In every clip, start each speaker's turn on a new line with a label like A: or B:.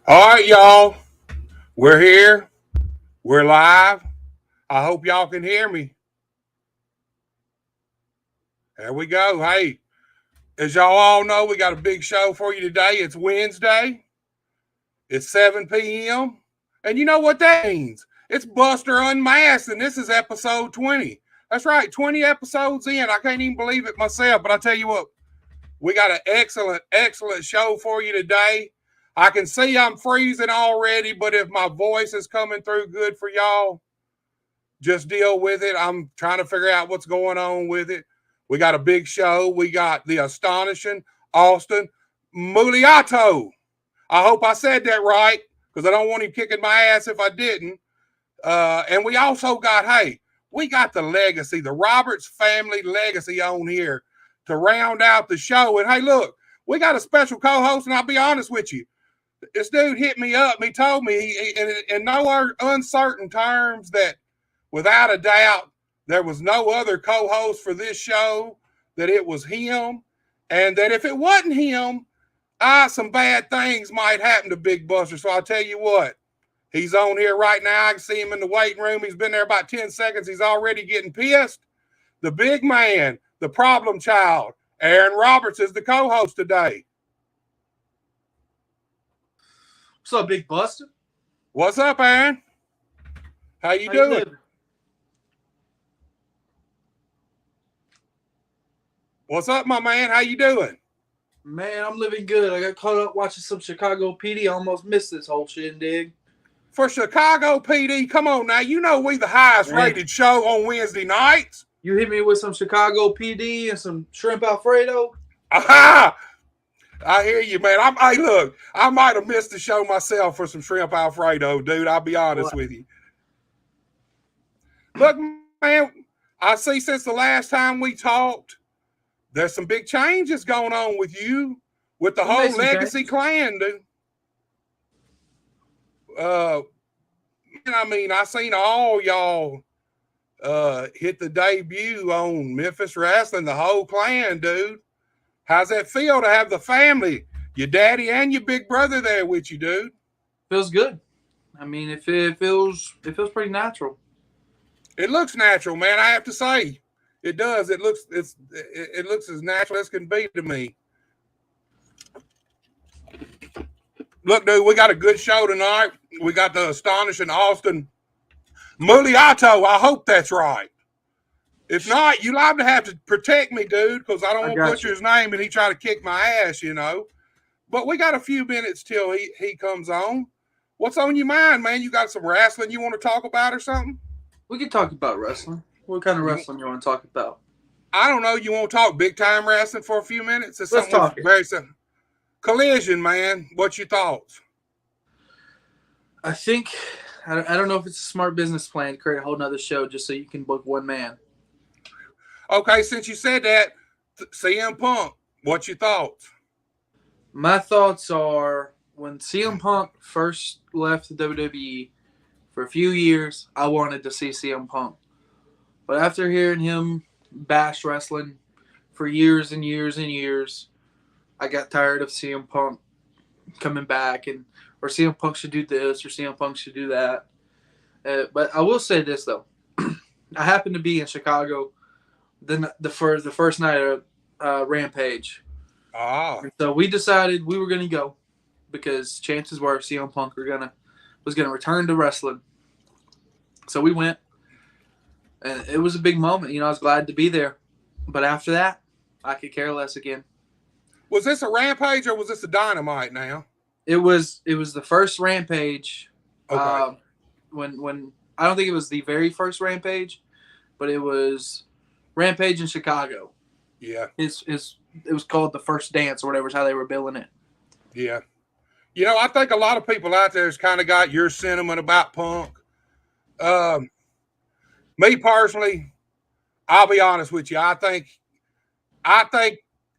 A: All right, y'all. We're here. We're live. I hope y'all can hear me. There we go. Hey, as y'all all know, we got a big show for you today. It's Wednesday. It's 7 p.m. And you know what that means? It's Buster Unmasked, and this is episode 20. That's right, 20 episodes in. I can't even believe it myself, but I tell you what, we got an excellent show for you today. I can see I'm freezing already, but if my voice is coming through good for y'all, just deal with it. I'm trying to figure out what's going on with it. We got a big show. We got the astonishing Austin Mulitalo. I hope I said that right because I don't want him kicking my ass if I didn't. And we also got, we got the legacy, the Roberts family legacy on here to round out the show. And hey, look, we got a special co-host, and I'll be honest with you. This dude hit me up and he told me in no uncertain terms that without a doubt there was no other co-host for this show, that it was him, and that if it wasn't him, some bad things might happen to Big Buster. So I'll tell you what, he's on here right now. I can see him in the waiting room. He's been there about 10 seconds. He's already getting pissed. The big man, the problem child, Aaron Roberts is the co-host today.
B: What's up, Big Buster?
A: What's up, Aaron? How you doing? What's up, my man? How you doing?
B: Man, I'm living good. I got caught up watching some Chicago PD. I almost missed this whole shindig.
A: For Chicago PD, come on now. You know we the highest rated show on Wednesday nights.
B: You hit me with some Chicago PD and some shrimp Alfredo.
A: Aha! I hear you, man. Look, I might have missed the show myself for some shrimp Alfredo, dude. I'll be honest with you. Look, man, I see since the last time we talked, there's some big changes going on with you, with the whole Legacy clan, dude. I seen all y'all hit the debut on Memphis Wrestling, the whole clan, dude. How's that feel to have the family, your daddy and your big brother there with you, dude?
B: Feels good. I mean, it feels pretty natural.
A: It looks natural, man. I have to say, it does. It looks as natural as can be to me. Look, dude, we got a good show tonight. We got the astonishing Austin Mulitalo. I hope that's right. If not, you liable to have to protect me, dude, because I don't want to butcher his name and he try to kick my ass, you know. But we got a few minutes till he comes on. What's on your mind, man? You got some wrestling you want to talk about or something?
B: We can talk about wrestling. What kind of wrestling you want to talk about?
A: I don't know. You want to talk big time wrestling for a few minutes?
B: Let's talk.
A: Very simple. Collision, man. What's your thoughts?
B: I think I don't know if it's a smart business plan to create a whole nother show just so you can book one man.
A: Okay, since you said that, CM Punk, what's your thoughts?
B: My thoughts are when CM Punk first left the WWE for a few years, I wanted to see CM Punk. But after hearing him bash wrestling for years and years and years, I got tired of CM Punk coming back or CM Punk should do this or CM Punk should do that. But I will say this, though. I happened to be in Chicago the first night of Rampage. And so we decided we were going to go because chances were CM Punk was going to return to wrestling. So we went, and it was a big moment. You know, I was glad to be there. But after that, I could care less again.
A: Was this a Rampage or was this a Dynamite now?
B: It was the first Rampage.
A: Okay.
B: When I don't think it was the very first Rampage, but it was Rampage in Chicago.
A: Yeah.
B: It was called the First Dance or whatever is how they were billing it.
A: Yeah. You know, I think a lot of people out there has kind of got your sentiment about Punk. Me personally, I'll be honest with you. I think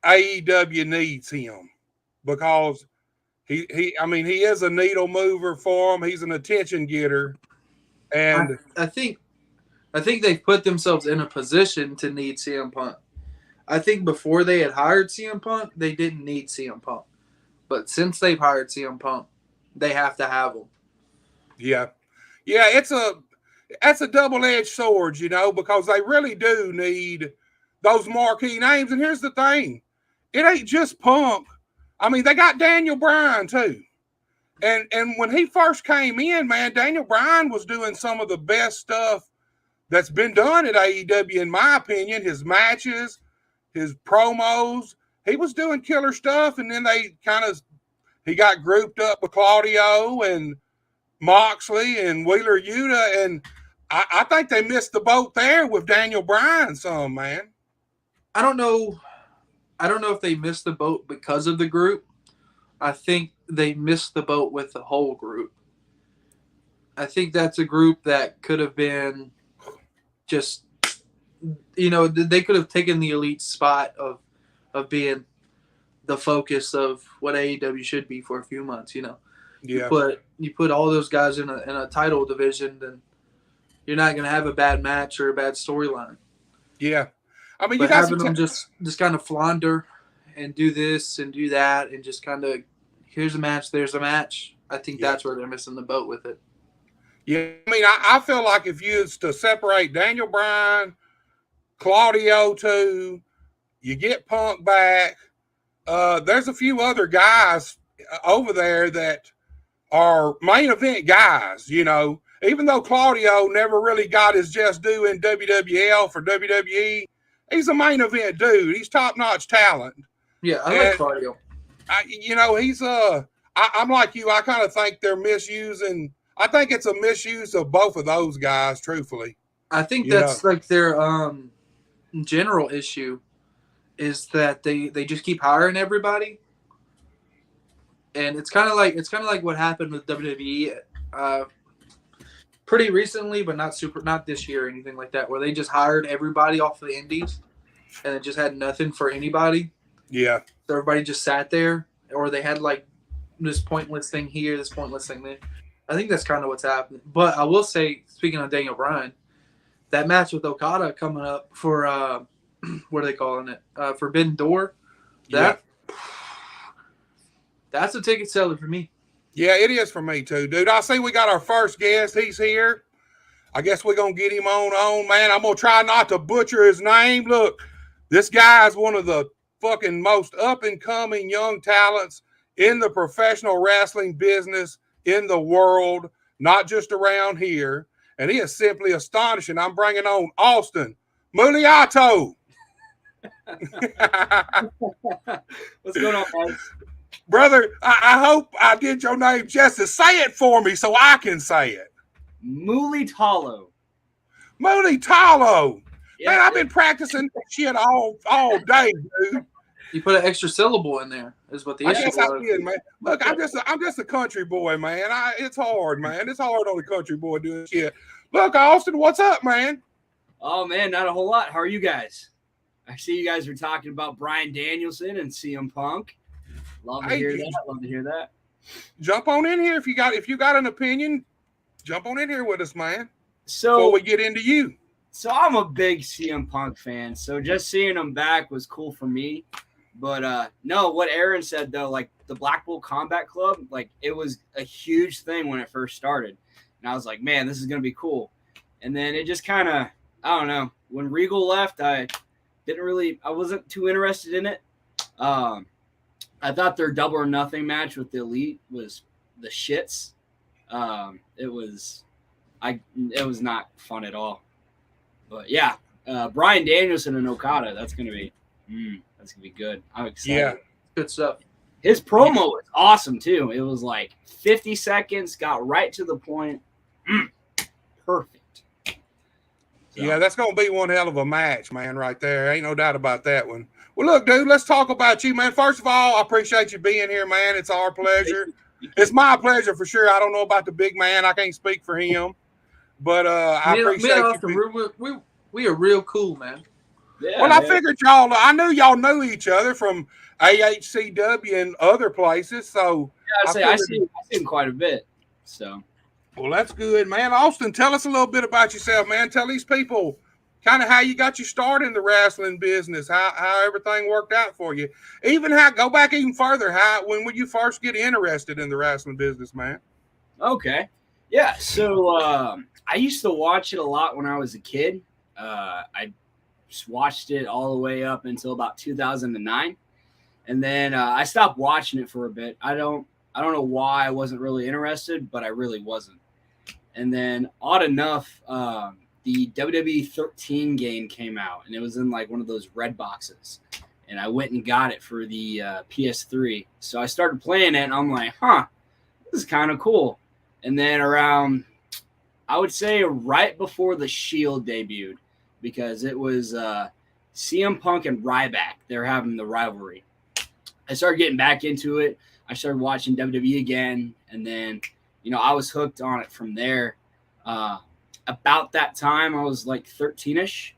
A: AEW needs him because he is a needle mover for him. He's an attention getter. And
B: I think they've put themselves in a position to need CM Punk. I think before they had hired CM Punk, they didn't need CM Punk. But since they've hired CM Punk, they have to have them.
A: Yeah. That's a double-edged sword, because they really do need those marquee names. And here's the thing. It ain't just Punk. I mean, they got Daniel Bryan too. And when he first came in, man, Daniel Bryan was doing some of the best stuff that's been done at AEW, in my opinion. His matches, his promos, he was doing killer stuff. And then he got grouped up with Claudio and Moxley and Wheeler Yuta, and I think they missed the boat there with Daniel Bryan some, man.
B: I don't know if they missed the boat because of the group. I think they missed the boat with the whole group. I think that's a group that could have been just, they could have taken the elite spot of being the focus of what AEW should be for a few months, Yeah. You put all those guys in a title division, then you're not going to have a bad match or a bad storyline.
A: Yeah. I mean,
B: but having them just kind of flounder and do this and do that and just kind of, here's a match, there's a match. I think that's where they're missing the boat with it.
A: Yeah. I mean, I feel like if you was to separate Daniel Bryan, Claudio too, you get Punk back. There's a few other guys over there that are main event guys, even though Claudio never really got his just due in WWL for WWE, he's a main event dude. He's top-notch talent.
B: Yeah, I like Claudio.
A: I'm like you. I kind of think they're misusing. I think it's a misuse of both of those guys, truthfully.
B: I think that's like their general issue is that they just keep hiring everybody. And it's kind of like what happened with WWE pretty recently, but not this year or anything like that, where they just hired everybody off the indies and it just had nothing for anybody.
A: Yeah.
B: So everybody just sat there, or they had like this pointless thing here, this pointless thing there. I think that's kind of what's happening. But I will say, speaking of Daniel Bryan, that match with Okada coming up for what are they calling it? Forbidden Door. That's a ticket seller for me.
A: Yeah, it is for me too, dude. I see we got our first guest. He's here. I guess we're going to get him on, man. I'm going to try not to butcher his name. Look, this guy's one of the fucking most up-and-coming young talents in the professional wrestling business in the world, not just around here. And he is simply astonishing. I'm bringing on Austin Mulitalo.
C: What's going on, guys?
A: Brother, I hope I did your name justice. Say it for me so I can say it.
C: Mulitalo.
A: Mulitalo. Yeah, man, I've been practicing shit all day, dude.
B: You put an extra syllable in there, is what the issue was.
A: I did, man. Look, I'm just a country boy, man. It's hard, man. It's hard on a country boy doing shit. Look, Austin, what's up, man?
C: Oh, man, not a whole lot. How are you guys? I see you guys were talking about Bryan Danielson and CM Punk. Love to hear that.
A: Jump on in here if you got an opinion. Jump on in here with us, man.
C: So
A: before we get into you.
C: So I'm a big CM Punk fan. So just seeing him back was cool for me. But no, what Aaron said though, like the Blackpool Combat Club, like it was a huge thing when it first started. And I was like, man, this is gonna be cool. And then it just kind of, I don't know. When Regal left, I wasn't too interested in it. I thought their Double or Nothing match with the Elite was the shits. It was not fun at all. But yeah, Bryan Danielson and Okada, that's gonna be good. I'm excited.
A: Yeah,
B: good stuff.
C: His promo was awesome too. It was like 50 seconds, got right to the point. Perfect. So.
A: Yeah, that's gonna be one hell of a match, man, right there. Ain't no doubt about that one. Well, look, dude, let's talk about you, man. First of all, I appreciate you being here, man. It's our pleasure. It's my pleasure for sure. I don't know about the big man. I can't speak for him. But I appreciate
B: you. We are real cool, man.
A: Yeah, well, I figured I knew y'all knew each other from AHCW and other places. So
C: yeah, I see him quite a bit. So
A: well, that's good, man. Austin, tell us a little bit about yourself, man. Tell these people kind of how you got your start in the wrestling business, how everything worked out for you. Even how go back even further, how when would you first get interested in the wrestling business, man?
C: Okay. Yeah. So I used to watch it a lot when I was a kid. I just watched it all the way up until about 2009, and then I stopped watching it for a bit. I don't know why I wasn't really interested, but I really wasn't. And then, odd enough, the WWE 13 game came out, and it was in like one of those red boxes. And I went and got it for the PS3. So I started playing it, and I'm like, huh, this is kind of cool. And then around, I would say right before the Shield debuted, because it was CM Punk and Ryback. They're having the rivalry. I started getting back into it. I started watching WWE again, and then, I was hooked on it from there. About that time, I was like 13ish,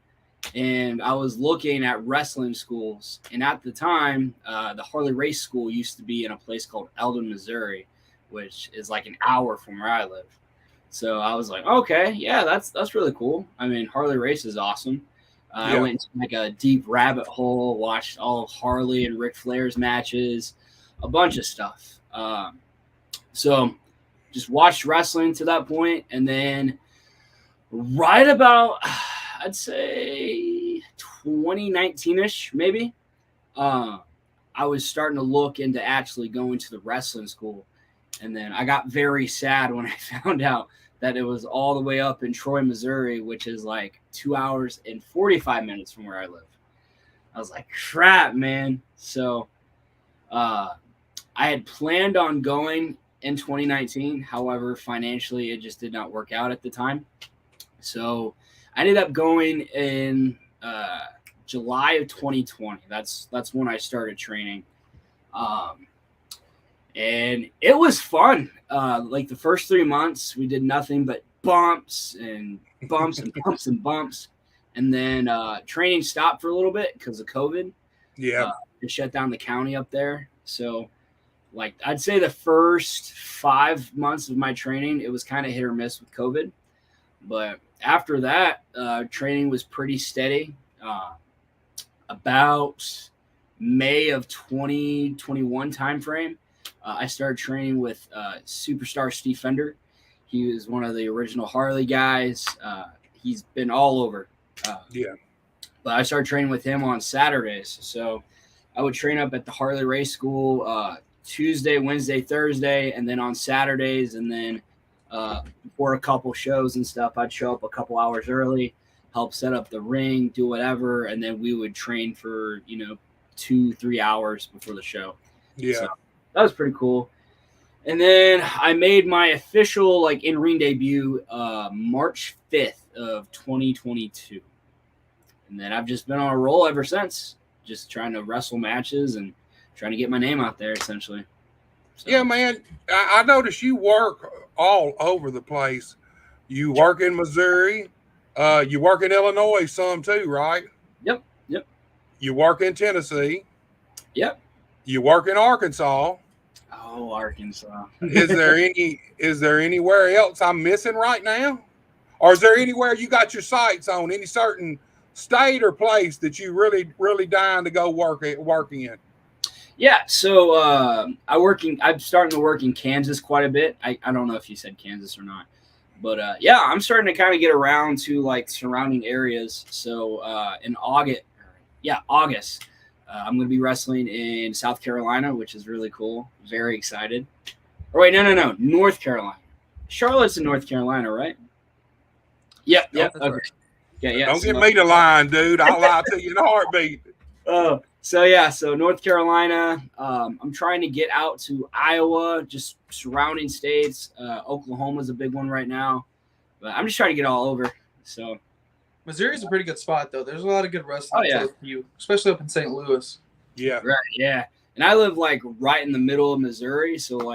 C: and I was looking at wrestling schools. And at the time, the Harley Race School used to be in a place called Eldon, Missouri, which is like an hour from where I live. So I was like, okay, yeah, that's really cool. I mean, Harley Race is awesome. I went into like a deep rabbit hole, watched all of Harley and Ric Flair's matches, a bunch of stuff. So just watched wrestling to that point, and then right about, I'd say 2019-ish, maybe, I was starting to look into actually going to the wrestling school. And then I got very sad when I found out that it was all the way up in Troy, Missouri, which is like 2 hours and 45 minutes from where I live. I was like, crap, man. So I had planned on going in 2019. However, financially, it just did not work out at the time. So I ended up going in July of 2020. That's when I started training. And it was fun. Like the first 3 months, we did nothing but bumps and bumps and bumps and bumps. And then training stopped for a little bit because of COVID.
A: Yeah.
C: It shut down the county up there. So, like, I'd say the first 5 months of my training, it was kind of hit or miss with COVID. But after that, training was pretty steady. About May of 2021 timeframe, I started training with Superstar Steve Fender. He was one of the original Harley guys. He's been all over. But I started training with him on Saturdays. So I would train up at the Harley Race School Tuesday, Wednesday, Thursday, and then on Saturdays. And then before a couple shows and stuff, I'd show up a couple hours early, help set up the ring, do whatever. And then we would train for, 2-3 hours before the show.
A: Yeah.
C: So that was pretty cool. And then I made my official in-ring debut March 5th of 2022. And then I've just been on a roll ever since, just trying to wrestle matches and trying to get my name out there, essentially. So.
A: Yeah, man. I noticed you work all over the place. You work in Missouri. You work in Illinois some too, right?
C: Yep.
A: You work in Tennessee.
C: Yep.
A: You work in Arkansas.
C: Oh, Arkansas.
A: Is there anywhere else I'm missing right now? Or is there anywhere you got your sights on, any certain state or place that you really, really dying to go work in?
C: Yeah, so I'm starting to work in Kansas quite a bit. I don't know if you said Kansas or not. But I'm starting to kind of get around to surrounding areas. So in August, I'm going to be wrestling in South Carolina, which is really cool. Very excited. Or wait, no, North Carolina. Charlotte's in North Carolina, right? Yep. Okay.
B: Right.
C: Yeah.
A: Don't get me to line, dude. I'll lie to you in a heartbeat.
C: So North Carolina. I'm trying to get out to Iowa, just surrounding states. Oklahoma's a big one right now. But I'm just trying to get all over. So
B: Missouri's a pretty good spot, though. There's a lot of good wrestling
C: to
B: you, especially up in St. Louis.
A: Yeah.
C: Right, yeah. And I live right in the middle of Missouri, so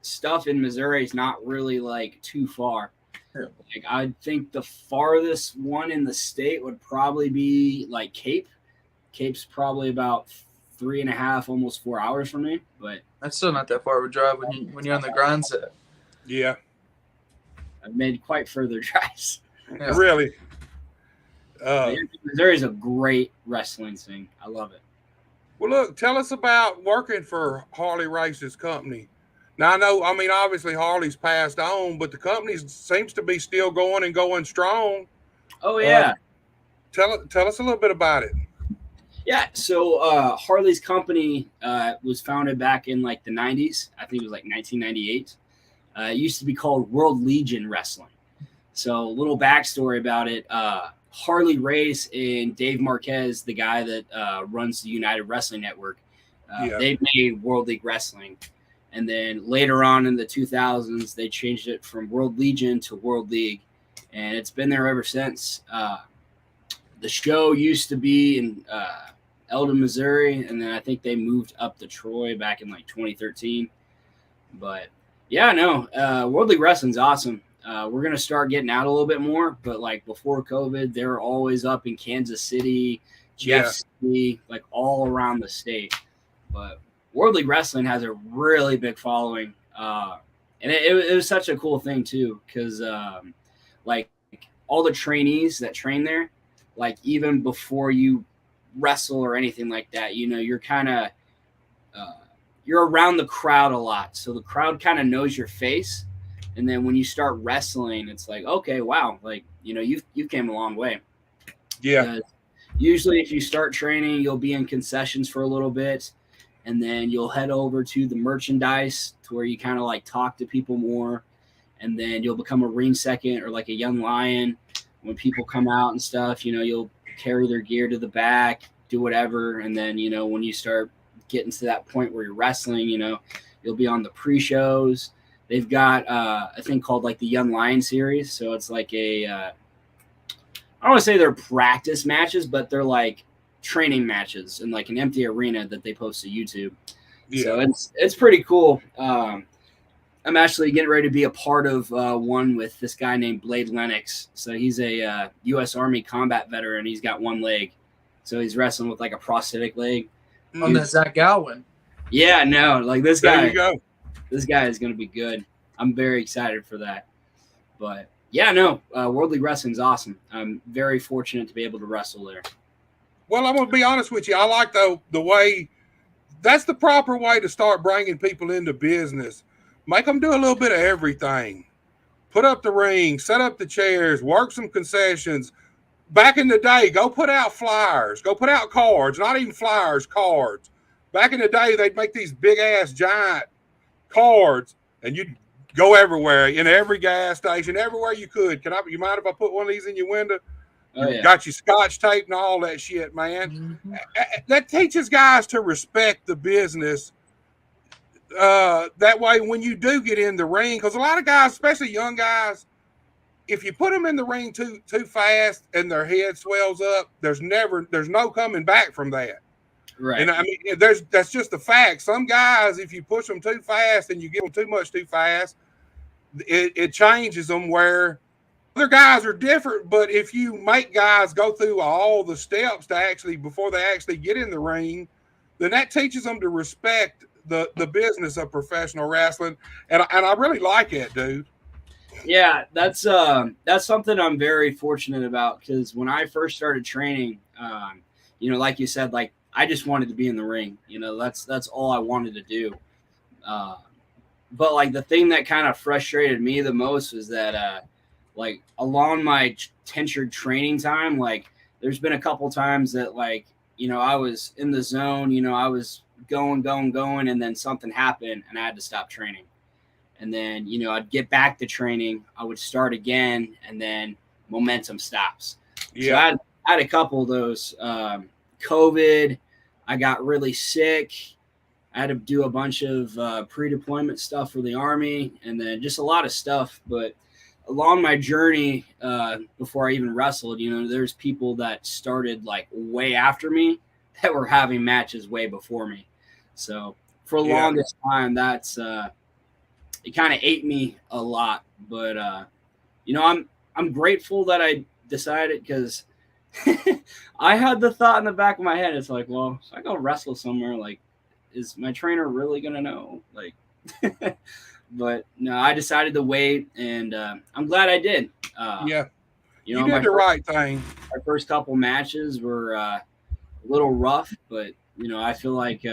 C: stuff in Missouri is not really too far.
B: Yeah.
C: I think the farthest one in the state would probably be Cape. Cape's probably about 3.5, almost 4 hours from me, but
B: that's still not that far of a drive when you're on the grind set.
A: Yeah.
C: I've made quite further drives.
A: Yeah. Really.
C: But yeah, Missouri is a great wrestling scene. I love it.
A: Well, look, tell us about working for Harley Race's company. Now, I know, I mean, obviously Harley's passed on, but the company seems to be still going and going strong.
C: Oh
A: Uh,
C: yeah,
A: tell us a little bit about it.
C: yeah. So Harley's company was founded back in like the '90s. I think it was like 1998. It used to be called World Legion Wrestling. So a little backstory about it. Harley Race and Dave Marquez, the guy that runs the United Wrestling Network,
A: Yeah,
C: they made World League Wrestling. And then later on in the 2000s, they changed it from World Legion to World League. And it's been there ever since. The show used to be in Eldon, Missouri. And then I think they moved up to Troy back in like 2013. But yeah, no, World League Wrestling's awesome. We're gonna start getting out a little bit more, but like before COVID, they were always up in Kansas City, Jeff
A: yeah,
C: City, like all around the state. But World League Wrestling has a really big following, and it was such a cool thing too, because like all the trainees that train there, like even before you wrestle or anything like that, you know, you're kind of uh, you're around the crowd a lot, so the crowd kind of knows your face. And then when you start wrestling, it's like, okay, wow, like you know, you came a long way.
A: yeah,
C: Because usually, if you start training, you'll be in concessions for a little bit, and then you'll head over to the merchandise to where you kind of like talk to people more, and then you'll become a ring second or like a young lion. When people come out and stuff, you know, you'll carry their gear to the back, do whatever, and then you know when you start getting to that point where you're wrestling, you know, you'll be on the pre-shows. They've got a thing called like the Young Lion series, so it's like I don't want to say they're practice matches, but they're like training matches in like an empty arena that they post to YouTube. So
A: yeah.
C: it's pretty cool. I'm actually getting ready to be a part of one with this guy named Blade Lennox. So he's a U.S. Army combat veteran. He's got one leg, so he's wrestling with like a prosthetic leg.
B: On that Zach Gowen.
C: Yeah, no, like this
A: There
C: guy.
A: you go.
C: This guy is going to be good. I'm very excited for that. But yeah, no, World League Wrestling is awesome. I'm very fortunate to be able to wrestle there.
A: Well, I'm gonna be honest with you. I like the way that's the proper way to start bringing people into business. Make them do a little bit of everything. Put up the ring, set up the chairs, work some concessions. Back in the day, go put out flyers, go put out cards, not even flyers, cards. Back in the day, they'd make these big ass giant cards, and you'd go everywhere in every gas station, everywhere you could. You mind if I put one of these in your window?
C: Oh,
A: You
C: yeah.
A: got your scotch tape and all that shit, man.
B: Mm-hmm.
A: That teaches guys to respect the business. That way, when you do get in the ring, because a lot of guys, especially young guys, if you put them in the ring too fast and their head swells up, there's no coming back from that.
C: Right.
A: And I mean, that's just a fact. Some guys, if you push them too fast and you give them too much too fast, it changes them. Where other guys are different, but if you make guys go through all the steps to actually before they actually get in the ring, then that teaches them to respect the business of professional wrestling, and I really like it, dude.
C: Yeah, that's something I'm very fortunate about because when I first started training, you know, like you said, like I just wanted to be in the ring. You know, that's all I wanted to do. Uh, but like the thing that kind of frustrated me the most was that like along my tentured training time, like there's been a couple times that like you know I was in the zone, you know I was going, and then something happened and I had to stop training. And then you know I'd get back to training, I would start again, and then momentum stops. So
A: Yeah,
C: I had a couple of those. COVID, I got really sick. I had to do a bunch of pre-deployment stuff for the Army, and then just a lot of stuff. But along my journey, before I even wrestled, you know, there's people that started like way after me that were having matches way before me. So for the
A: yeah,
C: longest time, that's it kind of ate me a lot. But you know, I'm grateful that I decided because I had the thought in the back of my head. It's like, well, if I go wrestle somewhere, like, is my trainer really gonna know? Like, but no, I decided to wait, and I'm glad I did.
A: yeah.
C: You
A: You
C: know,
A: did the right thing.
C: my first couple matches were a little rough, but I feel like,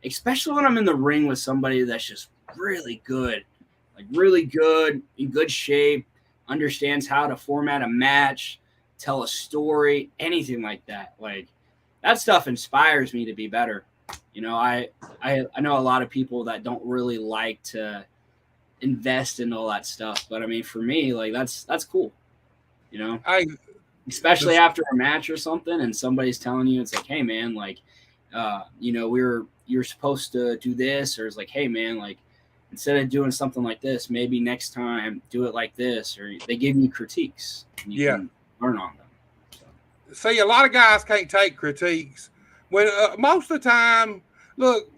C: especially when I'm in the ring with somebody that's just really good, like really good, in good shape, understands how to format a match, tell a story, anything like that. Like that stuff inspires me to be better. I know a lot of people that don't really like to invest in all that stuff, but I mean, for me, like that's cool.
A: Hey,
C: Especially
A: the,
C: after a match or something, and somebody's telling you, it's like, hey man, like, you're supposed to do this, or it's like, hey man, like, instead of doing something like this, maybe next time do it like this, or they give you critiques and you
A: yeah.
C: can learn on them.
A: See, a lot of guys can't take critiques. When most of the time, look,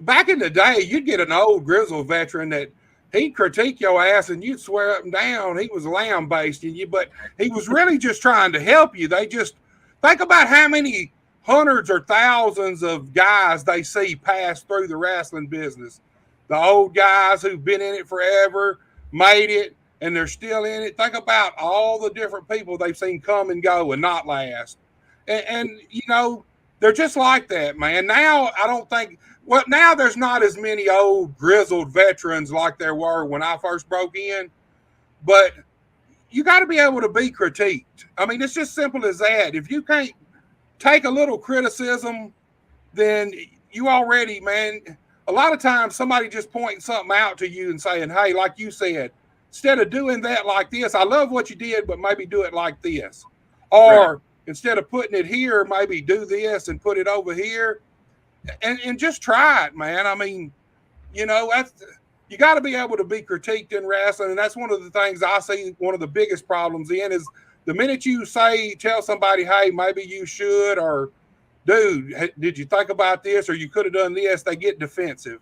A: back in the day, you'd get an old grizzled veteran that he'd critique your ass and you'd swear up and down he was lambasting you, but he was really just trying to help you. They just think about how many hundreds or thousands of guys they see pass through the wrestling business. The old guys who've been in it forever, made it, and they're still in it. Think about all the different people they've seen come and go and not last. And they're just like that, man. Now, I don't think, well, now there's not as many old grizzled veterans like there were when I first broke in, but you got to be able to be critiqued. I mean, it's just simple as that. If you can't take a little criticism, then you already, man, a lot of times somebody just pointing something out to you and saying, hey, like you said, instead of doing that like this, I love what you did, but maybe do it like this. Or right. Instead of putting it here, maybe do this and put it over here. And just try it, man. I mean, that's, you got to be able to be critiqued in wrestling. And that's one of the things I see one of the biggest problems in is the minute you tell somebody, hey, maybe you should, or dude, did you think about this? Or you could have done this, they get defensive.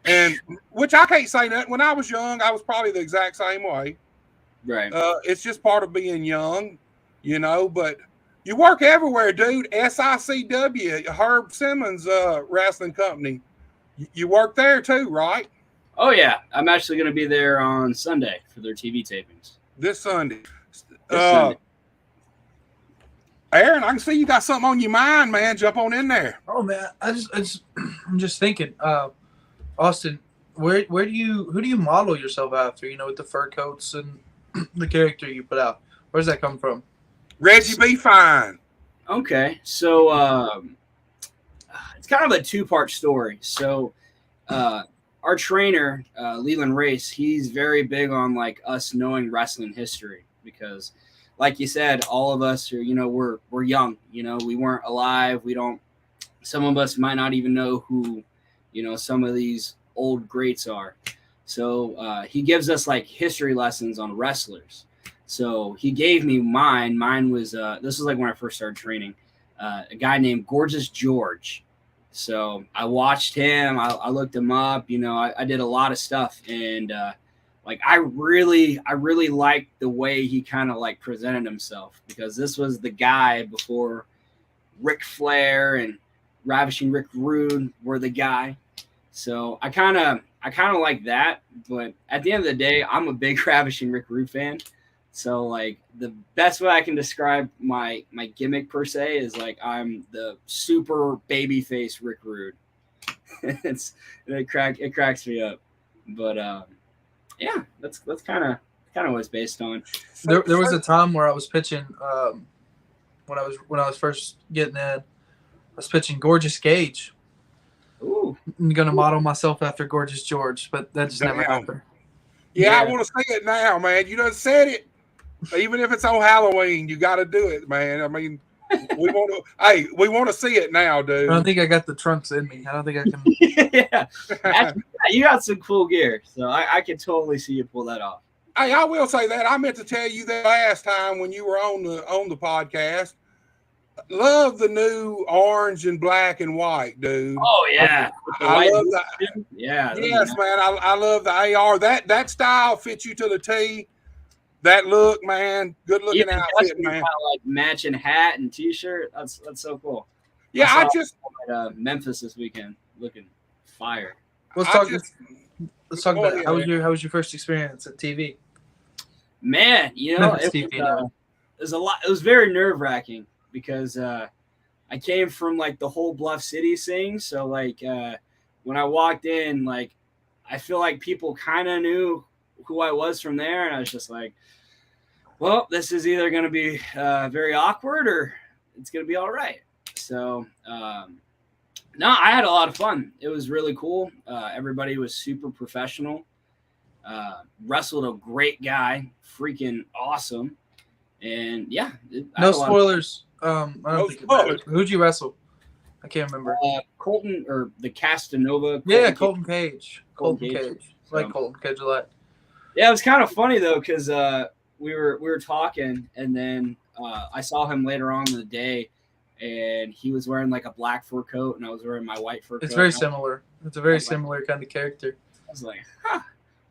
A: And which I can't say nothing. When I was young, I was probably the exact same way.
C: Right.
A: It's just part of being young, but you work everywhere, dude. SICW, Herb Simmons wrestling company. You work there too, right?
C: Oh, yeah. I'm actually going to be there on Sunday for their TV tapings.
A: This Sunday. Sunday. Aaron, I can see you got something on your mind, man. Jump on in there.
B: Oh, man. I'm just thinking, Austin, who do you model yourself after, with the fur coats and the character you put out? Where does that come from?
A: Reggie B. Fine.
C: Okay, so it's kind of a two-part story. So our trainer, Leland Race, he's very big on like us knowing wrestling history because, like you said, all of us are, we're young. We weren't alive. Some of us might not even know who, some of these old greats are. So he gives us like history lessons on wrestlers. So he gave me mine. Mine was this was like when I first started training. A guy named Gorgeous George. So I watched him. I looked him up. I did a lot of stuff, and like I really liked the way he kind of like presented himself because this was the guy before Ric Flair and Ravishing Rick Rude were the guy. So I kind of like that. But at the end of the day, I'm a big Ravishing Rick Rude fan. So like the best way I can describe my gimmick per se is like I'm the super babyface Rick Rude. It cracks me up. But yeah, that's kind of what it's based on.
B: There was a time where I was pitching when I was first getting in, I was pitching Gorgeous Gage.
C: Ooh.
B: I'm gonna model myself after Gorgeous George, but that just never happened.
A: Yeah, I want to say it now, man. You done said it. Even if it's on Halloween, you got to do it, man. I mean, we want to see it now, dude.
B: I don't think I got the trunks in me. I don't think I can.
C: Yeah, actually, you got some cool gear, so I can totally see you pull that off.
A: Hey, I will say that I meant to tell you that last time when you were on the podcast. Love the new orange and black and white, dude.
C: Oh yeah,
A: I love that.
C: Yeah,
A: yes, man. I love the AR. That style fits you to the T. That look, man, good looking outfit, man.
C: Kind of like matching hat and T-shirt. That's so cool.
A: Yeah,
C: I just at Memphis this weekend, looking fire.
B: Let's talk about it. How was your first experience at TV?
C: Man, it was, was a lot. It was very nerve wracking because I came from like the whole Bluff City scene. So like when I walked in, like I feel like people kind of knew who I was from there, and I was just like, well, this is either going to be very awkward or it's going to be all right. So no, I had a lot of fun. It was really cool. Everybody was super professional. Wrestled a great guy, freaking awesome. And yeah,
B: No spoilers. I don't
A: No
B: think it matters.
A: spoilers.
B: Who'd you wrestle? I can't remember.
C: Colton or the Castanova.
B: Colton Cage.
C: Colton Cage.
B: I like Colton Cage a lot.
C: Yeah, it was kind of funny though because we were talking, and then I saw him later on in the day, and he was wearing like a black fur coat, and I was wearing my white fur coat.
B: It's very similar. It's a very similar kind of character.
C: I was like, huh,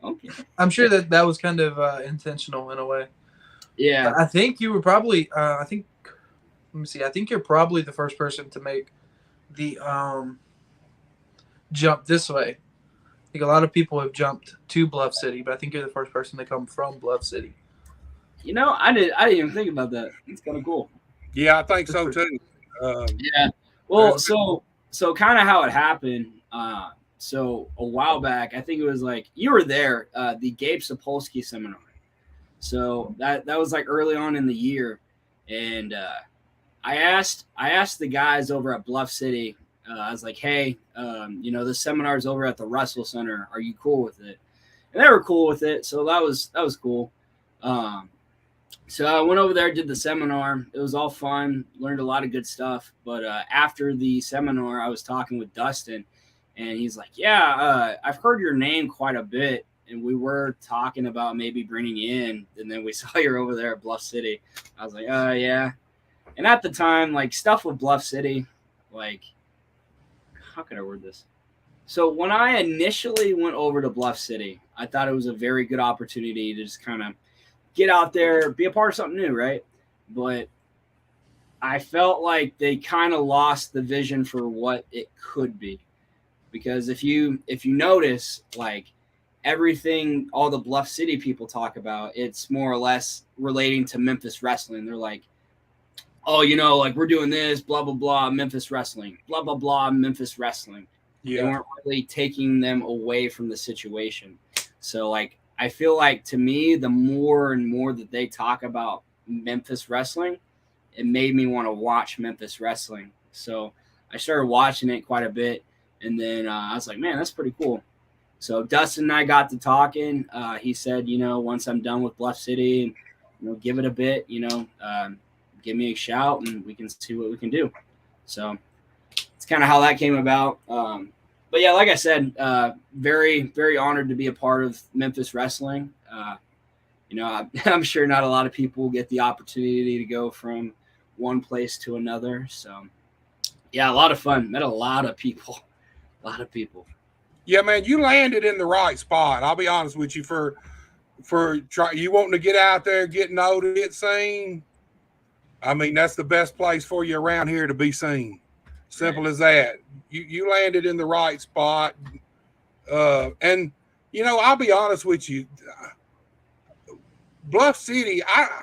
C: okay.
B: I'm sure that was kind of intentional in a way.
C: Yeah.
B: I think you were probably. Let me see. I think you're probably the first person to make the jump this way. I think a lot of people have jumped to Bluff City, but I think you're the first person to come from Bluff City.
C: You know, I didn't even think about that. It's kind of cool.
A: Yeah, I think so too.
C: Yeah. Well, so kind of how it happened. So a while back, I think it was like you were there, the Gabe Sapolsky seminar. So that was like early on in the year, and I asked the guys over at Bluff City. I was like, hey, the seminar's over at the Russell Center. Are you cool with it? And they were cool with it. So that was cool. So I went over there, did the seminar. It was all fun, learned a lot of good stuff. But after the seminar, I was talking with Dustin, and he's like, yeah, I've heard your name quite a bit. And we were talking about maybe bringing you in. And then we saw you're over there at Bluff City. I was like, yeah. And at the time, like stuff with Bluff City, like, how can I word this? So when I initially went over to Bluff City, I thought it was a very good opportunity to just kind of get out there, be a part of something new, right? But I felt like they kind of lost the vision for what it could be. Because if you notice, like everything all the Bluff City people talk about, it's more or less relating to Memphis wrestling. They're like, oh, like we're doing this, blah, blah, blah, Memphis wrestling, blah, blah, blah, Memphis wrestling. Yeah. They weren't really taking them away from the situation. So, like, I feel like to me, the more and more that they talk about Memphis wrestling, it made me want to watch Memphis wrestling. So I started watching it quite a bit. And then I was like, man, that's pretty cool. So Dustin and I got to talking. He said, once I'm done with Bluff City, give it a bit, give me a shout and we can see what we can do. So it's kind of how that came about. But yeah, like I said, very, very honored to be a part of Memphis wrestling. I'm sure not a lot of people get the opportunity to go from one place to another. So yeah, a lot of fun. Met a lot of people.
A: Yeah, man, you landed in the right spot. I'll be honest with you, for you wanting to get out there, get noticed, get seen. I mean, that's the best place for you around here to be seen. Simple as that. You landed in the right spot. And, I'll be honest with you. Bluff City, I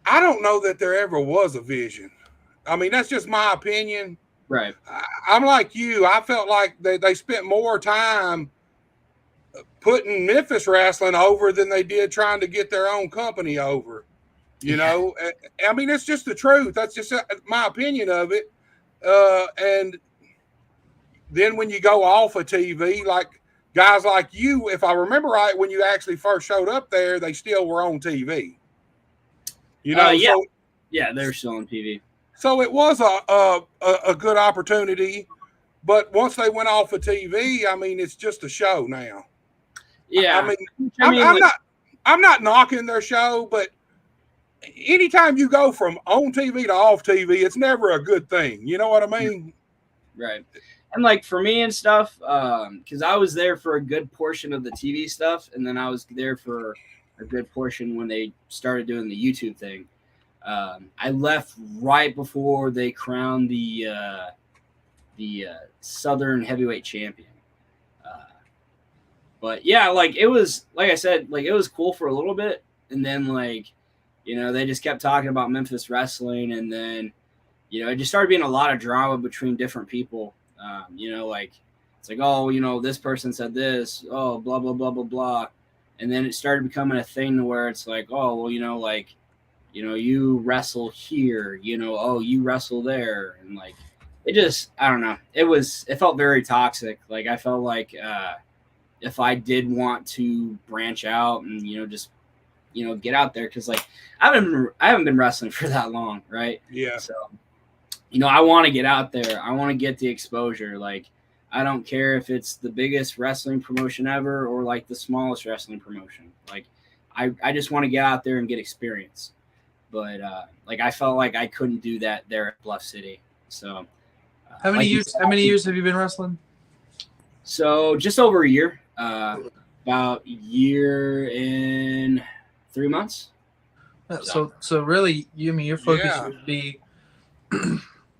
A: don't know that there ever was a vision. I mean, that's just my opinion.
C: Right.
A: I'm like you. I felt like they spent more time putting Memphis wrestling over than they did trying to get their own company over. I mean, it's just the truth. That's just my opinion of it. And then when you go off of TV, like guys like you, if I remember right, when you actually first showed up there, they still were on TV.
C: Yeah. So, yeah, they're still on TV.
A: So it was a good opportunity. But once they went off of TV, I mean, it's just a show now.
C: Yeah.
A: I'm not knocking their show, but anytime you go from on TV to off TV, it's never a good thing. You know what I mean?
C: Right. And like for me and stuff, because I was there for a good portion of the TV stuff, and then I was there for a good portion when they started doing the YouTube thing. I left right before they crowned the Southern Heavyweight Champion. But yeah, like it was, like I said, like it was cool for a little bit, and then like they just kept talking about Memphis wrestling, and then it just started being a lot of drama between different people. Like it's like, oh, this person said this, oh, blah blah blah blah blah, and then it started becoming a thing where it's like, oh, well, like, you wrestle here, oh, you wrestle there, and like it just, I don't know, it felt very toxic. Like I felt like if I did want to branch out and just get out there, because like I haven't been wrestling for that long, right?
A: Yeah.
C: So I want to get out there. I want to get the exposure. Like I don't care if it's the biggest wrestling promotion ever or like the smallest wrestling promotion. Like I just want to get out there and get experience. But like I felt like I couldn't do that there at Bluff City. So
B: how many years have you been wrestling?
C: So just over a year. About a year and 3 months.
B: So really, your focus would be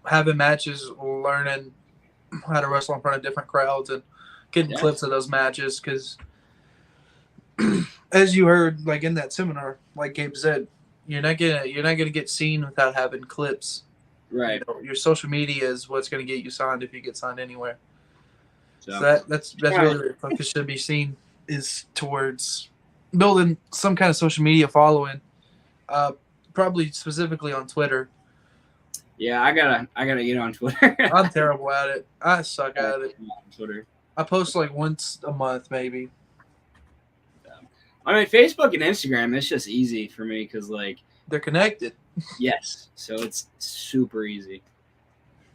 B: having matches, learning how to wrestle in front of different crowds, and getting clips of those matches. Because as you heard, like in that seminar, like Gabe said, you're not gonna get seen without having clips.
C: Right.
B: Your social media is what's gonna get you signed if you get signed anywhere. So that's really where your focus should be seen, is towards building some kind of social media following, probably specifically on Twitter.
C: Yeah, I gotta get on Twitter.
B: I'm terrible at it. I suck at it.
C: Twitter.
B: I post like once a month, maybe.
C: I mean, Facebook and Instagram, it's just easy for me because like
B: they're connected.
C: Yes, so it's super easy.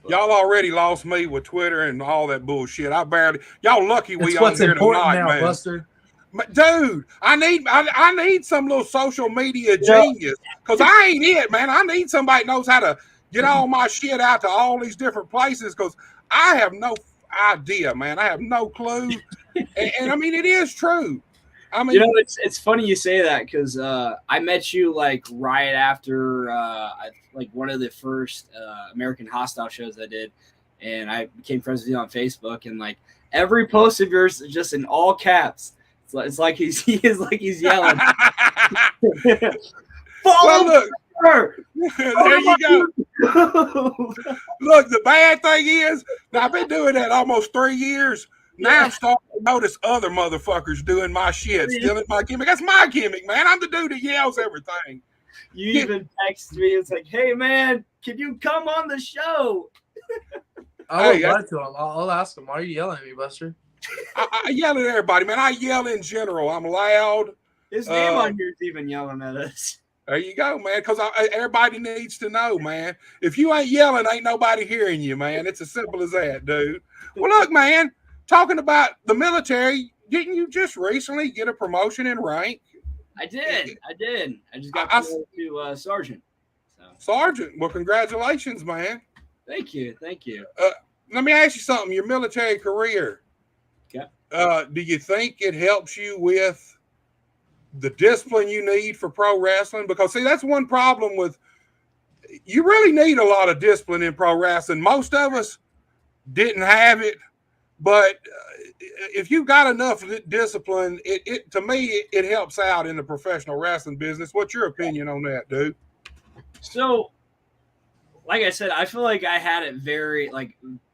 A: Y'all already lost me with Twitter and all that bullshit. Y'all lucky we
B: it's
A: on
B: what's
A: here
B: important
A: tonight,
B: now,
A: man.
B: Buster.
A: Dude, I need some little social media genius, because I ain't it, man. I need somebody that knows how to get all my shit out to all these different places, because I have no idea, man. I have no clue. and I mean, it is true. I mean,
C: it's funny you say that, because I met you like right after like one of the first American Hostile shows I did, and I became friends with you on Facebook, and like every post of yours is just in all caps. It's like he's yelling.
A: Well, look, there you go. Look, the bad thing is, now I've been doing that almost 3 years. Now I'm starting to notice other motherfuckers doing my shit, stealing my gimmick. That's my gimmick, man. I'm the dude that yells everything.
C: You even text me. It's like, hey, man, can you come on the show?
B: I'll reply to him. I'll ask him, why are you yelling at me, Buster?
A: I yell at everybody, man. I yell in general. I'm loud.
C: His name on here is even yelling at us.
A: There you go, man, because everybody needs to know, man. If you ain't yelling, ain't nobody hearing you, man. It's as simple as that, dude. Well, look, man, talking about the military, didn't you just recently get a promotion in rank?
C: I did. I just got promoted to sergeant. So.
A: Sergeant, well, congratulations, man.
C: Thank you.
A: Let me ask you something. Your military career, do you think it helps you with the discipline you need for pro wrestling? Because, see, that's one problem with – you really need a lot of discipline in pro wrestling. Most of us didn't have it, but if you got enough discipline, it to me, it helps out in the professional wrestling business. What's your opinion on that, dude?
C: So, like I said, I feel like I had it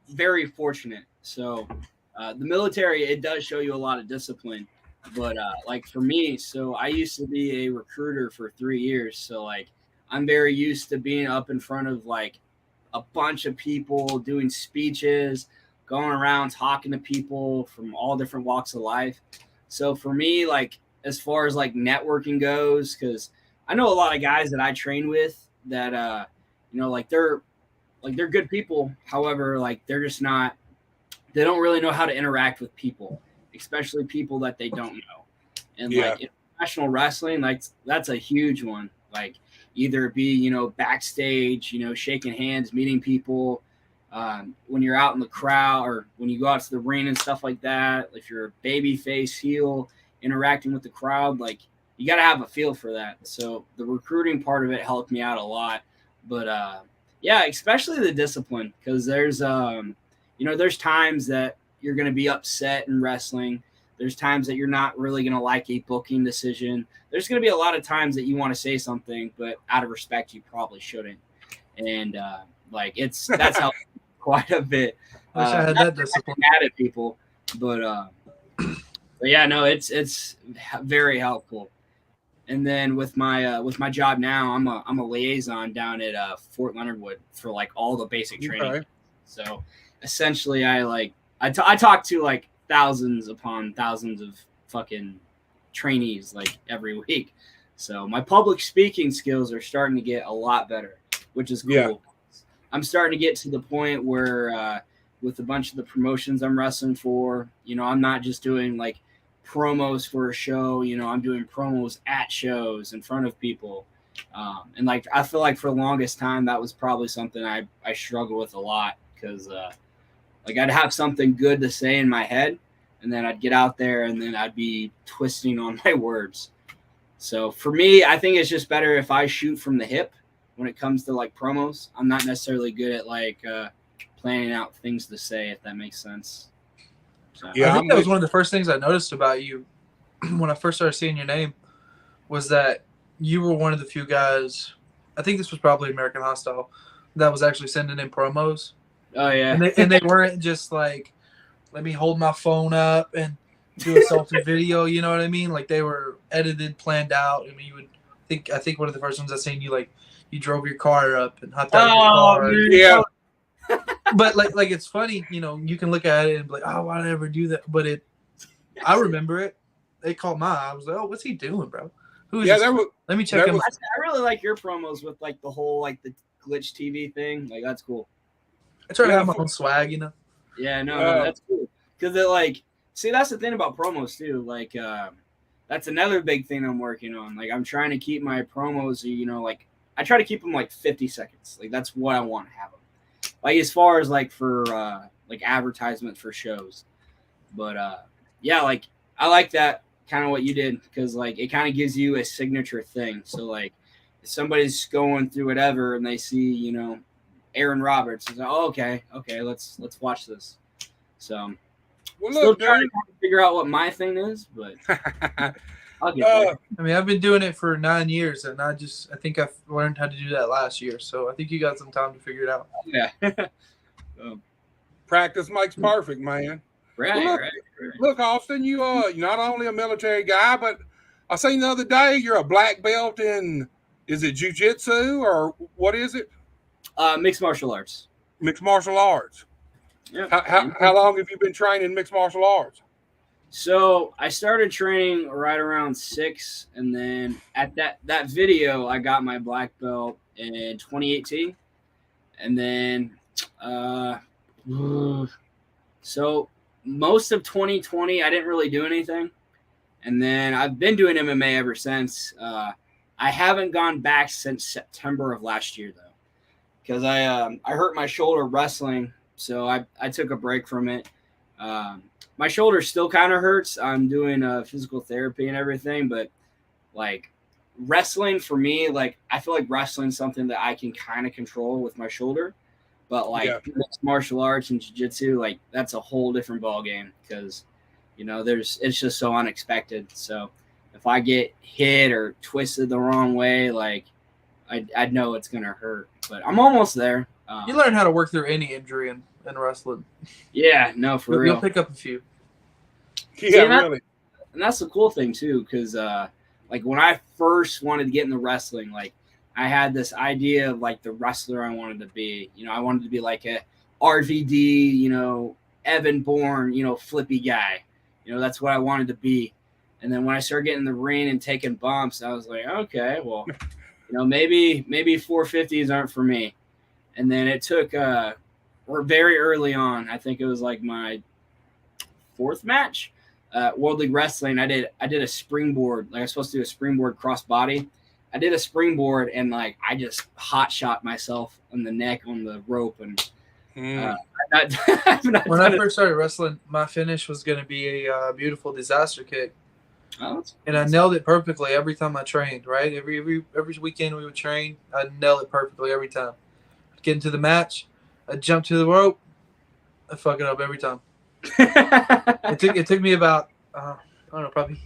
C: very fortunate. So – the military, it does show you a lot of discipline, but like for me, so I used to be a recruiter for 3 years. So like I'm very used to being up in front of like a bunch of people, doing speeches, going around talking to people from all different walks of life. So for me, like as far as like networking goes, because I know a lot of guys that I train with that like they're good people. However, like they're just not. They don't really know how to interact with people, especially people that they don't know. And like in professional wrestling, like that's a huge one. Like either it be, backstage, shaking hands, meeting people, when you're out in the crowd or when you go out to the ring and stuff like that. If you're a baby face, heel, interacting with the crowd, like you got to have a feel for that. So the recruiting part of it helped me out a lot. But especially the discipline, because there's times that you're going to be upset in wrestling. There's times that you're not really going to like a booking decision. There's going to be a lot of times that you want to say something, but out of respect, you probably shouldn't. And that's helped quite a bit.
B: Wish I had that discipline.
C: Mad at people, but yeah, no, it's very helpful. And then with my job now, I'm a liaison down at Fort Leonard Wood for like all the basic training.
A: Okay.
C: So essentially, I talk to like thousands upon thousands of fucking trainees like every week. So my public speaking skills are starting to get a lot better, which is cool.
A: Yeah.
C: I'm starting to get to the point where with a bunch of the promotions I'm wrestling for, I'm not just doing like promos for a show, I'm doing promos at shows in front of people. And like, I feel like for the longest time, that was probably something I struggle with a lot because like I'd have something good to say in my head and then I'd get out there and then I'd be twisting on my words. So for me, I think it's just better if I shoot from the hip when it comes to like promos. I'm not necessarily good at like planning out things to say, if that makes sense. So,
A: Yeah,
B: I think that was one of the first things I noticed about you when I first started seeing your name was that you were one of the few guys, I think this was probably American Hostile, that was actually sending in promos.
C: Oh, yeah.
B: And they weren't just like, let me hold my phone up and do a selfie video, you know what I mean? Like they were edited, planned out. I mean, I think one of the first ones I seen you, like, you drove your car up and hopped out of your car.
C: Man.
A: Yeah.
B: But like it's funny, you can look at it and be like, oh, why did I ever do that? But I remember it. They caught my eye. I was like, oh, what's he doing, bro? Let me check him.
C: I really like your promos with like the whole like the glitch TV thing. Like that's cool.
B: I try to have my own swag,
C: Yeah, no, that's cool. Because it like, see, that's the thing about promos too. Like, that's another big thing I'm working on. Like, I'm trying to keep my promos, like I try to keep them like 50 seconds. Like that's what I want to have them. Like as far as like for like advertisement for shows. But yeah, like I like that kind of what you did because like it kind of gives you a signature thing. So like if somebody's going through whatever and they see, Aaron Roberts, it's like, oh, okay, let's watch this. So still trying to figure out what my thing is, but I'll get there.
B: I mean, I've been doing it for 9 years, and I think I've learned how to do that last year. So I think you got some time to figure it out.
C: Yeah.
A: Practice makes perfect, man.
C: Right.
A: Look, Austin, you are not only a military guy, but I seen the other day you're a black belt in, is it jiu-jitsu or what is it?
C: Mixed martial arts.
A: Mixed martial arts.
C: Yeah.
A: How long have you been training mixed martial arts?
C: So I started training right around 6, and then at that video, I got my black belt in 2018, and then so most of 2020, I didn't really do anything, and then I've been doing MMA ever since. I haven't gone back since September of last year though, because I hurt my shoulder wrestling, so I took a break from it. My shoulder still kind of hurts. I'm doing physical therapy and everything, but like wrestling for me, like I feel like wrestling is something that I can kind of control with my shoulder, but like mixed martial arts and jiu-jitsu, like that's a whole different ball game because it's just so unexpected. So if I get hit or twisted the wrong way, like I'd know it's gonna hurt. But I'm almost there.
B: You learn how to work through any injury in wrestling.
C: Yeah, no, for real.
B: You'll pick up a few.
A: Yeah, really.
C: And that's the cool thing too, because like when I first wanted to get into wrestling, like I had this idea of like the wrestler I wanted to be. I wanted to be like a RVD, Evan Bourne, flippy guy. That's what I wanted to be. And then when I started getting in the ring and taking bumps, I was like, okay, well, maybe 450s aren't for me. And then it took or very early on, I think it was like my 4th match, World League Wrestling. I did a springboard, like I was supposed to do a springboard crossbody. I did a springboard and like I just hot shot myself on the neck on the rope. And
B: when I first started wrestling, my finish was going to be a beautiful disaster kick. And I nailed it perfectly every time I trained, right? Every weekend we would train, I'd nail it perfectly every time. I'd get into the match, I'd jump to the rope, I'd fuck it up every time. It took me about I don't know, probably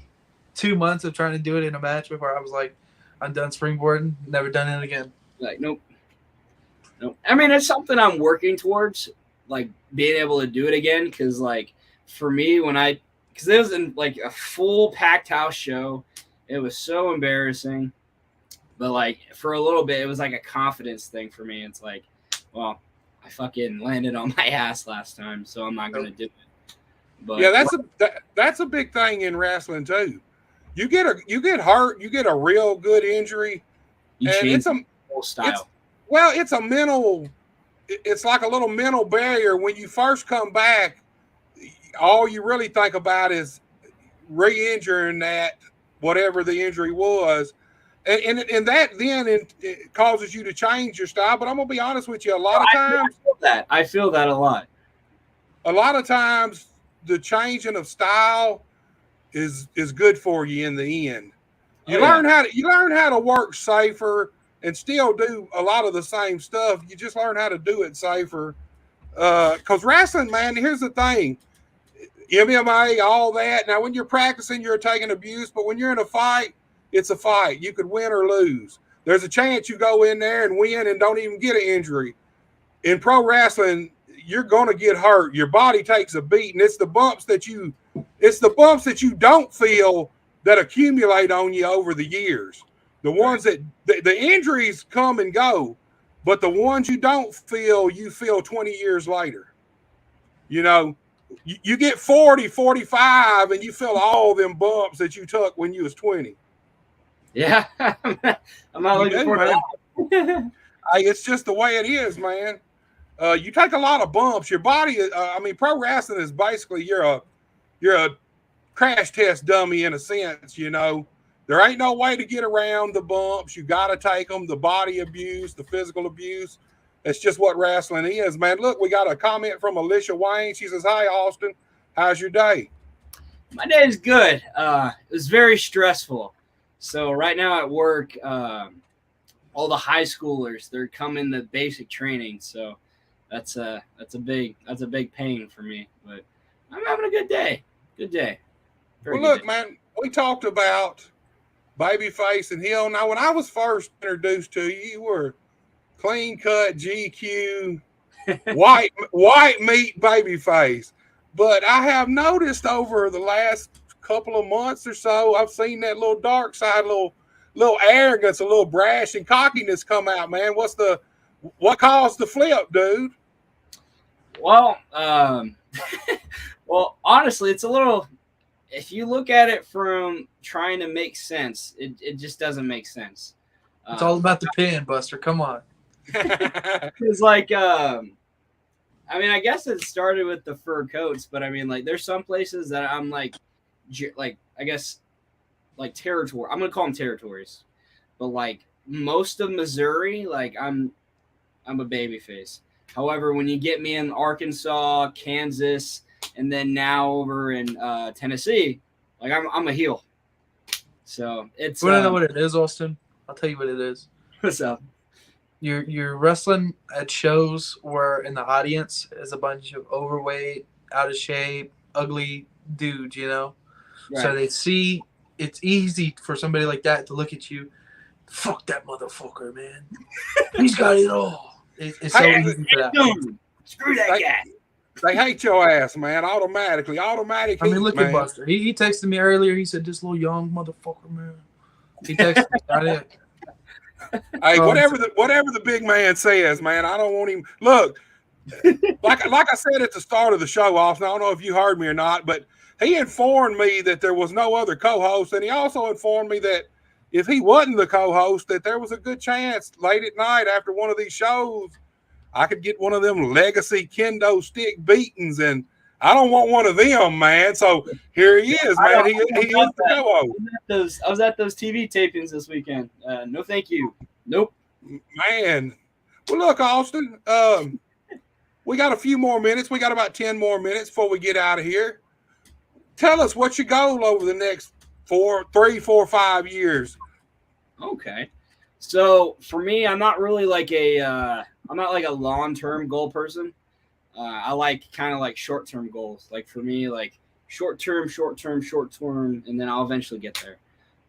B: 2 months of trying to do it in a match before I was like, I'm done springboarding. Never done it again.
C: Like, nope. I mean, it's something I'm working towards, like being able to do it again. Because, like, for me, because it was in like a full packed house show, it was so embarrassing. But like for a little bit, it was like a confidence thing for me. It's like, well, I fucking landed on my ass last time, so I'm not gonna do it. But
A: yeah, that's a big thing in wrestling too. You get hurt, you get a real good injury,
C: you
A: and
C: change
A: it's a
C: the whole style.
A: it's a mental. It's like a little mental barrier when you first come back. All you really think about is re-injuring that whatever the injury was, and that then it causes you to change your style. But I'm gonna be honest with you, a lot of times
C: I feel that a lot.
A: A lot of times the changing of style is good for you in the end. You learn how to work safer and still do a lot of the same stuff. You just learn how to do it safer. Because wrestling, man, here's the thing. MMA, all that. Now, when you're practicing, you're taking abuse, but when you're in a fight, it's a fight. You could win or lose. There's a chance you go in there and win and don't even get an injury. In pro wrestling, you're going to get hurt. Your body takes a beat, and it's the bumps that you don't feel that accumulate on you over the years. The ones that the injuries come and go, but the ones you don't feel, you feel 20 years later. You know, you get 40, 45, and you feel all them bumps that you took when you was 20.
C: Yeah. I'm not looking forward to that.
A: It's just the way it is, man. You take a lot of bumps. Your body, pro wrestling is basically you're a crash test dummy in a sense. You know, there ain't no way to get around the bumps. You got to take them. The body abuse, the physical abuse. That's just what wrestling is, man. Look, we got a comment from Alicia Wayne. She says, "Hi, Austin. How's your day?"
C: My day is good. It was very stressful. So right now at work, all the high schoolers, they're coming to basic training. So that's a big pain for me. But I'm having a good day. Good day.
A: Well, look, man, we talked about Babyface and Hill. Now, when I was first introduced to you, you were clean cut GQ, white meat Babyface. But I have noticed over the last couple of months or so, I've seen that little dark side, little arrogance, a little brash and cockiness come out, man. What caused the flip, dude?
C: Well, well, honestly, it's a little. If you look at it from trying to make sense, it just doesn't make sense.
B: It's all about the pin, Buster. Come on.
C: It's like, I mean, I guess it started with the fur coats, but I mean, like, there's some places that I'm like, I guess, like territory. I'm gonna call them territories, but like most of Missouri, like I'm a babyface. However, when you get me in Arkansas, Kansas, and then now over in Tennessee, like I'm a heel. So it's.
B: You want to know what it is, Austin? I'll tell you what it is.
C: What's up?
B: You're wrestling at shows where in the audience is a bunch of overweight, out of shape, ugly dudes, you know? Right. So they see it's easy for somebody like that to look at you. Fuck that motherfucker, man. He's got it all. It's so easy for that.
C: Screw that guy.
A: They hate your ass, man. Automatic.
B: I mean, look at Buster. He texted me earlier. He said, "This little young motherfucker, man." He texted me. Got it.
A: Hey, whatever the big man says, man, I don't want him. Look, like I said at the start of the show, Austin, I don't know if you heard me or not, but he informed me that there was no other co-host, and he also informed me that if he wasn't the co-host, that there was a good chance late at night after one of these shows, I could get one of them legacy kendo stick beatings, and I don't want one of them, man. So here he is, man. He is the co-host.
C: I was at those TV tapings this weekend. No, thank you. Nope.
A: Man. Well, look, Austin, we got a few more minutes. We got about 10 more minutes before we get out of here. Tell us what's your goal over the next 3, 4, 5 years.
C: Okay. So for me, I'm not really like a long-term goal person. I like kind of like short-term goals. Like for me, like short term, and then I'll eventually get there.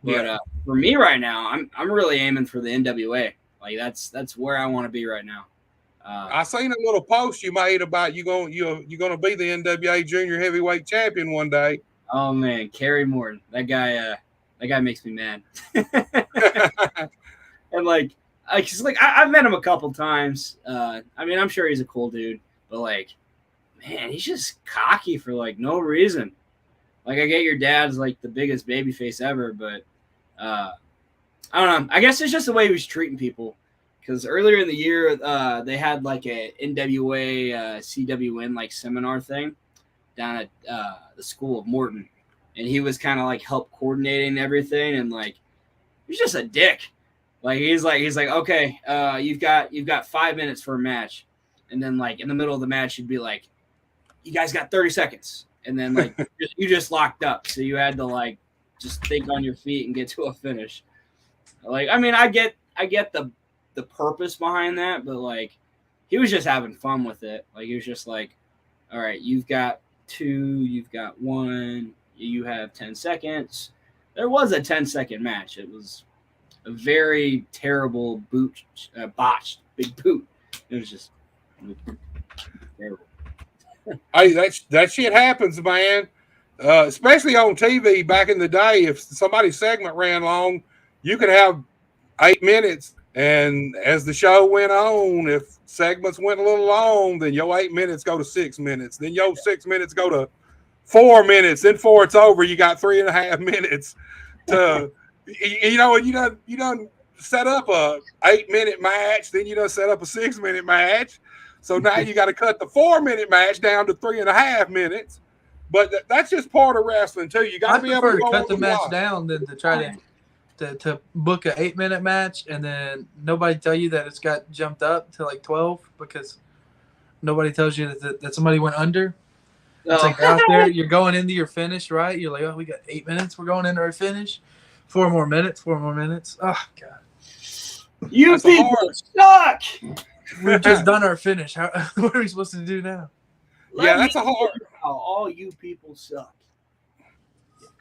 C: But for me right now, I'm really aiming for the NWA. Like that's where I want to be right now.
A: I seen a little post you made about you're gonna be the NWA Junior Heavyweight Champion one day.
C: Oh man, Kerry Morton, that guy makes me mad. And like I've met him a couple times. I mean, I'm sure he's a cool dude, but like, man, he's just cocky for like no reason. Like, I get your dad's like the biggest baby face ever, but I don't know. I guess it's just the way he was treating people. Because earlier in the year, they had like a NWA CWN like seminar thing down at the school of Morton, and he was kind of like help coordinating everything, and like he's just a dick. Like he's like okay, you've got 5 minutes for a match, and then like in the middle of the match, you'd be like, you guys got 30 seconds, and then like you just locked up, so you had to like just think on your feet and get to a finish. Like, I mean, I get the purpose behind that, but like he was just having fun with it. Like he was just like, all right, you've got 2, you've got 1, you have 10 seconds. There was a 10-second match. It was a very terrible botched big boot. It was just terrible.
A: Hey, that shit happens, man. Especially on TV back in the day. If somebody's segment ran long, you could have 8 minutes. And as the show went on, if segments went a little long, then your 8 minutes go to 6 minutes. Then your 6 minutes go to 4 minutes. Then before it's over, you got 3.5 minutes to, and you done set up a 8-minute match. Then you done set up a 6-minute match. So now you got to cut the 4-minute match down to 3.5 minutes. But that's just part of wrestling too. You got to be able to
B: cut the match down than to try to book an 8-minute match and then nobody tell you that it's got jumped up to like 12 because nobody tells you that somebody went under. It's like out there, you're going into your finish, right? You're like, oh, we got 8 minutes. We're going into our finish. 4 more minutes. Oh, God.
C: You
A: That's
C: people suck.
B: We've just done our finish. What are we supposed to do now?
A: That's a hard.
C: All you people suck.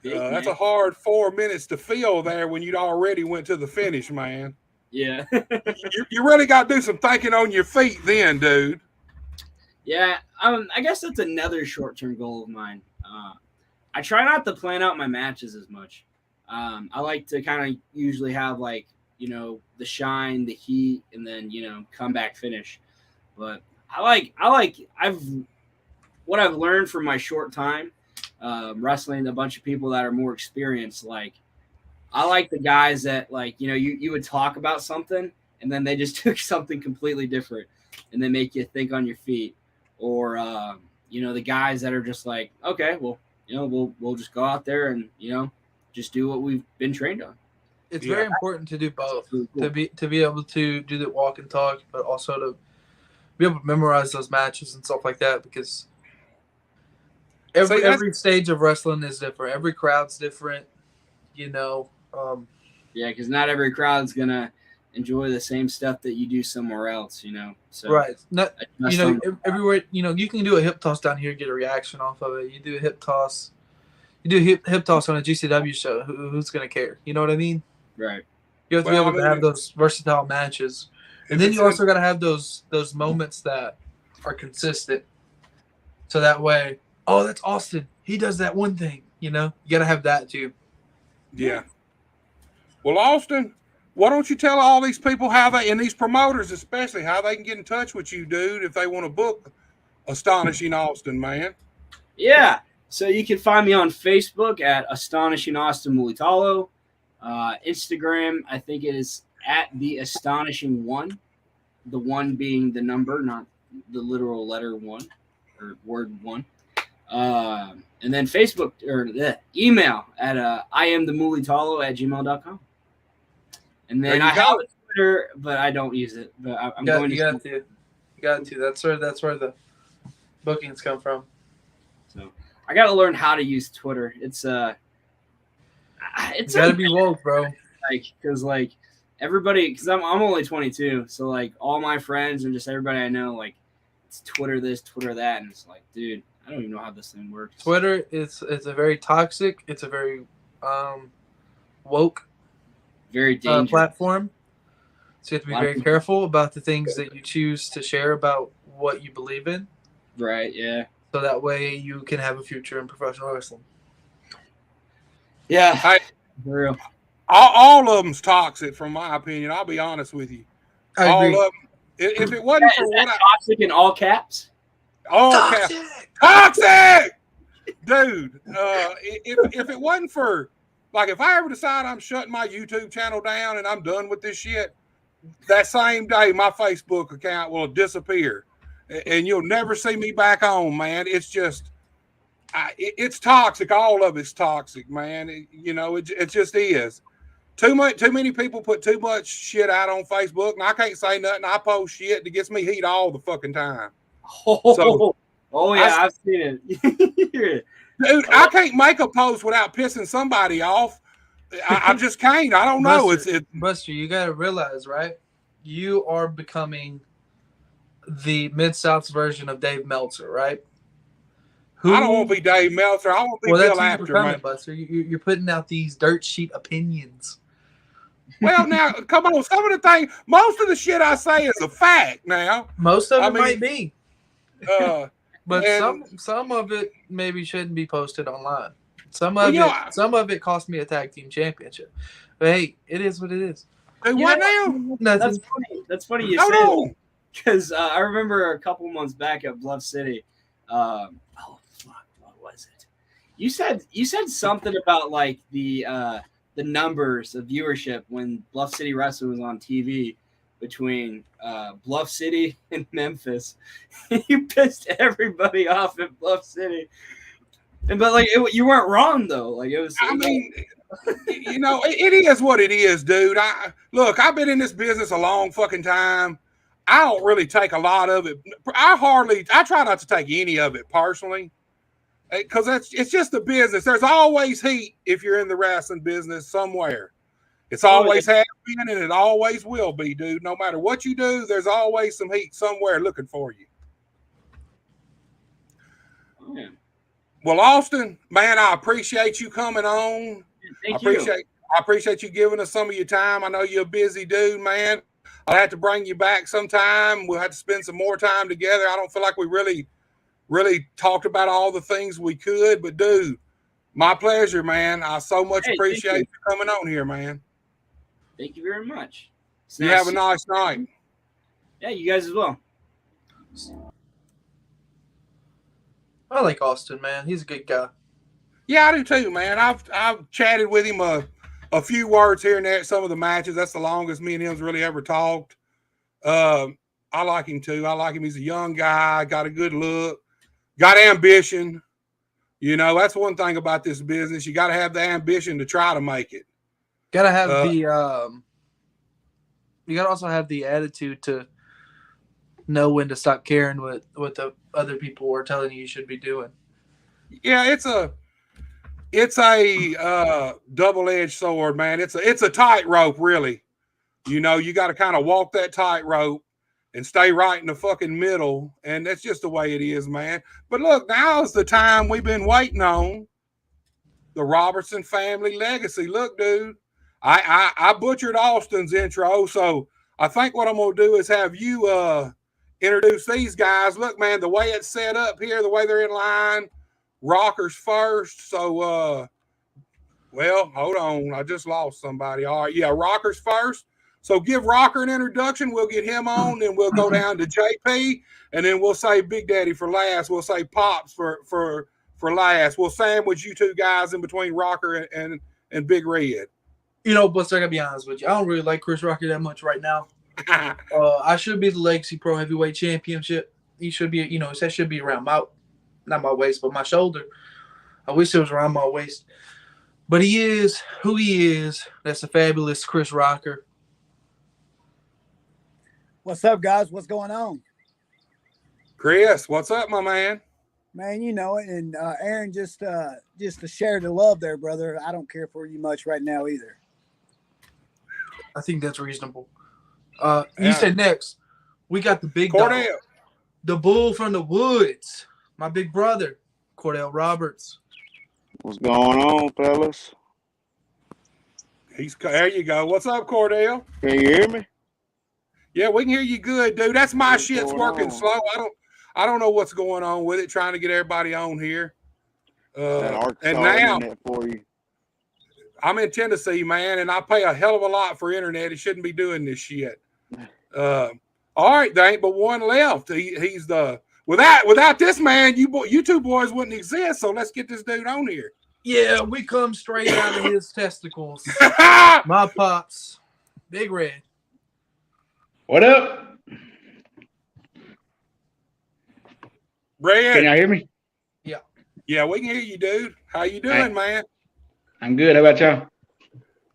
A: That's a hard 4 minutes to fill there when you'd already went to the finish, man.
C: Yeah.
A: you really got to do some thinking on your feet then, dude.
C: Yeah, I guess that's another short-term goal of mine. I try not to plan out my matches as much. I like to kind of usually have like, the shine, the heat, and then, comeback finish. But what I've learned from my short time wrestling a bunch of people that are more experienced, like I like the guys that like, you would talk about something and then they just took something completely different and they make you think on your feet. Or, the guys that are just like, okay, well, we'll just go out there and, just do what we've been trained on.
B: It's very important to do both, cool. to be able to do the walk and talk, but also to be able to memorize those matches and stuff like that, because every stage of wrestling is different. Every crowd's different, Yeah,
C: because not every crowd's gonna enjoy the same stuff that you do somewhere else, So
B: right, everywhere. You can do a hip toss down here, get a reaction off of it. You do a hip toss. You do hip toss on a GCW show. Who's gonna care? You know what I mean?
C: Right.
B: You have to be able to have those versatile matches, and then you also got to have those moments that are consistent. So that way, oh, that's Austin. He does that one thing. You got to have that too.
A: Yeah. Well, Austin, why don't you tell all these people and these promoters especially, how they can get in touch with you, dude, if they want to book Astonishing Austin, man?
C: Yeah. So you can find me on Facebook at Astonishing Austin Mulitalo. Instagram, I think it is at the Astonishing One. The one being the number, not the literal letter 1 or word 1. And then Facebook or email at iamthemulitalo@gmail.com. And then I have a Twitter, but I don't use it. But I'm going to.
B: You got to. That's where the bookings come from.
C: So I got to learn how to use Twitter. It's
B: gotta be woke, bro.
C: Because everybody, because I'm only 22, so like all my friends and just everybody I know, like it's Twitter this, Twitter that, and it's like, dude, I don't even know how this thing works.
B: Twitter, it's a very toxic. It's a very woke
C: Very dangerous.
B: platform. So you have to be very careful about the things that you choose to share about what you believe in.
C: Right, yeah.
B: So that way you can have a future in professional wrestling.
C: Yeah.
A: Hey,
C: For real.
A: all of them's toxic, from my opinion. I'll be honest with you.
B: I
A: all
B: agree.
A: of them. If it wasn't for
C: Is
A: what
C: that toxic in all caps?
A: Toxic, dude. If it wasn't for, like, if I ever decide I'm shutting my YouTube channel down and I'm done with this shit, that same day my Facebook account will disappear, and you'll never see me back on, man. It's just, it's toxic. All of it's toxic, man. It just is. Too many people put too much shit out on Facebook, and I can't say nothing. I post shit that gets me heat all the fucking time.
C: I've seen it.
A: Dude, I can't make a post without pissing somebody off. I just can't. I don't know.
B: Buster, you got to realize, right? You are becoming the Mid-South's version of Dave Meltzer, right?
A: I don't want to be Dave Meltzer. I want to be Bill Apter, man.
B: Buster. You're putting out these dirt sheet opinions.
A: Well, now, come on. Some of the things, most of the shit I say is a fact now.
B: Most of it might be. But
A: and,
B: some of it maybe shouldn't be posted online. Some of it cost me a tag team championship. But hey, it is what it is.
A: Hey, what now?
B: Nothing.
C: That's funny you say that. Because I remember a couple months back at Bluff City. What was it? You said something about like the numbers of viewership when Bluff City Wrestling was on TV between Bluff City and Memphis. You pissed everybody off at Bluff City, but like you weren't wrong though. Like it was.
A: I mean, it is what it is, dude. I've been in this business a long fucking time. I don't really take a lot of it. I try not to take any of it personally, because it's just a business. There's always heat if you're in the wrestling business somewhere. It's always has been, and it always will be, dude. No matter what you do, there's always some heat somewhere looking for you.
C: Oh, yeah.
A: Well, Austin, man, I appreciate you coming on.
C: Thank you.
A: I appreciate you giving us some of your time. I know you're a busy dude, man. I'll have to bring you back sometime. We'll have to spend some more time together. I don't feel like we really talked about all the things we could, but dude, my pleasure, man. I so much appreciate you coming on here, man.
C: Thank you very much.
A: You have a nice night.
C: Yeah, you guys as well.
B: I like Austin, man. He's a good guy.
A: Yeah, I do too, man. I've chatted with him a few words here and there at some of the matches. That's the longest me and him's really ever talked. I like him too. I like him. He's a young guy, got a good look, got ambition. That's one thing about this business. You got to have the ambition to try to make it.
B: Got to have you got to also have the attitude to know when to stop caring what the other people are telling you should be doing.
A: Yeah, it's a double-edged sword, man. It's a tightrope, really. You got to kind of walk that tightrope and stay right in the fucking middle, and that's just the way it is, man. But look, now is the time we've been waiting on. The Robertson family legacy. Look, dude, I butchered Austin's intro, so I think what I'm going to do is have you introduce these guys. Look, man, the way it's set up here, the way they're in line, Rockers first. So, well, hold on. I just lost somebody. All right, yeah, Rockers first. So give Rocker an introduction. We'll get him on, and we'll go down to JP, and then we'll say Big Daddy for last. We'll say Pops for last. We'll sandwich you two guys in between Rocker and Big Red.
B: But I gotta be honest with you. I don't really like Chris Rocker that much right now. I should be the Legacy Pro Heavyweight Championship. He should be, that should be around not my waist, but my shoulder. I wish it was around my waist. But he is who he is. That's a fabulous Chris Rocker.
D: What's up, guys? What's going on?
A: Chris, what's up, my man?
D: Man, you know it. And Aaron, just to share the love there, brother. I don't care for you much right now either.
B: I think that's reasonable. You said next. We got the big dog, the bull from the woods. My big brother, Cordell Roberts.
E: What's going on, fellas?
A: There you go. What's up, Cordell?
E: Can you hear me?
A: Yeah, we can hear you good, dude. That's my
E: What's
A: shit's
E: going
A: working
E: on?
A: slow. I don't know what's going on with it. Trying to get everybody on here.
E: That Arkansas
A: And now
E: internet for you.
A: I'm in Tennessee, man, and I pay a hell of a lot for internet. It shouldn't be doing this shit. All right, there ain't but one left. He's the without this man, you two boys wouldn't exist. So let's get this dude on here.
B: Yeah, we come straight out of his testicles. My pops, Big Red.
F: What up?
A: Red.
F: Can y'all hear me?
A: Yeah, we can hear you, dude. How you doing,
F: Hey.
A: man?
F: I'm good. How about y'all?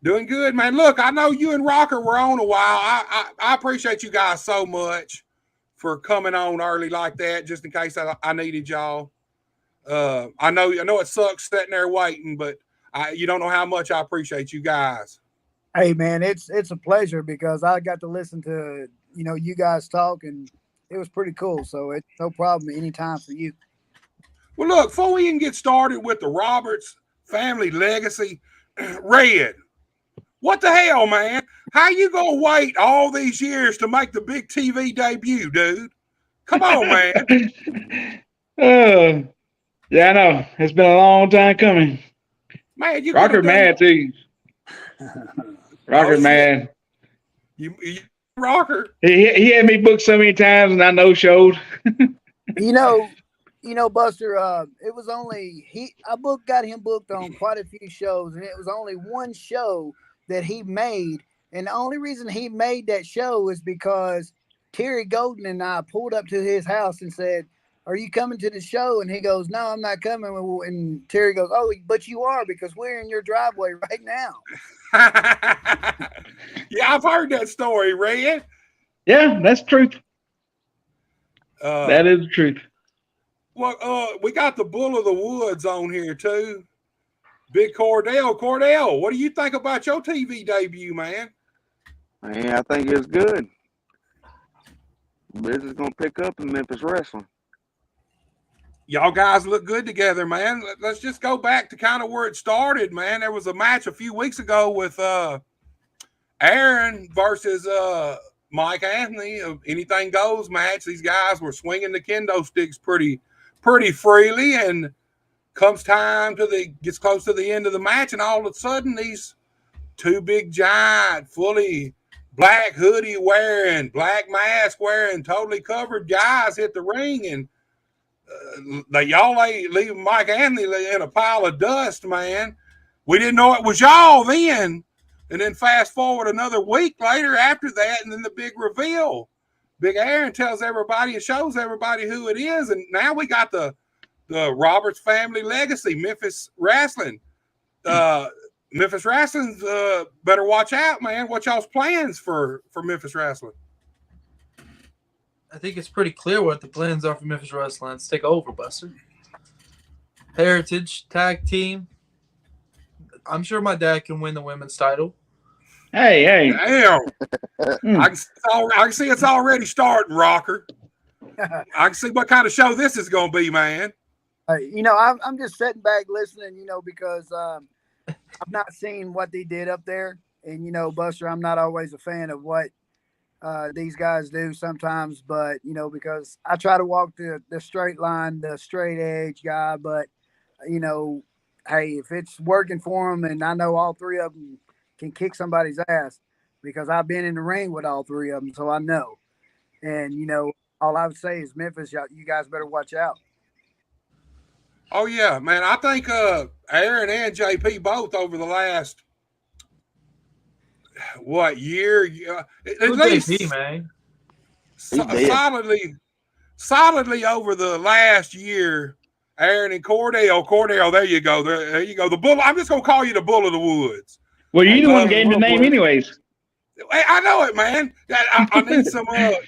A: Doing good, man. Look, I know you and Rocker were on a while. I appreciate you guys so much for coming on early like that, just in case I needed y'all. I know it sucks sitting there waiting, but you don't know how much I appreciate you guys.
D: Hey man, it's a pleasure because I got to listen to you guys talk, and it was pretty cool. So it's no problem anytime for you.
A: Well, look, before we even get started with the Roberts family legacy, Red, what the hell, man? How you gonna wait all these years to make the big TV debut, dude? Come on, man.
F: Yeah, I know. It's been a long time coming.
A: Man, you
F: Rocker mad too. Rocker mad.
A: You Rocker.
F: He had me booked so many times and I no showed.
D: Buster, it was only I got him booked on quite a few shows, and it was only one show that he made. And the only reason he made that show is because Terry Golden and I pulled up to his house and said, "Are you coming to the show?" And he goes, "No, I'm not coming." And Terry goes, "Oh, but you are, because we're in your driveway right now."
A: Yeah, I've heard that story, Red.
F: Yeah, that's truth. That is the truth.
A: Well, we got the Bull of the Woods on here too. Big Cordell. Cordell, what do you think about your TV debut, man?
E: Man, I think it's good. Business gonna pick up in Memphis wrestling.
A: Y'all guys look good together, man. Let's just go back to kind of where it started, man. There was a match a few weeks ago with Aaron versus Mike Anthony, of Anything Goes match. These guys were swinging the kendo sticks pretty freely, and gets close to the end of the match, and all of a sudden these two big giant, fully black hoodie wearing, black mask wearing, totally covered guys hit the ring, and y'all leave Mike Anthony in a pile of dust, man. We didn't know it was y'all then. And then fast forward another week later after that, and then the big reveal. Big Aaron tells everybody and shows everybody who it is, and now we got the Roberts family legacy, Memphis Wrestling. Memphis Wrestling's better watch out, man. What y'all's plans for Memphis Wrestling?
B: I think it's pretty clear what the plans are for Memphis Wrestling. Let's take over, Buster. Heritage tag team. I'm sure my dad can win the women's title.
F: Hey.
A: Damn. I can see it's already starting, Rocker. I can see what kind of show this is going to be, man.
D: I'm just sitting back listening, because I've not seen what they did up there. And, Buster, I'm not always a fan of what these guys do sometimes, but, because I try to walk the straight line, the straight edge guy. But, hey, if it's working for them, and I know all three of them can kick somebody's ass, because I've been in the ring with all three of them, so I know. And, all I would say is Memphis, you guys better watch out.
A: Oh, yeah, man. I think Aaron and JP both over the last, year? At least
B: JP, man.
A: Solidly over the last year, Aaron and Cordell, there you go. There you go. The Bull. I'm just going to call you the Bull of the Woods.
F: Well, you the one gave the name anyways.
A: I know it, man. I need some, I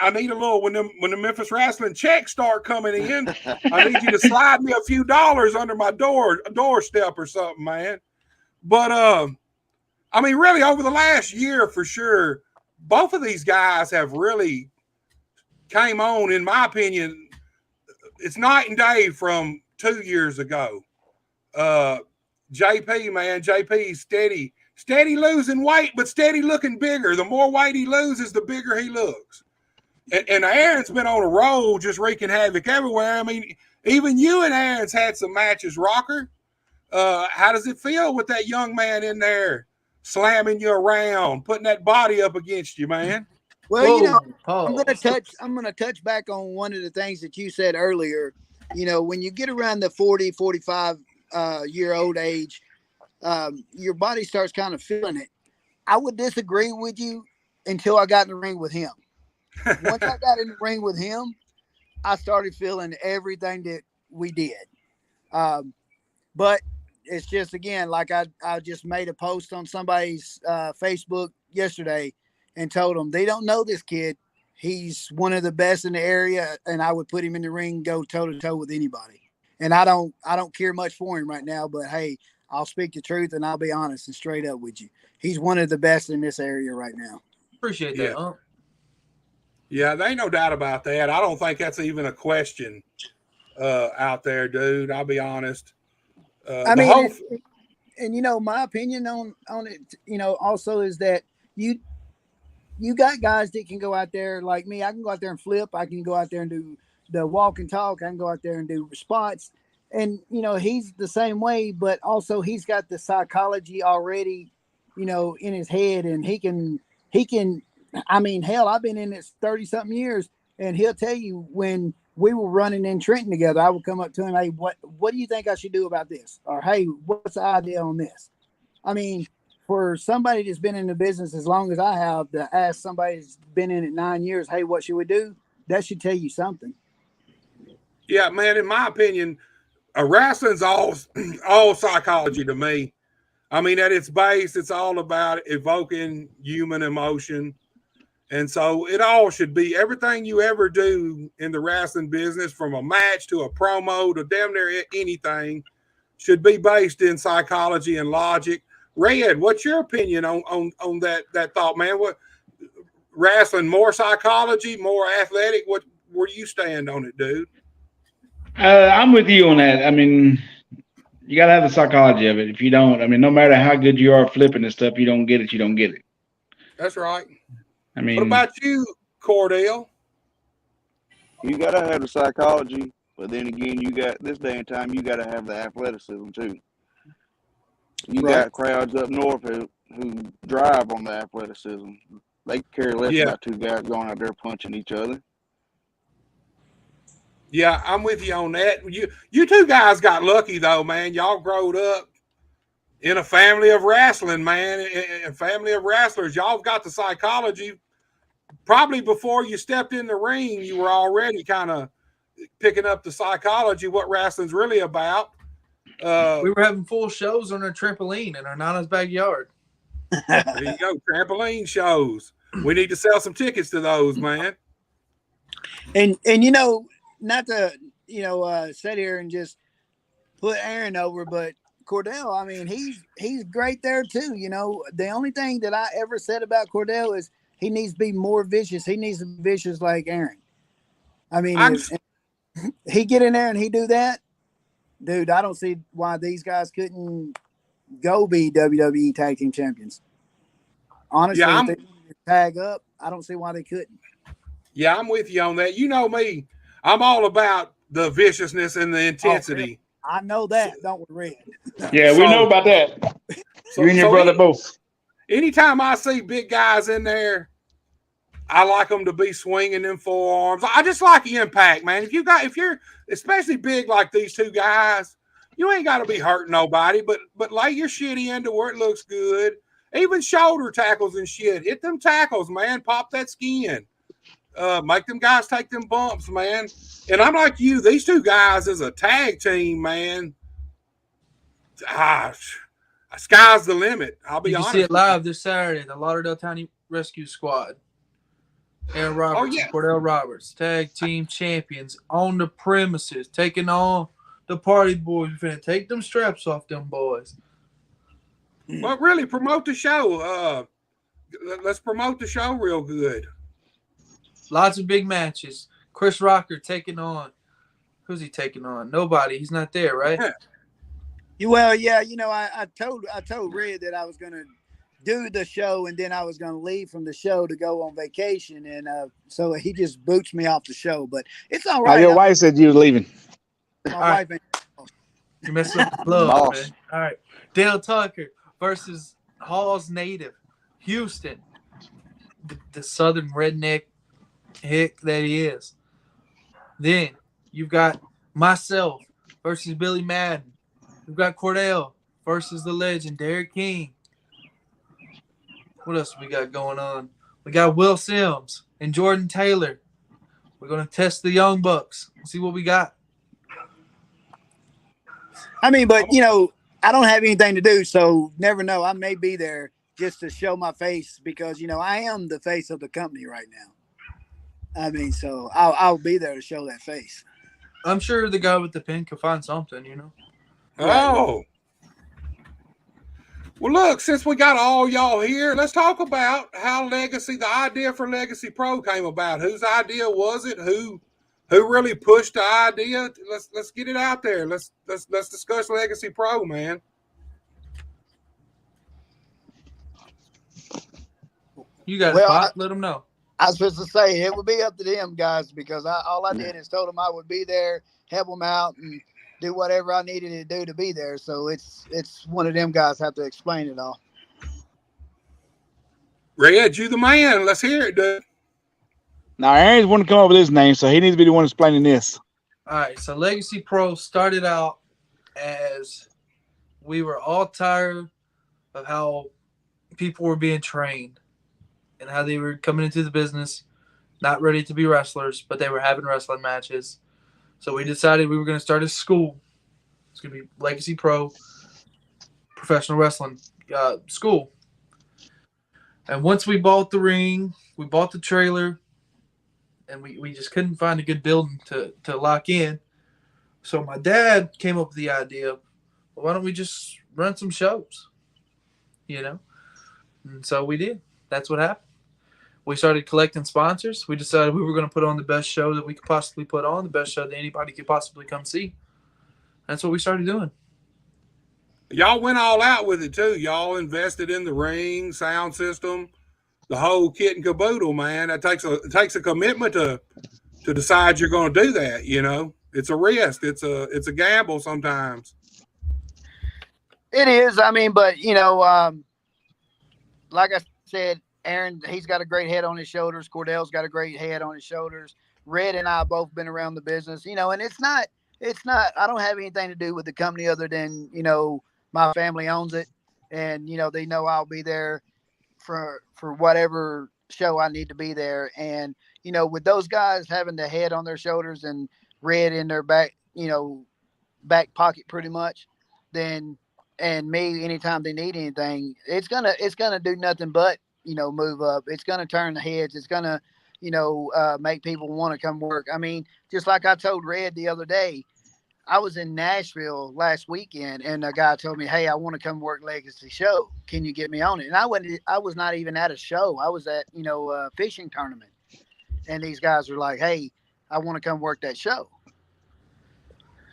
A: need a little, when the Memphis Wrestling checks start coming in, I need you to slide me a few dollars under my doorstep or something, man. But, really over the last year for sure, both of these guys have really came on, in my opinion, it's night and day from 2 years ago. JP, man, JP steady losing weight, but steady looking bigger. The more weight he loses, the bigger he looks. And Aaron's been on a roll, just wreaking havoc everywhere. I mean, even you and Aaron's had some matches, Rocker. How does it feel with that young man in there slamming you around, putting that body up against you, man?
D: Well,
B: Whoa,
D: you know,
B: pause.
D: I'm gonna touch back on one of the things that you said earlier. You know, when you get around the 40, 45 year old age, your body starts kind of feeling it. I would disagree with you until I got in the ring with him. Once I got in the ring with him, I started feeling everything that we did. But it's just, again, like I just made a post on somebody's Facebook yesterday and told them they don't know this kid. He's one of the best in the area, and I would put him in the ring, go toe to toe with anybody. And I don't care much for him right now, but hey, I'll speak the truth and I'll be honest and straight up with you. He's one of the best in this area right now.
B: Appreciate that, huh?
A: Yeah, there ain't no doubt about that. I don't think that's even a question out there, dude. I'll be honest.
D: I mean, and you know, my opinion on it, you know, also is that you got guys that can go out there like me. I can go out there and flip. I can go out there and do the walk and talk. I can go out there and do spots. And, you know, he's the same way, but also he's got the psychology already, you know, in his head, and he can, I mean, hell, I've been in this 30 something years, and he'll tell you when we were running in Trenton together, I would come up to him, hey, what do you think I should do about this? Or, hey, what's the idea on this? I mean, for somebody that's been in the business as long as I have to ask somebody that's been in it 9 years, hey, what should we do? That should tell you something.
A: Yeah, man, in my opinion, wrestling's all psychology to me. I mean, at its base, it's all about evoking human emotion. And so it all should be, everything you ever do in the wrestling business, from a match to a promo to damn near anything, should be based in psychology and logic. Red, what's your opinion on that thought, man? What, wrestling more psychology, more athletic? Where do you stand on it, dude?
F: I'm with you on that. I mean, you got to have the psychology of it. If you don't, I mean, no matter how good you are flipping and stuff, you don't get it, you don't get it.
A: That's right.
F: I mean,
A: what about you, Cordell?
E: You got to have the psychology, but then again, you got this day and time, you got to have the athleticism too. You got crowds up north who drive on the athleticism. They care less about two guys going out there punching each other.
A: Yeah, I'm with you on that. You two guys got lucky though, man. Y'all growed up in a family of wrestling, man. A family of wrestlers. Y'all got the psychology. Probably before you stepped in the ring, you were already kind of picking up the psychology, what wrestling's really about.
B: We were having full shows on our trampoline in our Nana's backyard.
A: There you go, trampoline shows. We need to sell some tickets to those, man.
D: And you know, not to, you know, sit here and just put Aaron over, but Cordell, I mean, he's great there too. You know, the only thing that I ever said about Cordell is he needs to be more vicious. He needs to be vicious like Aaron. I mean, if he get in there and he do that, dude, I don't see why these guys couldn't go be WWE Tag Team Champions. Honestly, if they tag up, I don't see why they couldn't.
A: Yeah, I'm with you on that. You know me. I'm all about the viciousness and the intensity.
D: I know that, don't we, Red?
F: Yeah, we know about that. You and your brother both.
A: Anytime I see big guys in there, I like them to be swinging them forearms. I just like impact, man. If you're especially big like these two guys, you ain't got to be hurting nobody, but lay your shit in to where it looks good. Even shoulder tackles and shit. Hit them tackles, man. Pop that skin. Make them guys take them bumps, man. And I'm like you, these two guys as a tag team, man. Sky's the limit. I'll be honest.
B: You see it live this Saturday, the Lauderdale County Rescue Squad. Aaron Roberts and Cordell Roberts, tag team champions on the premises, taking on the party boys. We're finna take them straps off them boys.
A: Well, really promote the show. Let's promote the show real good.
B: Lots of big matches. Chris Rocker taking on Who's he taking on? Nobody. He's not there, right?
D: Well, yeah, I told Red that I was gonna do the show and then I was gonna leave from the show to go on vacation, and so he just boots me off the show. But it's all right.
F: Your wife said you were leaving.
D: My wife ain't.
B: You're messing up the glove, man. All right. Dale Tucker versus Hall's native, Houston, the southern redneck hick that he is. Then you've got myself versus Billy Madden. We've got Cordell versus the legend, Derek King. What else we got going on? We got Will Sims and Jordan Taylor. We're going to test the Young Bucks. See what we got.
D: I mean, but, I don't have anything to do, so never know. I may be there just to show my face because, I am the face of the company right now. I mean, so I'll be there to show that face.
B: I'm sure the guy with the pin could find something,
A: Oh. Well, look, since we got all y'all here, let's talk about how the idea for Legacy Pro came about. Whose idea was it? Who really pushed the idea? Let's get it out there. Let's discuss Legacy Pro, man.
B: You got a spot? Let them know.
D: I was supposed to say it would be up to them guys because all I did is told them I would be there, help them out, and do whatever I needed to do to be there. So it's one of them guys have to explain it all.
A: Red, you the man. Let's hear it, dude.
F: Now, Aaron's want to come up with his name, so he needs to be the one explaining this.
B: All right, so Legacy Pro started out as we were all tired of how people were being trained and how they were coming into the business not ready to be wrestlers, but they were having wrestling matches. So we decided we were going to start a school. It's going to be Legacy Pro Professional Wrestling School. And once we bought the ring, we bought the trailer, and we just couldn't find a good building to lock in. So my dad came up with the idea, well, why don't we just run some shows? And so we did. That's what happened. We started collecting sponsors. We decided we were going to put on the best show that we could possibly put on, the best show that anybody could possibly come see. That's what we started doing.
A: Y'all went all out with it, too. Y'all invested in the ring, sound system, the whole kit and caboodle, man. It takes a commitment to decide you're going to do that, It's a risk. It's a gamble sometimes.
D: It is. I mean, but, like I said, Aaron, he's got a great head on his shoulders. Cordell's got a great head on his shoulders. Red and I have both been around the business, and it's not, I don't have anything to do with the company other than, my family owns it. And, they know I'll be there for whatever show I need to be there. And, with those guys having the head on their shoulders and Red in their back, back pocket pretty much, then, and me, anytime they need anything, it's gonna do nothing but, move up. It's going to turn the heads. It's going to, make people want to come work. I mean, just like I told Red the other day, I was in Nashville last weekend and a guy told me, hey, I want to come work Legacy show. Can you get me on it? And I was not even at a show. I was at, a fishing tournament. And these guys were like, hey, I want to come work that show.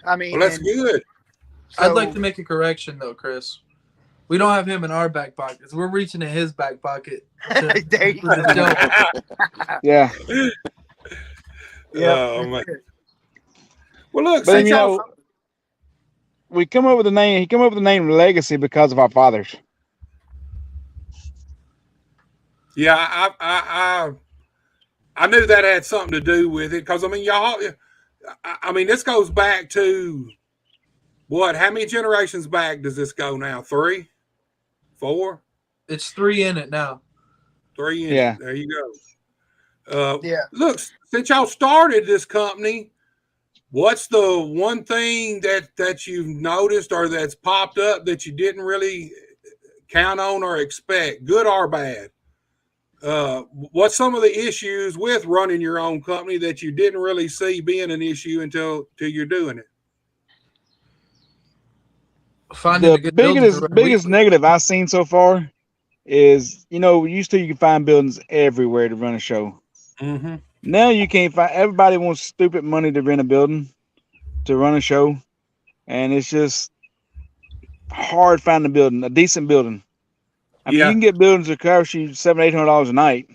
D: I mean,
A: well, that's good.
B: So, I'd like to make a correction though, Chris. We don't have him in our back pockets. We're reaching in his back pocket.
D: There you go.
F: Yeah.
A: Oh, man. Well, look,
F: but we come up with the name. He came up with the name Legacy because of our fathers.
A: Yeah, I knew that had something to do with it because this goes back to what? How many generations back does this go now? 3? 4?
B: It's 3 in it now.
A: 3 in it. There you go.
D: Yeah.
A: Look, since y'all started this company, what's the one thing that you've noticed or that's popped up that you didn't really count on or expect, good or bad? What's some of the issues with running your own company that you didn't really see being an issue until you're doing it?
F: The biggest negative I've seen so far is, used to you could find buildings everywhere to run a show.
A: Mm-hmm.
F: Now you can't find. Everybody wants stupid money to rent a building, to run a show, and it's just hard finding a building, a decent building. I mean, you
A: Yeah,
F: can get buildings that cost you $700-800 a night,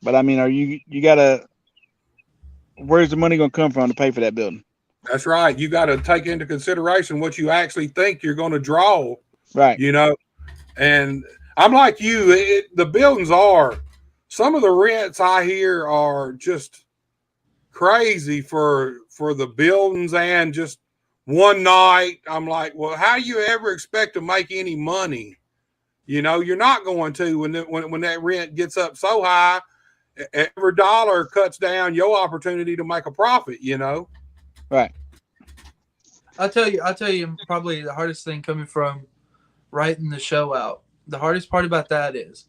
F: but I mean, you gotta, where's the money gonna come from to pay for that building?
A: that's right. You got to take into consideration what you actually think you're going to draw,
F: Right.
A: you know. And I'm like you, the buildings are, some of the rents I hear are just crazy for the buildings and just one night. I'm like, well, how do you ever expect to make any money? You know, you're not going to when that rent gets up so high. Every dollar cuts down your opportunity to make a profit. You know.
F: Right.
B: I'll tell you, probably the hardest thing coming from writing the show out. The hardest part about that is,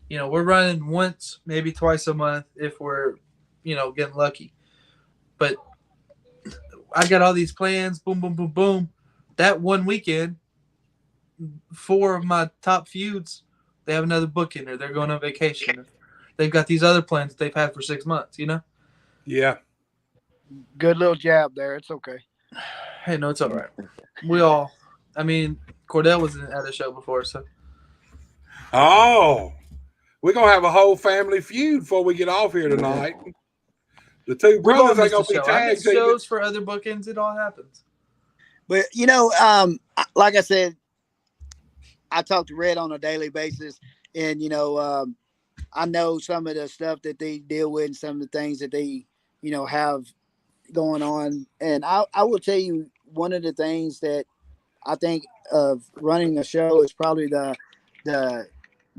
B: we're running once, maybe twice a month if we're, getting lucky. But I got all these plans, boom, boom, boom, boom. That one weekend, 4 of my top feuds, they have another booking or they're going on vacation. They've got these other plans that they've had for 6 months,
A: Yeah.
D: Good little jab there. It's okay.
B: Hey, no, it's all right. Cordell was at the show before, so.
A: Oh, we're gonna have a whole family feud before we get off here tonight. The two brothers ain't gonna be
B: I
A: tagged.
B: get shows for other bookings. It all happens.
D: But like I said, I talk to Red on a daily basis, and I know some of the stuff that they deal with and some of the things that they have going on. And I will tell you, one of the things that I think of running a show is probably the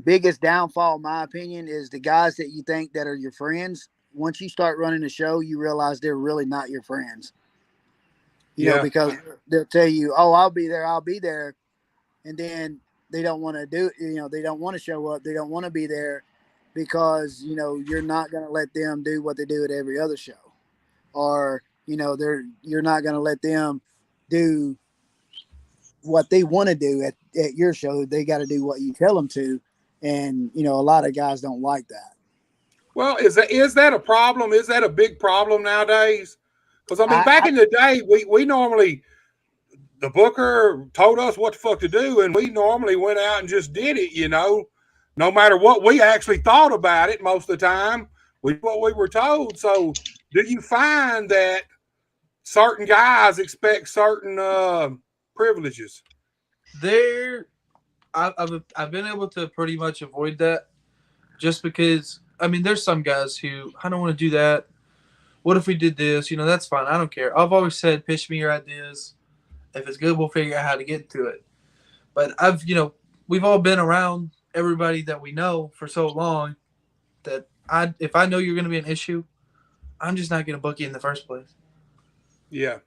D: biggest downfall, in my opinion, is the guys that you think that are your friends. Once you start running a show, you realize they're really not your friends. You know, because they'll tell you, "Oh, I'll be there," and then they don't want to do. They don't want to show up. They don't want to be there because you're not going to let them do what they do at every other show, or you're not going to let them do what they want to do at your show. They got to do what you tell them to, and a lot of guys don't like that.
A: Well, is that a problem? Is that a big problem nowadays? Because back in the day, we normally, the booker told us what the fuck to do, and we normally went out and just did it. No matter what we actually thought about it. Most of the time, what we were told. So, do you find that certain guys expect certain privileges?
B: I've been able to pretty much avoid that, just because there's some guys who, I don't want to do that. What if we did this? That's fine. I don't care. I've always said, pitch me your ideas. If it's good, we'll figure out how to get to it. But we've all been around everybody that we know for so long that if I know you're going to be an issue, I'm just not going to book you in the first place.
A: Yeah.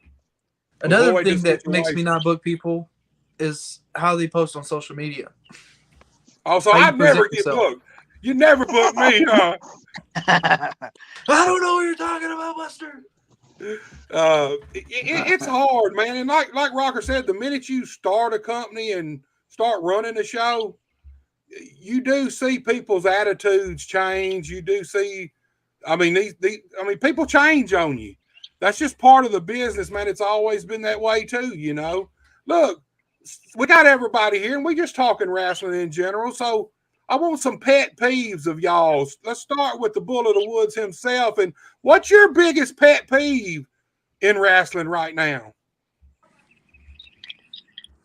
B: Another thing that makes me not book people is how they post on social media.
A: Also, I never get booked. You never book me, huh?
B: I don't know what you're talking about, Buster.
A: It's hard, man. And like Rocker said, the minute you start a company and start running a show, you do see people's attitudes change. You do see, people change on you. That's just part of the business, man. It's always been that way too, Look, we got everybody here, and we just talking wrestling in general. So I want some pet peeves of y'all's. Let's start with the Bull of the Woods himself. And what's your biggest pet peeve in wrestling right now?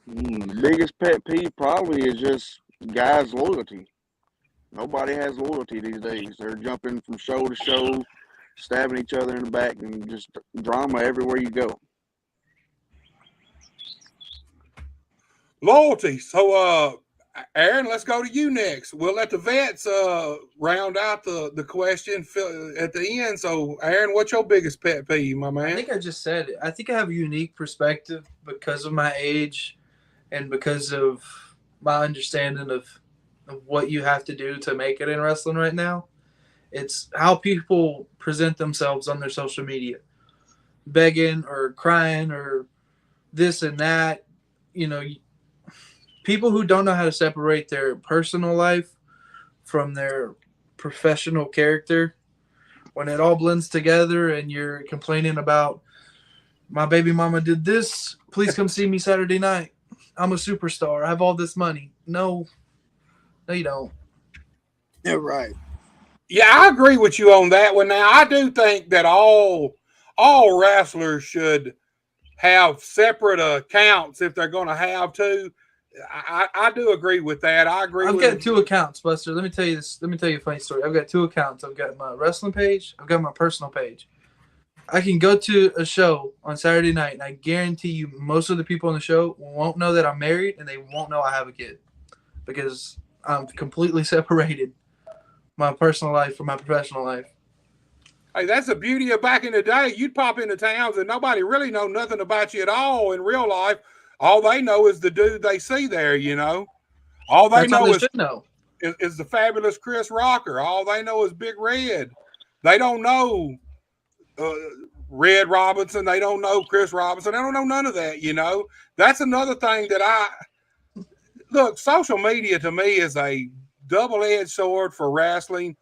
E: Biggest pet peeve probably is just guys' loyalty. Nobody has loyalty these days. They're jumping from show to show, stabbing each other in the back, and just drama everywhere you go.
A: Loyalty. So, Aaron, let's go to you next. We'll let the vets round out the question at the end. So, Aaron, what's your biggest pet peeve, my man?
B: I think I just said it. I think I have a unique perspective because of my age and because of my understanding of what you have to do to make it in wrestling right now. It's how people present themselves on their social media, begging or crying or this and that. People who don't know how to separate their personal life from their professional character, when it all blends together and you're complaining about My baby mama did this. Please come see me Saturday night. I'm a superstar. I have all this money. No, you don't.
D: Yeah, right.
A: Yeah, I agree with you on that one. Now, I do think that all wrestlers should have separate accounts if they're going to have to. I do agree with that. I agree
B: I've
A: with
B: got
A: it.
B: 2 accounts, Buster. Let me tell you this. Let me tell you a funny story. I've got 2 accounts. I've got my wrestling page. I've got my personal page. I can go to a show on Saturday night, and I guarantee you, most of the people on the show won't know that I'm married, and they won't know I have a kid because I'm completely separated my personal life from my professional life.
A: Hey, that's the beauty of back in the day. You'd pop into towns and nobody really know nothing about you at all in real life. All they know is the dude they see there, you know. All they
B: That's all
A: know
B: they should know.
A: is the fabulous Chris Rocker. All they know is Big Red. They don't know uh, Red Robinson. They don't know Chris Robinson. They don't know none of that, you know. That's another thing that look, social media to me is a double-edged sword for wrestling.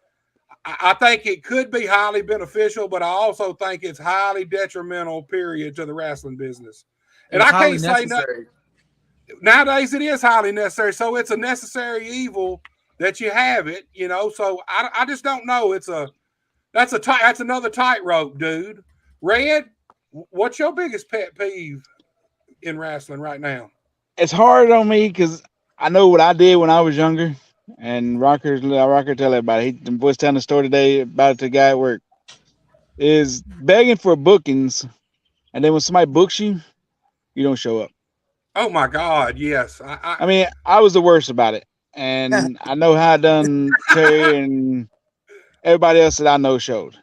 A: I think it could be highly beneficial, but I also think it's highly detrimental, period, to the wrestling business. And
B: It's
A: I
B: highly
A: can't say
B: necessary.
A: nowadays it is highly necessary. So it's a necessary evil that you have it, you know. So I just don't know. That's another tightrope, dude. Red, what's your biggest pet peeve in wrestling right now?
F: It's hard on me because I know what I did when I was younger, and Rocker tell everybody. He was telling the story today about it to the guy at work. Is begging for bookings, and then when somebody books you, you don't show up.
A: Oh my God, yes.
F: I mean, I was the worst about it, and I know how I done Terry and everybody else that I know showed.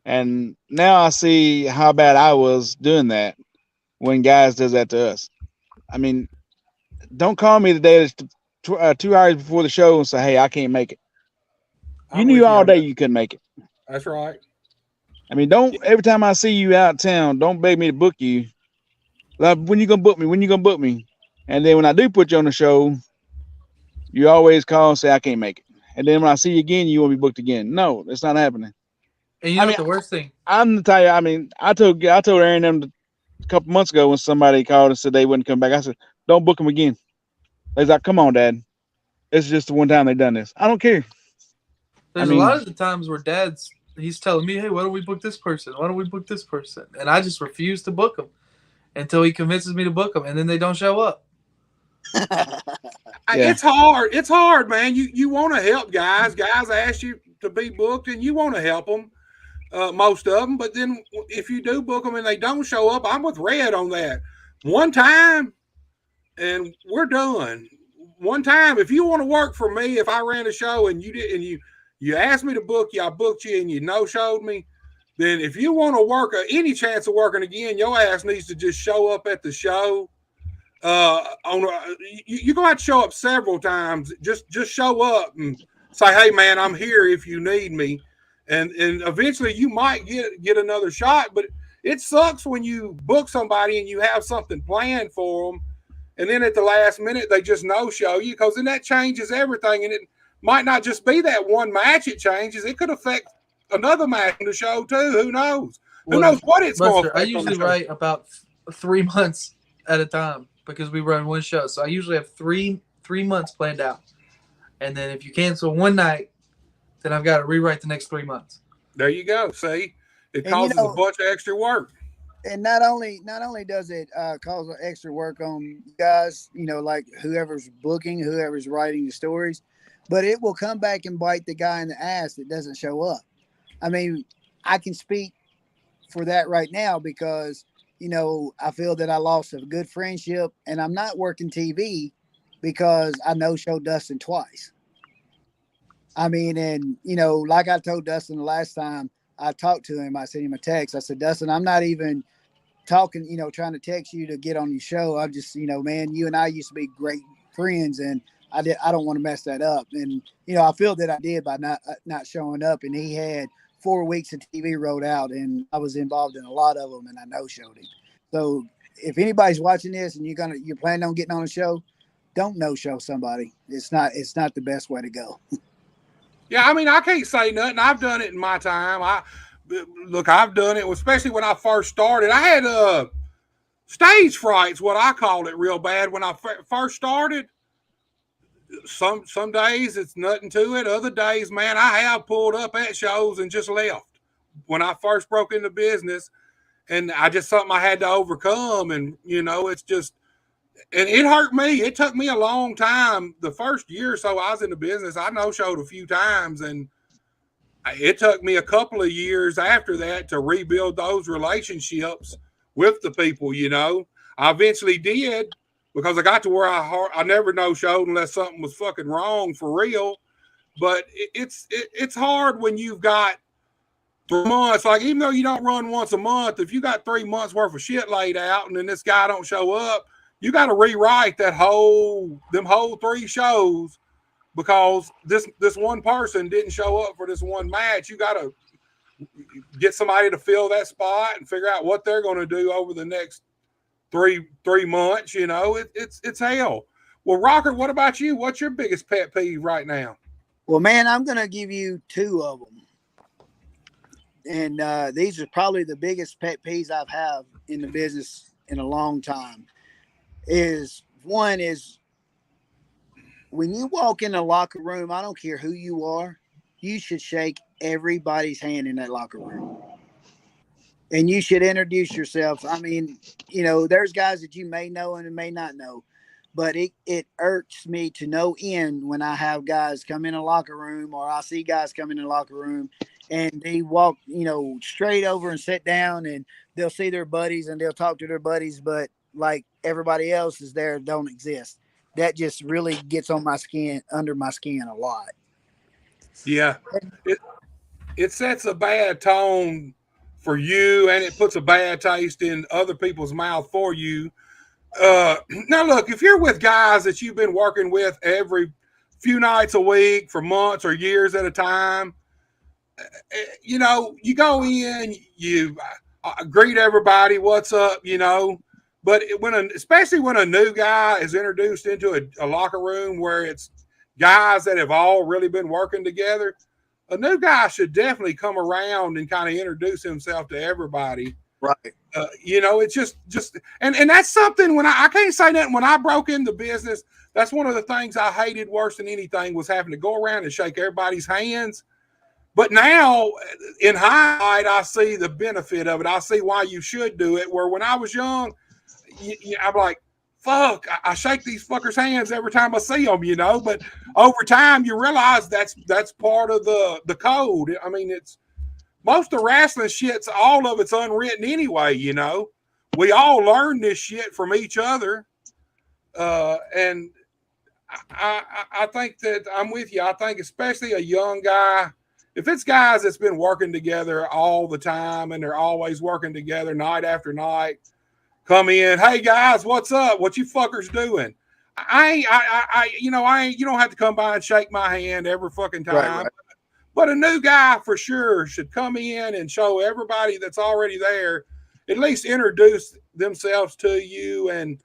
F: And now I see how bad I was doing that when guys does that to us. I mean, don't call me the day that's 2 hours before the show and say, "Hey, I can't make it." You
A: I'm
F: knew
A: with you
F: all
A: on
F: day
A: that.
F: you couldn't make it.
A: That's right.
F: I mean, don't every time I see you out of town, don't beg me to book you. Like, when you gonna book me? When you gonna book me? And then when I do put you on the show, you always call and say I can't make it. And then when I see you again, you want to be booked again. No, it's not happening.
B: And you
F: I
B: know
F: mean,
B: what the worst thing?
F: I'm the type. I mean, I told Aaron them a couple months ago when somebody called and said they wouldn't come back. I said, don't book them again. They's like, come on, Dad. It's just the one time they done this. I don't care. I
B: There's a lot
F: mean,
B: of the times where he's telling me, hey, why don't we book this person? Why don't we book this person? And I just refuse to book them until he convinces me to book them, and then they don't show up.
F: yeah,
A: It's hard. It's hard, man. You want to help guys. Guys ask you to be booked, and you want to help them. Most of them, but then if you do book them and they don't show up, I'm with Red on that. One time, and we're done. One time, if you want to work for me, if I ran a show and you did, and you asked me to book you, I booked you, and you no showed me. Then if you want to work any chance of working again, your ass needs to just show up at the show. You're gonna have to show up several times. Just show up and say, "Hey, man, I'm here if you need me," and eventually you might get another shot. But it sucks when you book somebody and you have something planned for them, and then at the last minute they just no show you, because then that changes everything, and it might not just be that one match. It changes. It could affect another match in the show too. Who knows? Who
B: Well,
A: knows what it's going to
B: Buster, I
A: affect on the
B: usually
A: show?
B: write about 3 months at a time because we run one show. So I usually have three months planned out. And then if you cancel one night, then I've got to rewrite the next 3 months.
A: There you go. See, it
D: And you
A: causes a
D: know,
A: bunch of extra work.
D: and not only does it cause extra work on you guys, like whoever's booking, whoever's writing the stories, but it will come back and bite the guy in the ass that doesn't show up. I mean, I can speak for that right now because I feel that I lost a good friendship, and I'm not working TV because I no show Dustin twice. I mean, and like I told Dustin the last time I talked to him, I sent him a text. I said, Dustin, I'm not even talking, trying to text you to get on your show. I'm just, man, you and I used to be great friends, and I don't want to mess that up. And I feel that I did by not showing up. And he had 4 weeks of TV rolled out, and I was involved in a lot of them, and I no showed him. So if anybody's watching this and you're planning on getting on a show, don't no show somebody. It's not the best way to go.
A: Yeah, I mean, I can't say nothing. I've done it in my time. I've done it, especially when I first started. I had Stage fright's what I called it real bad when I first started. Some days it's nothing to it. Other days, man, I have pulled up at shows and just left when I first broke into business, and I just something I had to overcome. And it's just, and it hurt me. It took me a long time. The first year or so I was in the business, I no showed a few times, and it took me a couple of years after that to rebuild those relationships with the people. I eventually did, because I got to where I never no showed unless something was fucking wrong for real. But it's hard when you've got 3 months. Like, even though you don't run once a month, if you got 3 months worth of shit laid out and then this guy don't show up, you got to rewrite them whole 3 shows because this one person didn't show up for this one match. You got to get somebody to fill that spot and figure out what they're going to do over the next three months. It's hell. Well, Rocker, what about you? What's your biggest pet peeve right now?
D: Well, man, I'm going to give you 2 of them. And these are probably the biggest pet peeves I've had in the business in a long time. One is when you walk in a locker room, I don't care who you are, you should shake everybody's hand in that locker room. And you should introduce yourself. I mean, there's guys that you may know and may not know, but it irks me to no end when I have guys come in a locker room, or I see guys come in a locker room and they walk, straight over and sit down, and they'll see their buddies and they'll talk to their buddies, but like everybody else is there, don't exist. That just really gets on my skin, under my skin a lot.
A: Yeah. It sets a bad tone for you, and it puts a bad taste in other people's mouth for you. Now, look, if you're with guys that you've been working with every few nights a week for months or years at a time, you go in, you greet everybody, what's up, but especially when a new guy is introduced into a locker room where it's guys that have all really been working together, a new guy should definitely come around and kind of introduce himself to everybody.
D: Right.
A: It's just, and that's something when I can't say that when I broke into business, that's one of the things I hated worse than anything was having to go around and shake everybody's hands. But now, in hindsight, I see the benefit of it. I see why you should do it. Where when I was young, I'm like, fuck, I shake these fuckers' hands every time I see them, But over time, you realize that's part of the code. I mean, it's most of the wrestling shit's all of it's unwritten anyway. We all learn this shit from each other, and I think that I'm with you. I think especially a young guy. If it's guys that's been working together all the time and they're always working together night after night, come in, hey guys, what's up? What you fuckers doing? You don't have to come by and shake my hand every fucking time. Right. But a new guy for sure should come in and show everybody that's already there, at least introduce themselves to you and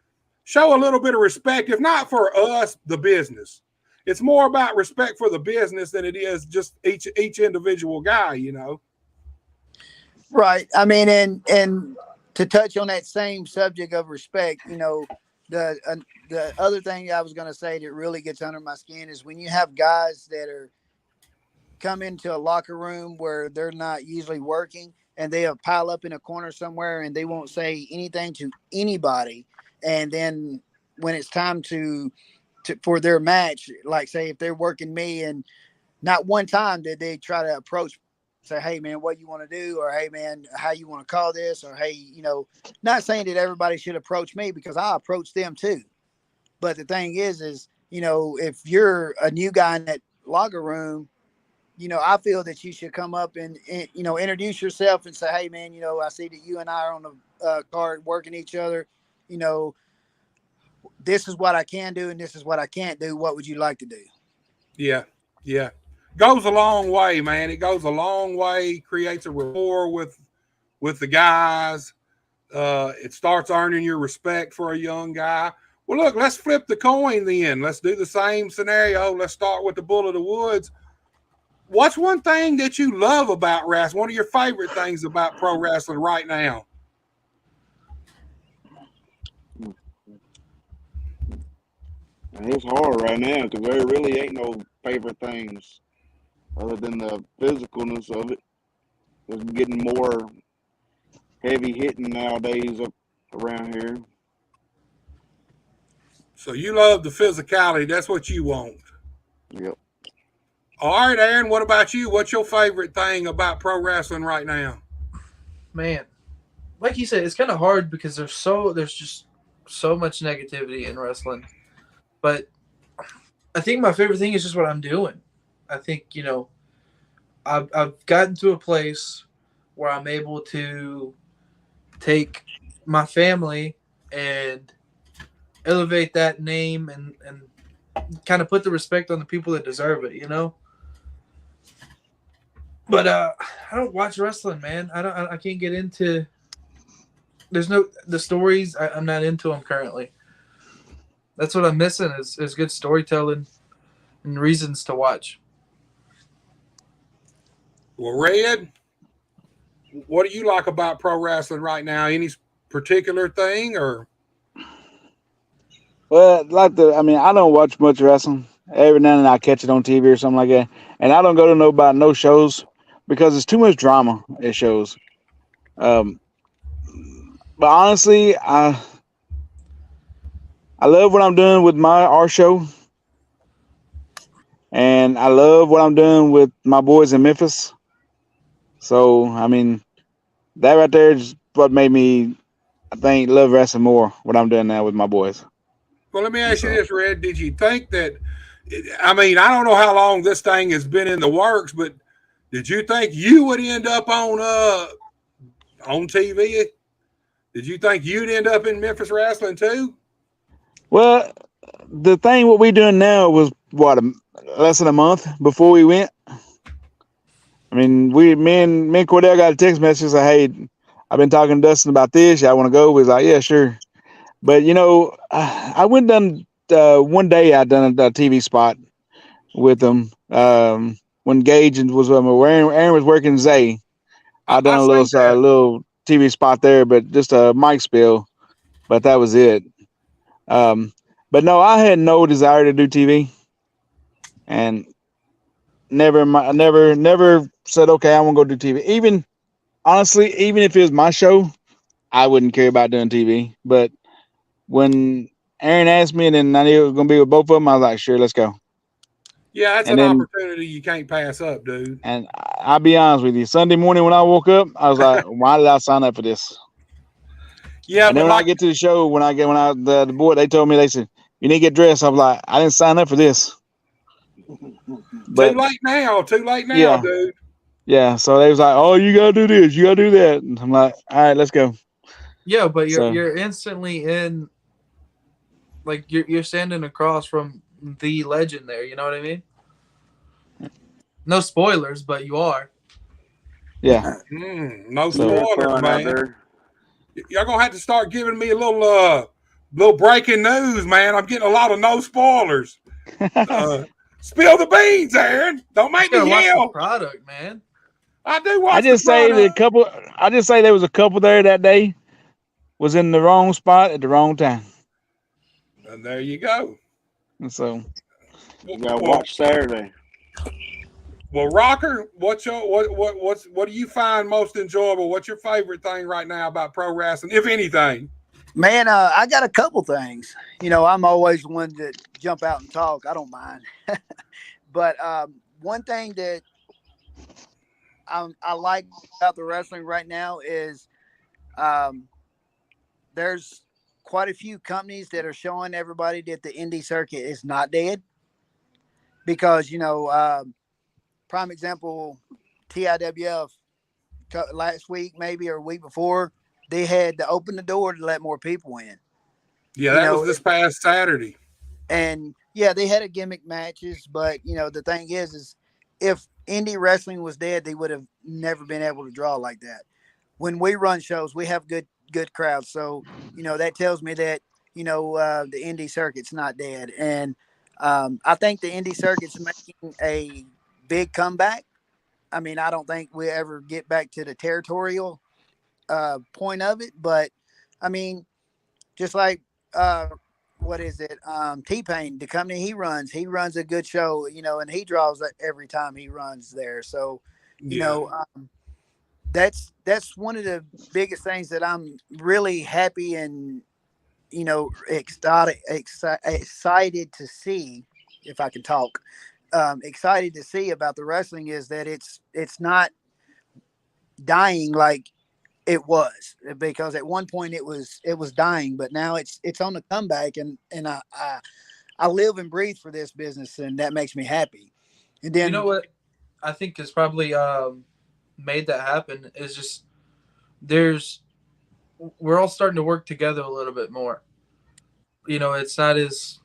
A: show a little bit of respect, if not for us, the business. It's more about respect for the business than it is just each individual guy,
D: Right. I mean, and to touch on that same subject of respect, the other thing I was going to say that really gets under my skin is when you have guys that are come into a locker room where they're not usually working and they'll pile up in a corner somewhere and they won't say anything to anybody. And then when it's time for their match, like say if they're working me, and not one time did they try to approach, say, hey man, what you want to do, or hey man, how you want to call this, or hey, not saying that everybody should approach me, because I approach them too. But the thing is if you're a new guy in that locker room, I feel that you should come up and introduce yourself and say, hey man, I see that you and I are on the card working each other. This is what I can do and this is what I can't do. What would you like to do?
A: Yeah. Goes a long way, man. It goes a long way, creates a rapport with the guys. It starts earning your respect for a young guy. Well, look, let's flip the coin then. Let's do the same scenario. Let's start with the bull of the woods. What's one thing that you love about wrestling? One of your favorite things about pro wrestling right now?
E: And it's hard right now because there really ain't no favorite things other than the physicalness of it. It's getting more heavy hitting nowadays up around here.
A: So you love the physicality. That's what you want.
E: Yep.
A: All right, Aaron, what about you? What's your favorite thing about pro wrestling right now?
B: Man, like you said, it's kind of hard because there's just so much negativity in wrestling. But I think my favorite thing is just what I'm doing. I think I've gotten to a place where I'm able to take my family and elevate that name and kind of put the respect on the people that deserve it. But I don't watch wrestling, man. I can't get into. There's no the stories. I'm not into them currently. That's what I'm missing is good storytelling and reasons to watch.
A: Well, Red, what do you like about pro wrestling right now? Any particular thing or?
F: Well, I don't watch much wrestling. Every now and then I catch it on TV or something like that, and I don't go to no shows because it's too much drama at shows. Um, but honestly, I love what I'm doing with our show, and I love what I'm doing with my boys in Memphis. So I mean, that right there is what made me, I think, love wrestling more. What I'm doing now with my boys.
A: Well, let me
F: And
A: ask you
F: so,
A: this, Red. Did you think that? I mean, I don't know how long this thing has been in the works, but did you think you would end up on TV? Did you think you'd end up in Memphis wrestling too?
F: well, the thing what we doing now was less than a month before we went. I mean, me and Cordell got a text message like, "Hey, I've been talking to Dustin about this. Y'all want to go?" We was like, "Yeah, sure." But I went done one day. I done a TV spot with them when Gage was with me. Where Aaron was working Zay. I done
A: I
F: a
A: seen that.
F: little TV spot there, but just a mic spill. But that was it. Um, but no, I had no desire to do TV, and never said, okay, I want to go do TV. Even honestly, even if it was my show, I wouldn't care about doing TV. But when Aaron asked me, and then I knew it was gonna be with both of them, I was like, sure, let's go.
A: Yeah, that's
F: And
A: an
F: then,
A: opportunity you can't pass up, dude.
F: and I'll be honest with you, Sunday morning when I woke up, I was like, why did I sign up for this?
A: Yeah,
F: And then
A: but
F: when I
A: like,
F: get to the show, the board, they told me, they said, you need to get dressed. I'm like, I didn't sign up for this.
A: too
F: But
A: late now. Too late now,
F: yeah,
A: dude.
F: yeah. So they was like, oh, you gotta do this, you gotta do that. And I'm like, all right, let's go.
B: Yeah, but you're
F: So
B: you're instantly in. Like you're standing across from the legend there. You know what I mean? No spoilers, but you are.
F: yeah.
A: No
E: You
F: So
E: have
A: spoilers,
E: fun out
A: man.
E: there.
A: Y'all gonna have to start giving me a little breaking news, man. I'm getting a lot of no spoilers. Uh, spill the beans, Aaron. Don't
B: You
A: make me
B: gotta watch the
A: yell.
B: product, man.
A: I do
F: I
A: watch the
F: just say
A: product.
F: I just say there was a couple there that day was in the wrong spot at the wrong time.
A: And there you go.
F: And so
E: You gotta
A: Well,
E: watch Saturday.
A: well, Rocker, what do you find most enjoyable? What's your favorite thing right now about pro wrestling, if anything?
D: Man, I got a couple things. I'm always one to jump out and talk. I don't mind. But one thing that I like about the wrestling right now is um, there's quite a few companies that are showing everybody that the indie circuit is not dead because prime example, TIWF last week maybe or a week before they had to open the door to let more people in.
A: Yeah,
D: You
A: that was
D: know,
A: this past Saturday.
D: and yeah, they had a gimmick matches, but the thing is if indie wrestling was dead, they would have never been able to draw like that. When we run shows, we have good crowds, so that tells me that the indie circuit's not dead, and I think the indie circuit's making a big comeback. I mean, I don't think we ever get back to the territorial point of it, but I mean, just like what is it? T-Pain, the company he runs a good show, and he draws it every time he runs there. So, you
A: Yeah.
D: know, that's one of the biggest things that I'm really happy and excited to see, if I can talk, excited to see about the wrestling is that it's not dying like it was, because at one point it was dying, but now it's on the comeback, and I live and breathe for this business, and that makes me happy. And
B: You know
D: then
B: what I think has probably made that happen is just there's we're all starting to work together a little bit more. It's not as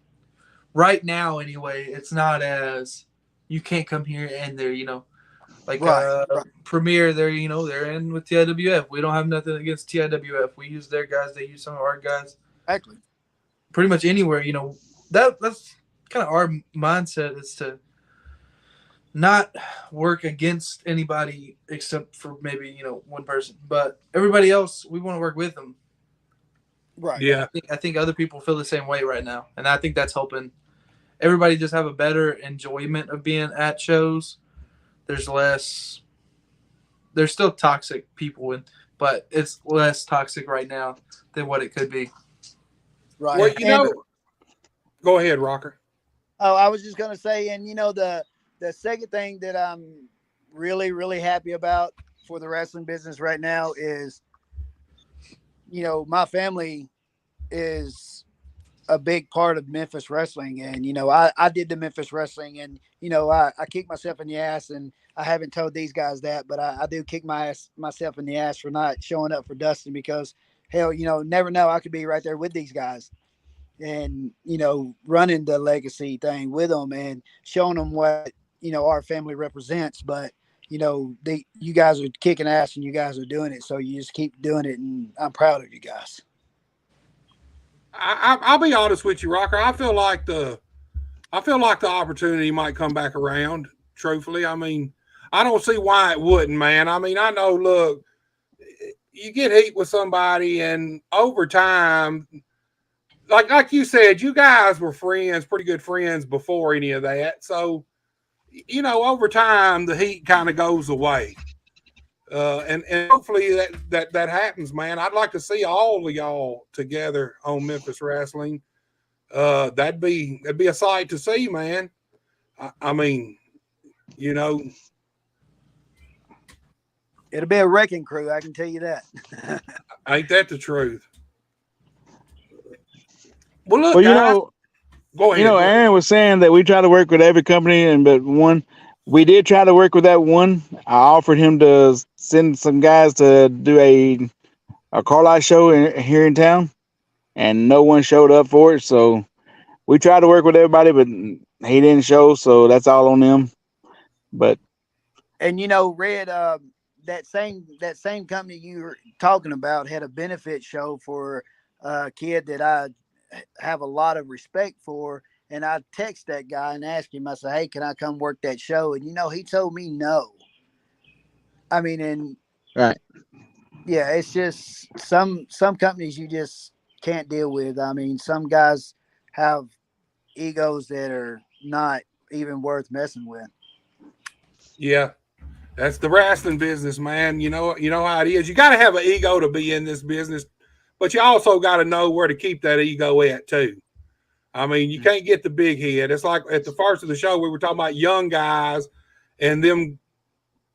B: right now anyway. It's not as you can't come here and there. Like
D: right, right,
B: Premier, they're in with TIWF. We don't have nothing against TIWF. We use their guys. They use some of our guys.
D: exactly.
B: Pretty much anywhere. That's kind of our mindset is to not work against anybody except for maybe one person, but everybody else we want to work with them.
D: Right.
A: Yeah.
B: I think other people feel the same way right now, and I think that's helping everybody just have a better enjoyment of being at shows. There's less. There's still toxic people, but it's less toxic right now than what it could be.
D: Right.
A: Well,
D: And
A: go ahead, Rocker.
D: oh, I was just gonna say, and the second thing that I'm really really happy about for the wrestling business right now is, my family is a big part of Memphis wrestling. And, I did the Memphis wrestling, and, I kicked myself in the ass, and I haven't told these guys that, but I do kick myself in the ass for not showing up for Dustin, because hell, never know. I could be right there with these guys and, running the legacy thing with them and showing them what, our family represents. But, you guys are kicking ass and you guys are doing it. So you just keep doing it. And I'm proud of you guys.
A: I'll be honest with you, Rocker. I feel like the opportunity might come back around. Truthfully, I mean, I don't see why it wouldn't, man. I mean, I know. Look, you get heat with somebody, and over time, like you said, you guys were friends, pretty good friends before any of that. So, over time, the heat kind of goes away. And hopefully that happens, man. I'd like to see all of y'all together on Memphis Wrestling. That'd be a sight to see, man. I mean, you know,
D: It'll be a wrecking crew. I can tell you that.
A: ain't that the truth? Well, look,
F: Well,
A: guys, go ahead. Go ahead.
F: Aaron was saying that we try to work with every company, and but one, we did try to work with that one. I offered him to send some guys to do a car lot show here in town, and no one showed up for it. So we tried to work with everybody, but he didn't show. So that's all on them. But
D: And Red, that same company you were talking about had a benefit show for a kid that I have a lot of respect for. And I text that guy and asked him, I said, "Hey, can I come work that show?" And he told me no. I mean, and
F: right,
D: yeah, it's just some companies you just can't deal with. I mean, some guys have egos that are not even worth messing with.
A: Yeah, that's the wrestling business, man. You know how it is. You got to have an ego to be in this business, but you also got to know where to keep that ego at too. I mean, you can't get the big head. It's like at the first of the show, we were talking about young guys and them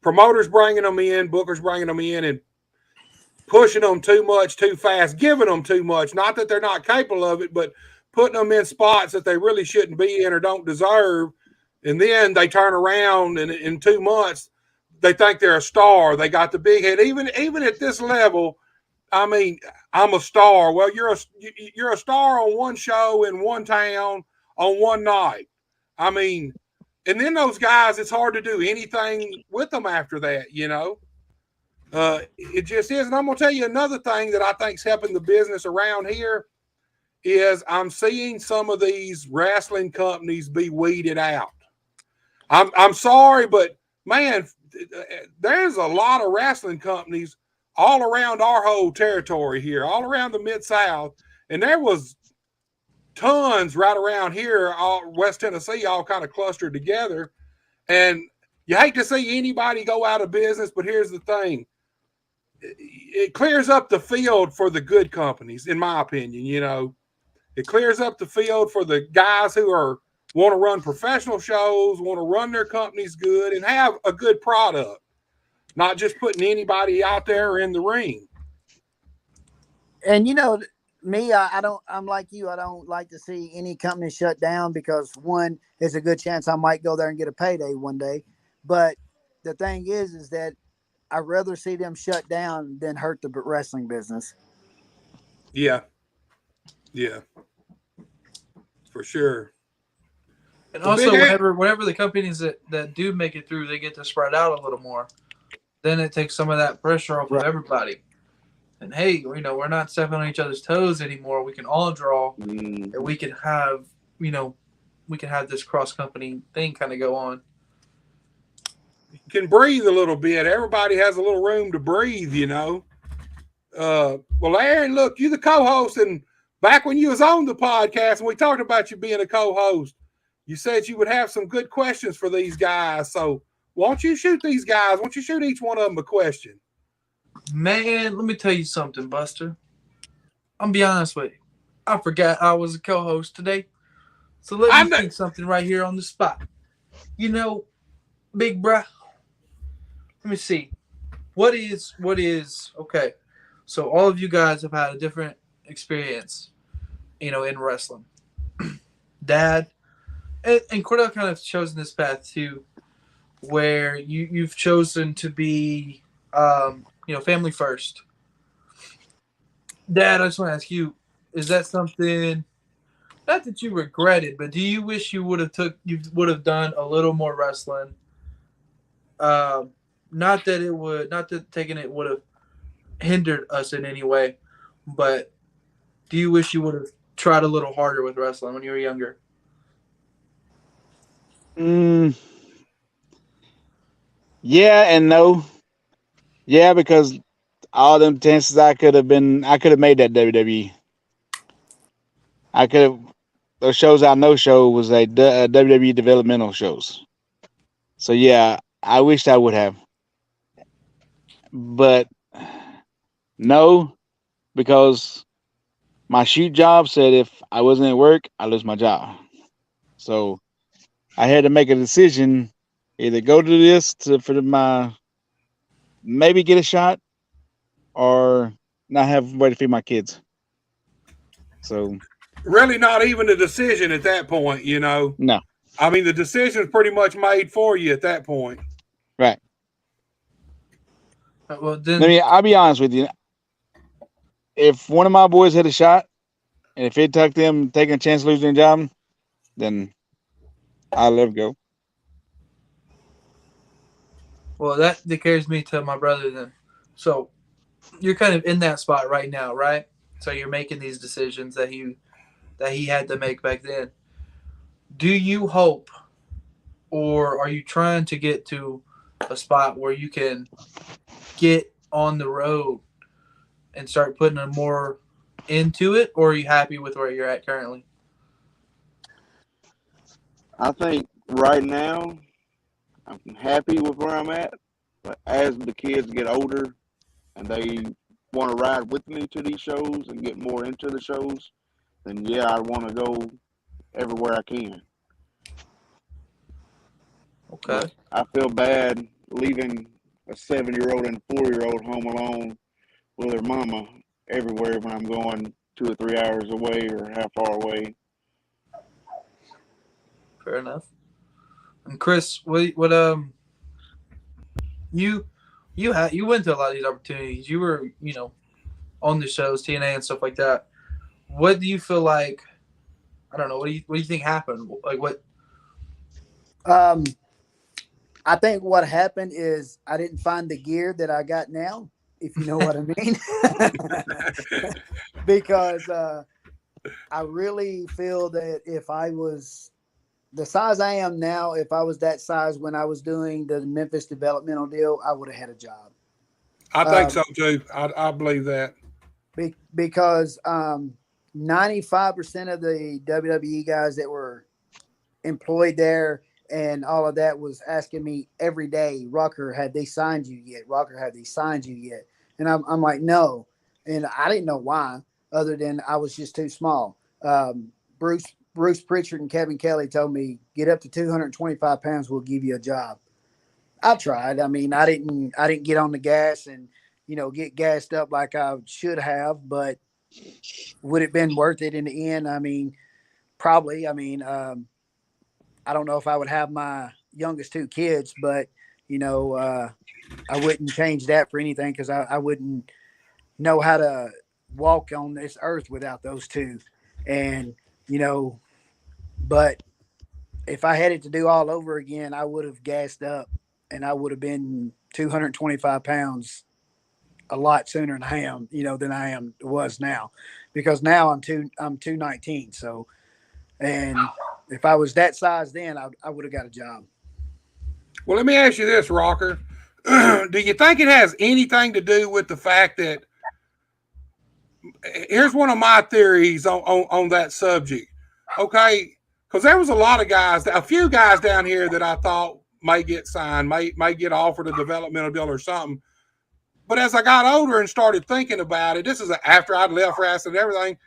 A: promoters bringing them in, bookers bringing them in, and pushing them too much, too fast, giving them too much. Not that they're not capable of it, but putting them in spots that they really shouldn't be in or don't deserve. And then they turn around and in 2 months, they think they're a star. They got the big head. Even at this level, I mean, I'm a star. Well, you're a star on one show in one town on one night. I mean, and then those guys, it's hard to do anything with them after that. It just is. And I'm going to tell you another thing that I think's helping the business around here is I'm seeing some of these wrestling companies be weeded out. I'm sorry, but man, there's a lot of wrestling companies all around our whole territory here, all around the Mid-South. And there was tons right around here, all West Tennessee, all kind of clustered together. And you hate to see anybody go out of business, but here's the thing. It clears up the field for the good companies, in my opinion. You know, it clears up the field for the guys who want to run professional shows, want to run their companies good, and have a good product, not just putting anybody out there in the ring.
D: And you know, me, I don't. I'm like you. I don't like to see any company shut down because one, there's a good chance I might go there and get a payday one day. But the thing is that I'd rather see them shut down than hurt the wrestling business.
A: Yeah, yeah, for sure.
B: And
A: The
B: also,
A: big
B: whenever the companies that do make it through, they get to spread out a little more. Then it takes some of that pressure off of everybody. And hey, you know, we're not stepping on each other's toes anymore. We can all draw, and we can have, you know, we can have this cross company thing kind of go on.
A: You can breathe a little bit. Everybody has a little room to breathe, you know. Well, Aaron, look, you the co-host, and back when you was on the podcast and we talked about you being a co-host, you said you would have some good questions for these guys. So why don't you shoot these guys? Why don't you shoot each one of them a question?
B: Man, let me tell you something, Buster. I'm be honest with you. I forgot I was a co-host today. So let me think something right here on the spot. You know, big bruh, let me see. What is okay? So all of you guys have had a different experience, you know, in wrestling. Dad, and Cordell kind of chosen this path too, where you've chosen to be, you know, family first. Dad, I just want to ask you: is that something? Not that you regretted, but do you wish you would have done a little more wrestling? Not that taking it would have hindered us in any way, but do you wish you would have tried a little harder with wrestling when you were younger?
F: Yeah and no. Yeah, because all them chances I could have made that WWE. Those shows I know show was a WWE developmental shows. So yeah, I wished I would have. But no, because my shoot job said if I wasn't at work, I lose my job. So I had to make a decision, either go to this for my maybe get a shot, or not have a way to feed my kids. So
A: really not even a decision at that point, you know.
F: No.
A: I mean, the decision is pretty much made for you at that point.
F: Right.
B: Well, then
F: I'll be honest with you. If one of my boys had a shot, and if it took them taking a chance of losing their job, then I'll let it go.
B: Well, that carries me to my brother then. So you're kind of in that spot right now, right? So you're making these decisions that he had to make back then. Do you hope, or are you trying to get to a spot where you can get on the road and start putting more into it, or are you happy with where you're at currently?
E: I think right now I'm happy with where I'm at, but as the kids get older and they want to ride with me to these shows and get more into the shows, then yeah, I want to go everywhere I can.
B: Okay.
E: But I feel bad leaving a 7-year-old and 4-year-old home alone with their mama everywhere when I'm going 2 or 3 hours away or how far away.
B: Fair enough. And Chris, you went to a lot of these opportunities. You were, you know, on the shows, TNA and stuff like that. What do you feel like? I don't know. What do you think happened? Like what?
D: I think what happened is I didn't find the gear that I got now, if you know what I mean. Because I really feel that if I was the size I am now, if I was that size when I was doing the Memphis developmental deal, I would have had a job.
A: I think so too. I believe that.
D: Because 95% of the WWE guys that were employed there and all of that was asking me every day, Rucker, have they signed you yet? Rucker, have they signed you yet? And I'm like, no. And I didn't know why, other than I was just too small. Bruce Pritchard and Kevin Kelly told me, get up to 225 pounds, we'll give you a job. I tried. I mean, I didn't get on the gas and, get gassed up like I should have, but would it been worth it in the end? I mean, probably. I mean, I don't know if I would have my youngest two kids, but I wouldn't change that for anything because I wouldn't know how to walk on this earth without those two. And, but if I had it to do all over again, I would have gassed up and I would have been 225 pounds a lot sooner than I am was now, because now I'm 219. So, and if I was that size then, I would have got a job.
A: Well, let me ask you this, Rocker. Do you think it has anything to do with the fact that here's one of my theories on that subject? Okay, because there was a few guys down here that I thought might get signed, might get offered a developmental deal or something. But as I got older and started thinking about it, this is after I'd left wrestling and everything.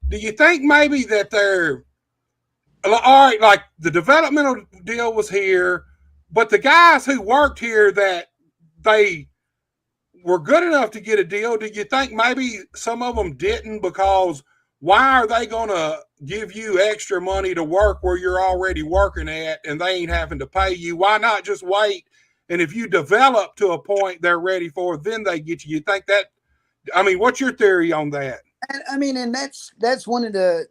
A: Do you think maybe that they're all right? Like the developmental deal was here, but the guys who worked here that they were good enough to get a deal. Do you think maybe some of them didn't because why are they going to give you extra money to work where you're already working at and they ain't having to pay you? Why not just wait? And if you develop to a point they're ready for, then they get you. You think that? I mean, what's your theory on that?
D: And I mean, and that's one of the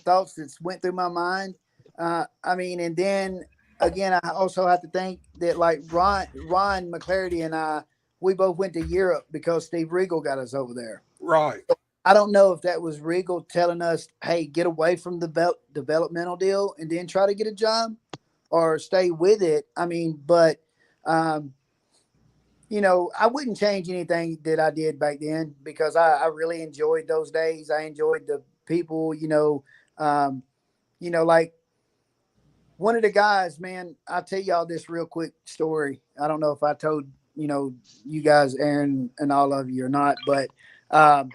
D: thoughts that's went through my mind. I mean, and then again, I also have to think that like Ron McClarty and we both went to Europe because Steve Regal got us over there.
A: Right.
D: I don't know if that was Regal telling us, "Hey, get away from the developmental deal and then try to get a job, or stay with it." I mean, but um, I wouldn't change anything that I did back then because I really enjoyed those days. I enjoyed the people. Like one of the guys, man. I'll tell y'all this real quick story. I don't know if I told you guys, Aaron, and all of you or not, but. Um,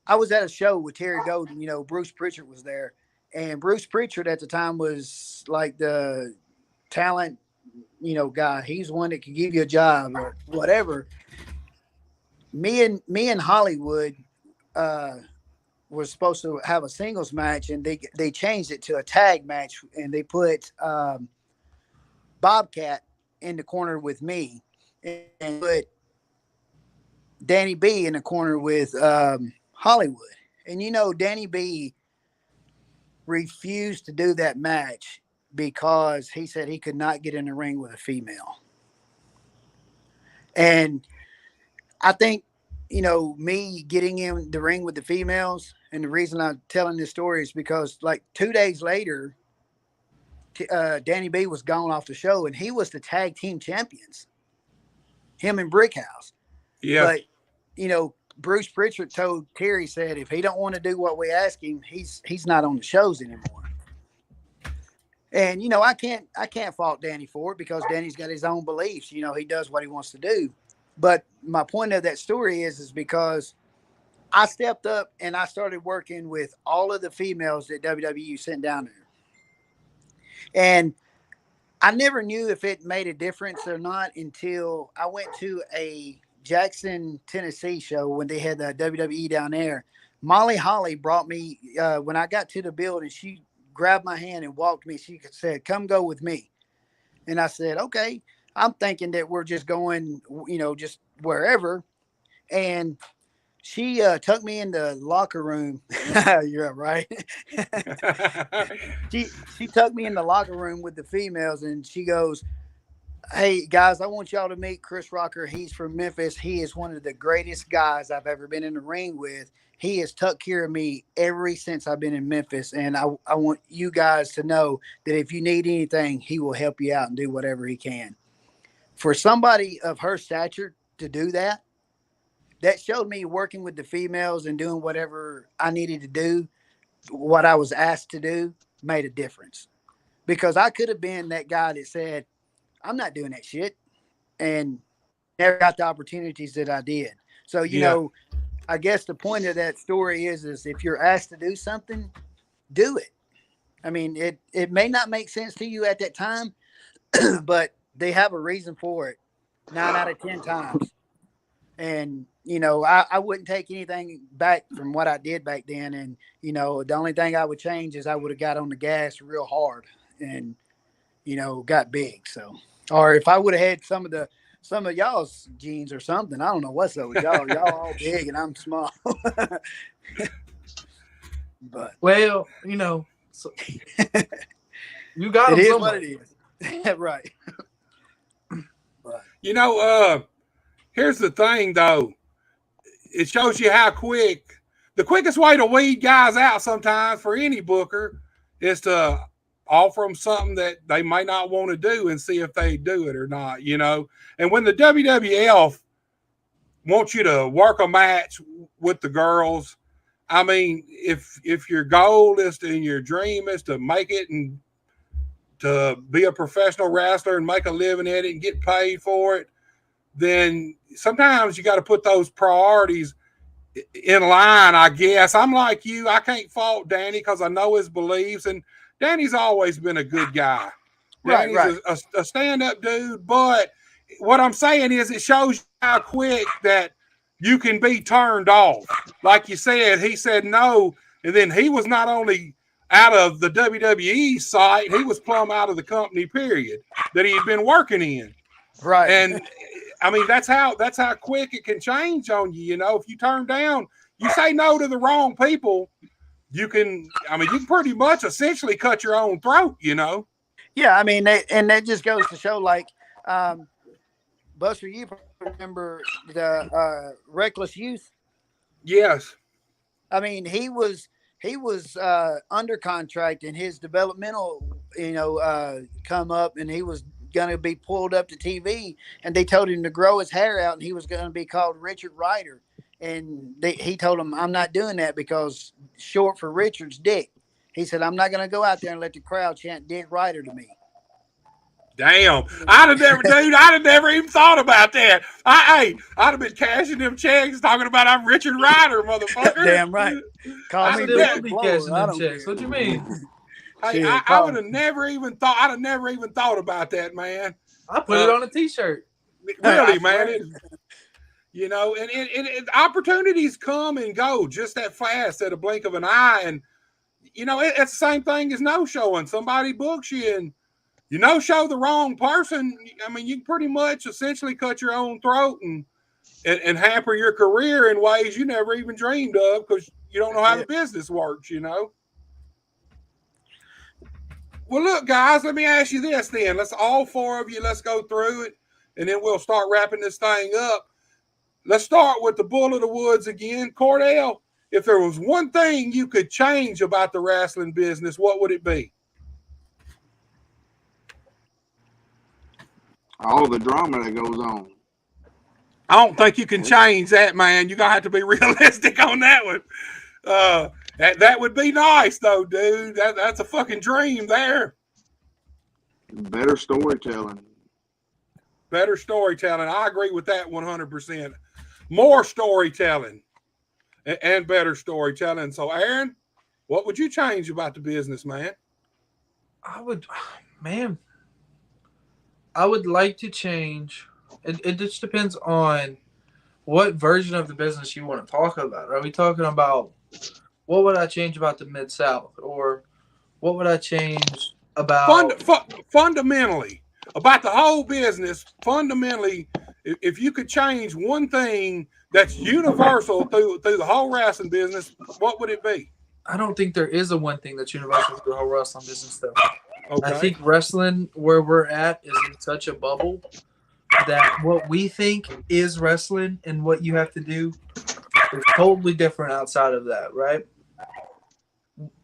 D: I was at a show with Terry Golden. Bruce Pritchard was there, and Bruce Pritchard at the time was like the talent, guy. He's one that could give you a job or whatever. Me and Hollywood uh, was supposed to have a singles match, and they changed it to a tag match, and they put Bobcat in the corner with me, and put Danny B in the corner with Hollywood. And Danny B refused to do that match because he said he could not get in the ring with a female. And I think, me getting in the ring with the females, and the reason I'm telling this story is because like 2 days later, Danny B was gone off the show and he was the tag team champions, him and Brickhouse.
A: Yeah.
D: But, Bruce Pritchard told Terry, said, if he don't want to do what we ask him, he's not on the shows anymore. And I can't fault Danny for it because Danny's got his own beliefs. He does what he wants to do. But my point of that story is because I stepped up and I started working with all of the females that WWE sent down there. And I never knew if it made a difference or not until I went to a Jackson, Tennessee show when they had the WWE down there. Molly Holly brought me, when I got to the building, she grabbed my hand and walked me. She said, come go with me. And I said, okay. I'm thinking that we're just going, just wherever. And she took me in the locker room. You're right. she took me in the locker room with the females and she goes, hey guys, I want y'all to meet Chris Rocker. He's from Memphis. He is one of the greatest guys I've ever been in the ring with. He has took care of me ever since I've been in Memphis. And I want you guys to know that if you need anything, he will help you out and do whatever he can. For somebody of her stature to do that, that showed me working with the females and doing whatever I needed to do, what I was asked to do, made a difference. Because I could have been that guy that said, I'm not doing that shit, and never got the opportunities that I did. So,
A: Yeah.
D: I guess the point of that story is if you're asked to do something, do it. I mean, it may not make sense to you at that time, but they have a reason for it 9 out of 10 times. And, I wouldn't take anything back from what I did back then. And, the only thing I would change is I would have got on the gas real hard and, got big. So, or if I would have had some of y'all's genes or something, I don't know what's up with y'all. Y'all all big and I'm small. But
B: Well, so you got
D: it
B: them
D: is
B: somewhere.
D: what it is. Right. But
A: Here's the thing, though. It shows you how the quickest way to weed guys out sometimes for any booker is to offer them something that they may not want to do and see if they do it or not, And when the WWF wants you to work a match with the girls, I mean, if your goal is and your dream is to make it and to be a professional wrestler and make a living at it and get paid for it, then sometimes you got to put those priorities in line, I guess. I'm like you. I can't fault Danny because I know his beliefs, and Danny's always been a good guy.
D: Right,
A: Danny's a stand-up dude, but what I'm saying is it shows you how quick that you can be turned off. Like you said, he said no, and then he was not only out of the WWE site, he was plumb out of the company, period, that he had been working in.
D: right.
A: And I mean, that's how quick it can change on you. If you turn down, you say no to the wrong people, you can pretty much essentially cut your own throat,
D: Yeah, I mean, and that just goes to show, like, Buster, you remember the Reckless Youth?
A: Yes.
D: I mean, he was under contract, and his developmental, come up, and he was going to be pulled up to TV, and they told him to grow his hair out, and he was going to be called Richard Ryder. And he told him, I'm not doing that because short for Richard's Dick. He said, I'm not going to go out there and let the crowd chant Dick Ryder to me.
A: Damn. I'd have never even thought about that. I'd have been cashing them checks talking about I'm Richard Ryder, motherfucker.
D: Damn right. Call me
B: Still
D: Big
B: be
D: Blower.
B: cashing
D: I
B: them
D: don't
B: checks.
D: care.
B: What you mean?
A: Hey,
D: Shit,
A: I would have never even thought. I'd have never even thought about that, man.
B: I put it on a T-shirt.
A: Really, man. And opportunities come and go just that fast at a blink of an eye. And, it's the same thing as no-showing. Somebody books you and you no-show the wrong person. I mean, you pretty much essentially cut your own throat and hamper your career in ways you never even dreamed of because you don't know how the business works, Well, look, guys, let me ask you this then. Let's all four of you, let's go through it, and then we'll start wrapping this thing up. Let's start with the Bull of the Woods again. Cordell, if there was one thing you could change about the wrestling business, what would it be?
E: All the drama that goes on.
A: I don't think you can change that, man. You're going to have to be realistic on that one. That would be nice, though, dude. That's a fucking dream there.
E: Better storytelling.
A: Better storytelling. I agree with that 100%. More storytelling and better storytelling. So, Aaron, what would you change about the business, man?
B: I would like to change. It just depends on what version of the business you want to talk about. Are we talking about what would I change about the Mid-South, or what would I change about
A: fundamentally about the whole business? Fundamentally, if you could change one thing that's universal through the whole wrestling business, what would it be?
B: I don't think there is a one thing that's universal through the whole wrestling business, though.
A: Okay.
B: I think wrestling, where we're at, is in such a bubble that what we think is wrestling and what you have to do is totally different outside of that, right?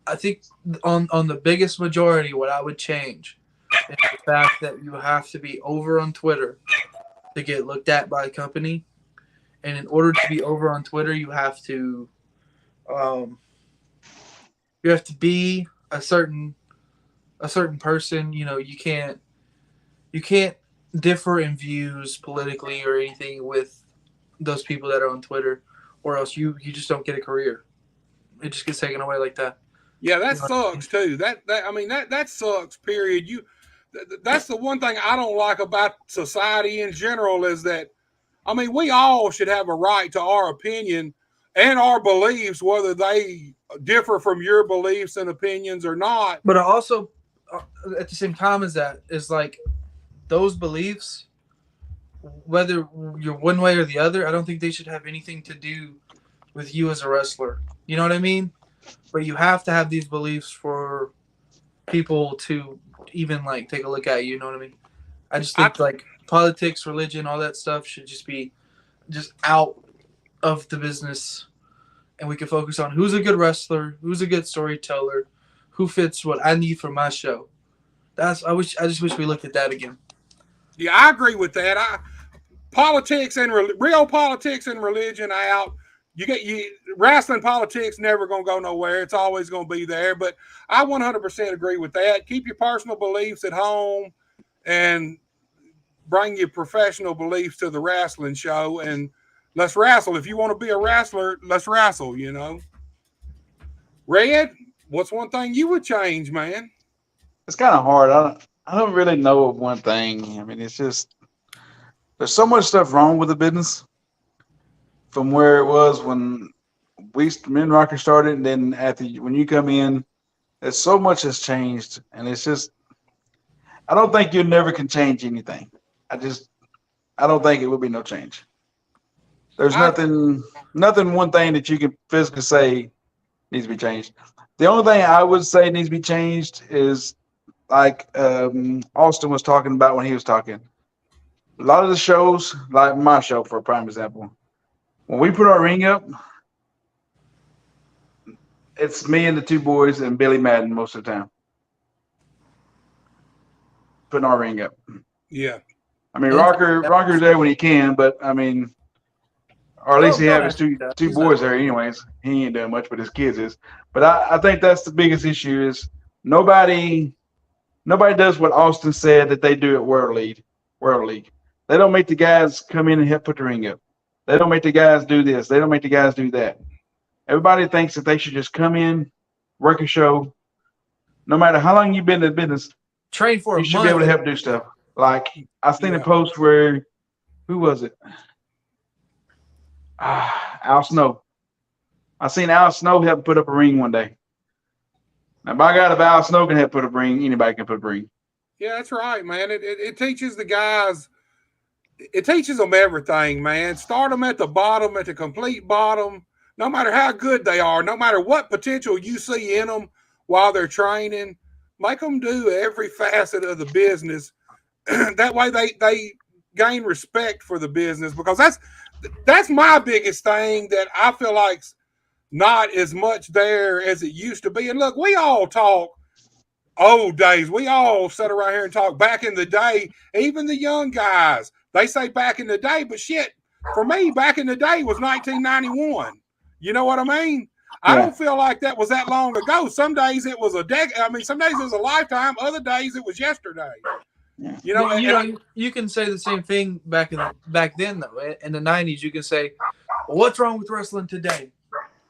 B: I think on the biggest majority, what I would change is the fact that you have to be over on Twitter to get looked at by a company, and in order to be over on Twitter, you have to be a certain person. You know, you can't differ in views politically or anything with those people that are on Twitter, or else you just don't get a career. It just gets taken away like that.
A: Yeah, that sucks too. That sucks. Period. That's the one thing I don't like about society in general is that, I mean, we all should have a right to our opinion and our beliefs, whether they differ from your beliefs and opinions or not.
B: But I also, at the same time as that, is like those beliefs, whether you're one way or the other, I don't think they should have anything to do with you as a wrestler. You know what I mean? But you have to have these beliefs for people to even like take a look at you. You know what I mean? I just think like politics, religion, all that stuff should just be just out of the business, and we can focus on who's a good wrestler, who's a good storyteller, who fits what I need for my show. I just wish we looked at that again.
A: Yeah, I agree with that. Politics and real politics and religion out. Wrestling politics never gonna go nowhere. It's always gonna be there. But I 100% agree with that. Keep your personal beliefs at home, and bring your professional beliefs to the wrestling show, and let's wrestle. If you want to be a wrestler, let's wrestle. You know, Red. What's one thing you would change, man?
F: It's kind of hard. I don't really know of one thing. I mean, it's just there's so much stuff wrong with the business from where it was when me and Rocker started, and then when you come in, there's so much has changed, and it's just I don't think you never can change anything. I don't think it will be no change. There's nothing one thing that you can physically say needs to be changed. The only thing I would say needs to be changed is like Austin was talking about when he was talking. A lot of the shows, like my show for a prime example, when we put our ring up, it's me and the two boys and Billy Madden most of the time putting our ring up.
A: Yeah.
F: I mean, Rocker's there when he can, but I mean, or at least he has his two boys there anyways. He ain't doing much, but his kids is. But I think that's the biggest issue is nobody does what Austin said that they do at World League. They don't make the guys come in and help put the ring up. They don't make the guys do this. They don't make the guys do that. Everybody thinks that they should just come in, work a show. No matter how long you've been in the business,
B: train for a month.
F: You should be able to help do stuff. Like I seen a post where, who was it? Al Snow. I seen Al Snow help put up a ring one day. Now, by God, if Al Snow can help put up a ring, anybody can put up a ring.
A: Yeah, that's right, man. It teaches the guys. It teaches them everything, man. Start them at the bottom, at the complete bottom. No matter how good they are, no matter what potential you see in them while they're training, make them do every facet of the business. That way they gain respect for the business, because that's my biggest thing that I feel like's not as much there as it used to be. And look, we all talk old days. We all sit around here and talk back in the day. Even the young guys, they say back in the day, but shit, for me, back in the day was 1991. You know what I mean? I don't feel like that was that long ago. Some days it was a decade. I mean, some days it was a lifetime. Other days it was yesterday.
F: Yeah.
A: You know,
B: you can say the same thing back then though. In the 90s, you can say, well, "What's wrong with wrestling today?"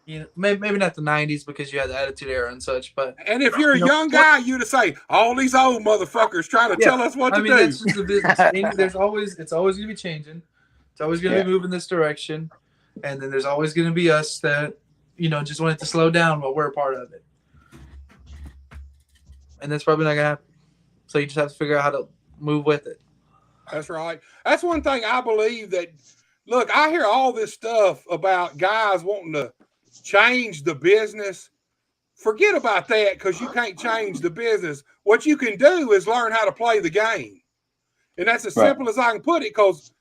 B: You know, maybe not the 90s because you had the Attitude Era and such, but
A: if you're a young guy, you'd say all these old motherfuckers trying to tell us what to do.
B: That's just the business. It's always going to be changing. It's always going to be moving this direction, and then there's always going to be us that just want it to slow down while we're a part of it, and that's probably not going to happen. So you just have to figure out how to move with it.
A: That's right. That's one thing I believe that. Look, I hear all this stuff about guys wanting to change the business. Forget about that, because you can't change the business. What you can do is learn how to play the game. And that's as simple as I can put it, because,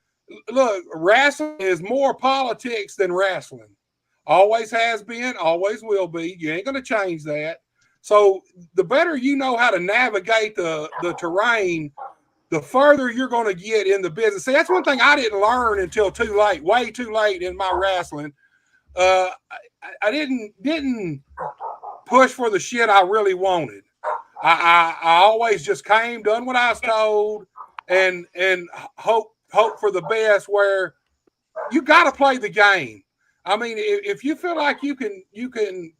A: look, wrestling is more politics than wrestling. Always has been, always will be. You ain't going to change that. So the better you know how to navigate the terrain the further you're going to get in the business. See, that's one thing I didn't learn until too late, way too late in my wrestling. I didn't push for the shit I really wanted. I always just came, done what I was told, and hope for the best. Where you got to play the game. I mean, if you feel like you can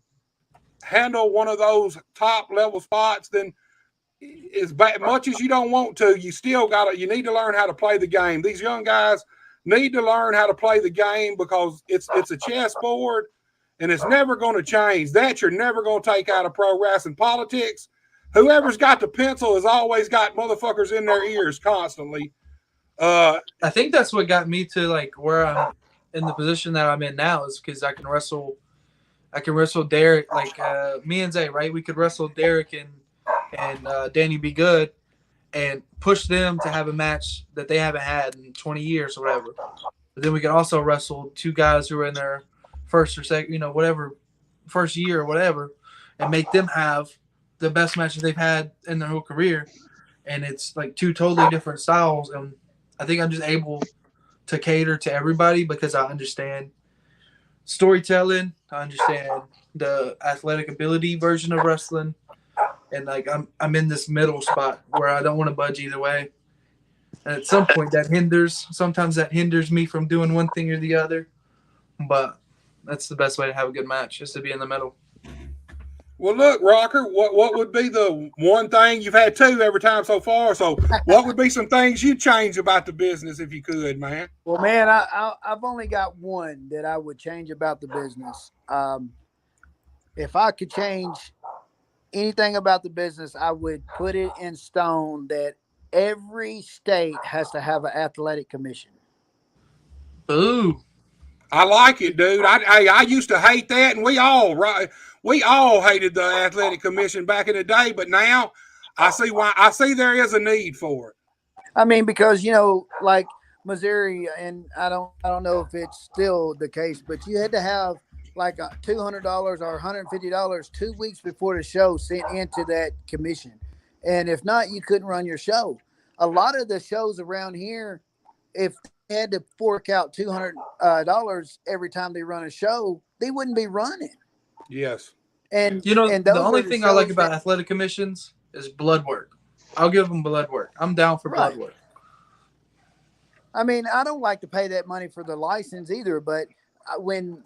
A: handle one of those top level spots, then as much as you don't want to, you still you need to learn how to play the game. These young guys need to learn how to play the game because it's a chessboard and it's never going to change. That you're never going to take out of pro wrestling. Politics, whoever's got the pencil has always got motherfuckers in their ears constantly.
B: I think that's what got me to like where I'm in the position that I'm in now is because I can wrestle Derek, like me and Zay, right? We could wrestle Derek and Danny Be Good and push them to have a match that they haven't had in 20 years or whatever. But then we could also wrestle two guys who are in their first or second, whatever, first year or whatever, and make them have the best matches they've had in their whole career. And it's like two totally different styles. And I think I'm just able to cater to everybody because I understand storytelling. I understand the athletic ability version of wrestling. And like I'm in this middle spot where I don't want to budge either way. And at some point sometimes that hinders me from doing one thing or the other. But that's the best way to have a good match, is to be in the middle.
A: Well, look, Rocker, what would be the one thing you've had two every time so far? So what would be some things you'd change about the business if you could, man?
D: Well, man, I've only got one that I would change about the business. If I could change anything about the business, I would put it in stone that every state has to have an athletic commission.
B: Ooh.
A: I like it, dude. I used to hate that, and we all hated the athletic commission back in the day, but now I see why. I see there is a need for it.
D: I mean, because like Missouri, and I don't know if it's still the case, but you had to have like $200 or $150 2 weeks before the show sent into that commission, and if not, you couldn't run your show. A lot of the shows around here, if they had to fork out $200 every time they run a show, they wouldn't be running.
A: Yes.
D: And
B: the only thing I like about athletic commissions is blood work. I'll give them blood work. I'm down for blood work.
D: I mean, I don't like to pay that money for the license either, but when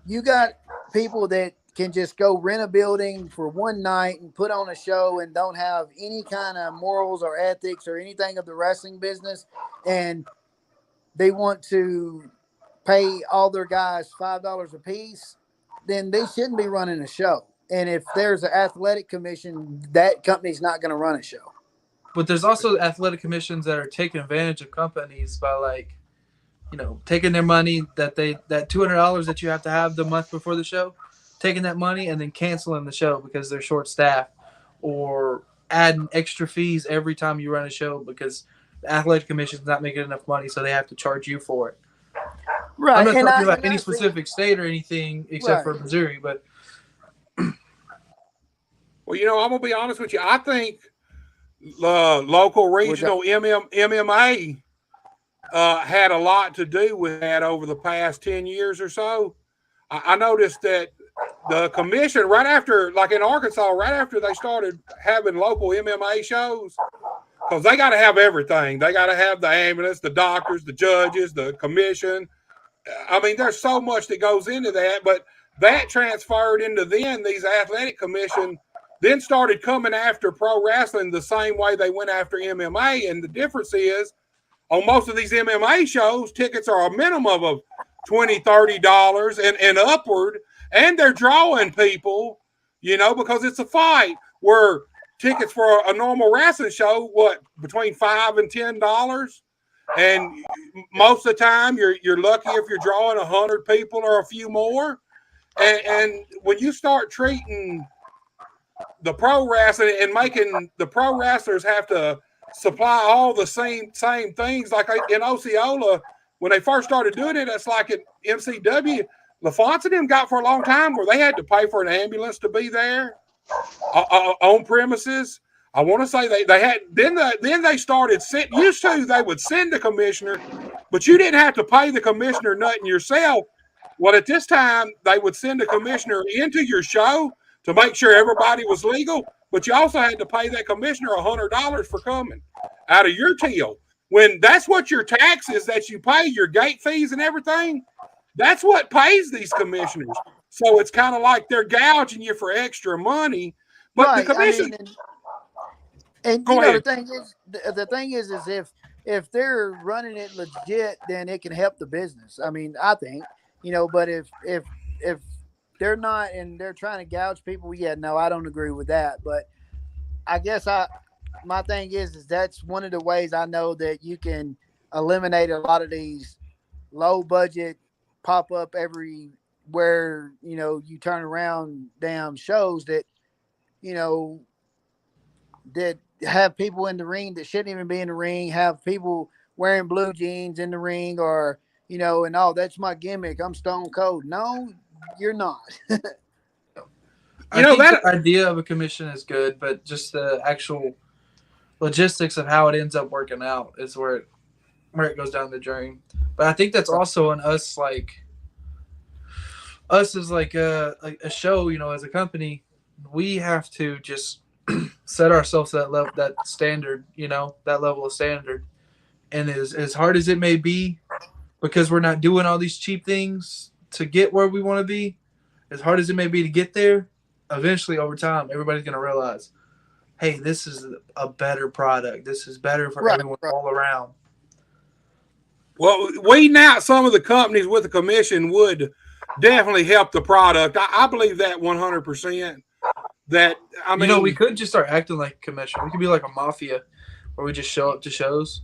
D: you got people that can just go rent a building for one night and put on a show and don't have any kind of morals or ethics or anything of the wrestling business, and they want to pay all their guys $5 a piece, then they shouldn't be running a show. And if there's an athletic commission, that company's not going to run a show.
B: But there's also athletic commissions that are taking advantage of companies by like, taking their money that $200 that you have to have the month before the show, taking that money and then canceling the show because they're short staffed, or adding extra fees every time you run a show because the athletic commission is not making enough money, so they have to charge you for it.
D: Right.
B: I'm not talking about any specific state or anything except for Missouri, but.
A: Well, I'm gonna be honest with you. I think local regional MMA had a lot to do with that over the past 10 years or so. I noticed that the commission, right after, like in Arkansas, right after they started having local MMA shows, because they got to have everything. They got to have the ambulance, the doctors, the judges, the commission. I mean, there's so much that goes into that, but that transferred into these athletic commission then started coming after pro wrestling the same way they went after MMA. And the difference is, on most of these MMA shows, tickets are a minimum of $20, $30 and upward. And they're drawing people, because it's a fight, where tickets for a normal wrestling show, between $5 and $10? And most of the time, you're lucky if you're drawing 100 people or a few more. And when you start treating the pro wrestling and making the pro wrestlers have to supply all the same things, like in Osceola, when they first started doing it, it's like at MCW, LaFonce and them got for a long time where they had to pay for an ambulance to be there on premises. I want to say they had then they started used to they would send the commissioner, but you didn't have to pay the commissioner nothing yourself. Well, at this time they would send the commissioner into your show to make sure everybody was legal, but you also had to pay that commissioner $100 for coming out of your till. When that's what your taxes that you pay, your gate fees and everything, that's what pays these commissioners. So it's kind of like they're gouging you for extra money. But
D: right.
A: the commission.
D: And
A: Go
D: you know
A: ahead.
D: the thing is if they're running it legit, then it can help the business. I mean, I think, but if they're not and they're trying to gouge people, yeah, no, I don't agree with that. But I guess my thing is that's one of the ways I know that you can eliminate a lot of these low budget pop up everywhere, you turn around damn shows that, that have people in the ring that shouldn't even be in the ring, have people wearing blue jeans in the ring or, and that's my gimmick. I'm Stone Cold. No, you're not.
B: I think the idea of a commission is good, but just the actual logistics of how it ends up working out is where it goes down the drain. But I think that's also on us, us as like a show, as a company, we have to just set ourselves that level, that standard, that level of standard. And as hard as it may be, because we're not doing all these cheap things to get where we want to be, as hard as it may be to get there, eventually over time, everybody's going to realize, hey, this is a better product. This is better for everyone all around.
A: Well, weeding out some of the companies with the commission would definitely help the product. I believe that 100%. That, I mean,
B: we could just start acting like a commission. We could be like a mafia where we just show up to shows.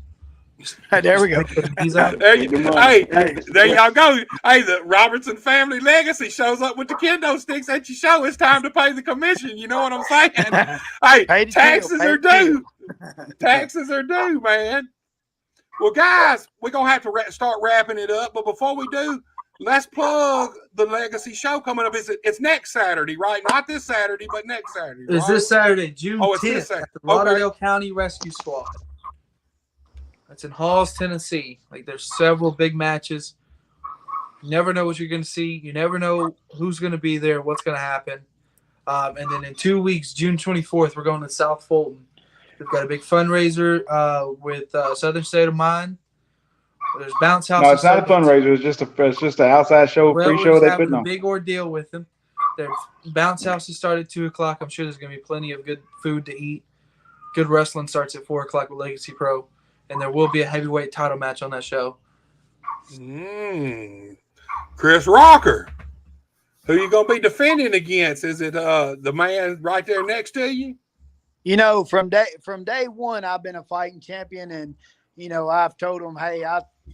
D: There we go.
A: Hey, there y'all go. Hey, the Robertson family legacy shows up with the kendo sticks at your show. It's time to pay the commission. You know what I'm saying? Hey, taxes are due. Taxes are due, man. Well, guys, we're going to have to start wrapping it up. But before we do, let's plug the Legacy show coming up. It's next Saturday, right? Not this Saturday, but next Saturday. Right?
B: It's this Saturday, June 10th, at the Lauderdale County Rescue Squad. That's in Halls, Tennessee. There's several big matches. You never know what you're going to see. You never know who's going to be there, what's going to happen. And then in 2 weeks, June 24th, we're going to South Fulton. We've got a big fundraiser with Southern State of Mind. There's Bounce House.
F: No, it's not a fundraiser. It's just an outside show, free show they put on.
B: A big ordeal with them. Their Bounce House is started at 2 o'clock. I'm sure there's going to be plenty of good food to eat. Good wrestling starts at 4 o'clock with Legacy Pro. And there will be a heavyweight title match on that show.
A: Chris Rocker. Who you going to be defending against? Is it the man right there next to you?
D: From day one, I've been a fighting champion. And, I've told them, hey,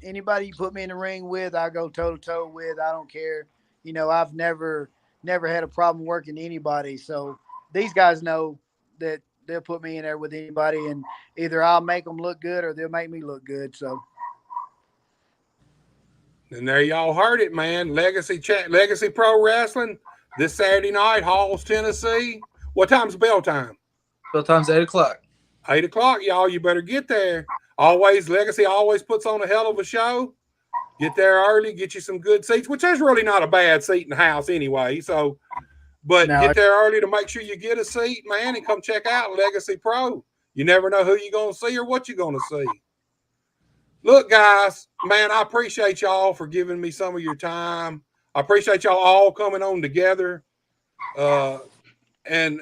D: anybody you put me in the ring with, I go toe-to-toe with. I don't care. I've never had a problem working anybody. So these guys know that they'll put me in there with anybody, and either I'll make them look good or they'll make me look good. So,
A: and there y'all heard it, man. Legacy Pro Wrestling this Saturday night, Halls, Tennessee. What time's bell time?
B: Bell time's 8 o'clock.
A: 8 o'clock, y'all. You better get there. Legacy always puts on a hell of a show. Get there early, get you some good seats, which is really not a bad seat in the house anyway. So. But get there early to make sure you get a seat, man, and come check out Legacy Pro. You never know who you're going to see or what you're going to see. Look, guys, man, I appreciate y'all for giving me some of your time. I appreciate y'all all coming on together. And,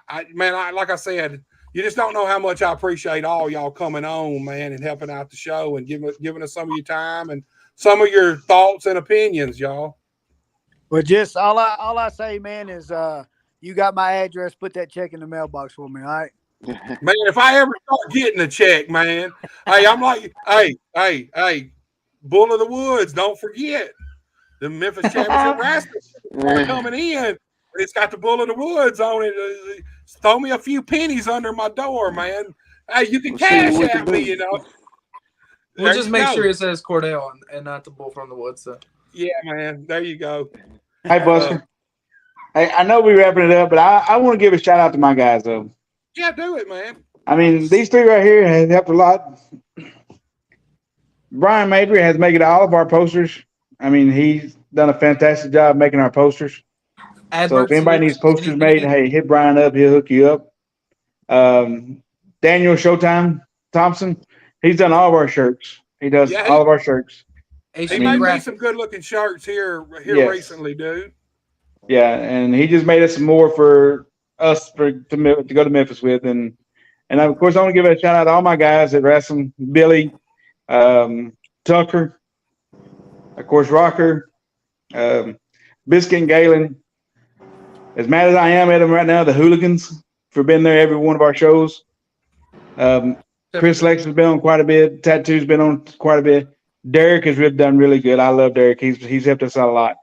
A: like I said, you just don't know how much I appreciate all y'all coming on, man, and helping out the show and giving us some of your time and some of your thoughts and opinions, y'all.
D: Well, just all I say, man, is you got my address. Put that check in the mailbox for me, all right?
A: Man, if I ever start getting a check, man, hey, I'm like, hey, Bull of the Woods, don't forget the Memphis Championship Wrestling coming in. It's got the Bull of the Woods on it. Throw me a few pennies under my door, man. Hey, you can cash at me,
B: We'll just make sure it says Cordell and not the Bull from the Woods. So.
A: Yeah, man. There you go.
F: Hey, Buster. Hey, I know we're wrapping it up, but I want to give a shout out to my guys, though.
A: Yeah, do it, man.
F: I mean, these three right here have helped a lot. Brian Mabry has made all of our posters. I mean, he's done a fantastic job making our posters. So if
B: Advert
F: anybody needs
B: slips,
F: posters
B: anything.
F: made, hey, hit Brian up. He'll hook you up. Daniel Showtime Thompson, he's done all of our shirts. He does
A: Yeah,
F: all of our shirts.
A: he
B: HB
A: made me
B: Graphics.
A: some good looking shirts here
F: Yes.
A: recently, dude.
F: Yeah, and he just made us some more for us to go to Memphis with, and of course I want to give a shout out to all my guys at wrestling: Billy, Tucker, of course Rocker, Biscuit and Galen. As mad as I am at them right now, the Hooligans for being there every one of our shows. Chris Lex has been on quite a bit. Tattoo's been on quite a bit. Derek has done really good. I love Derek. He's helped us out a lot.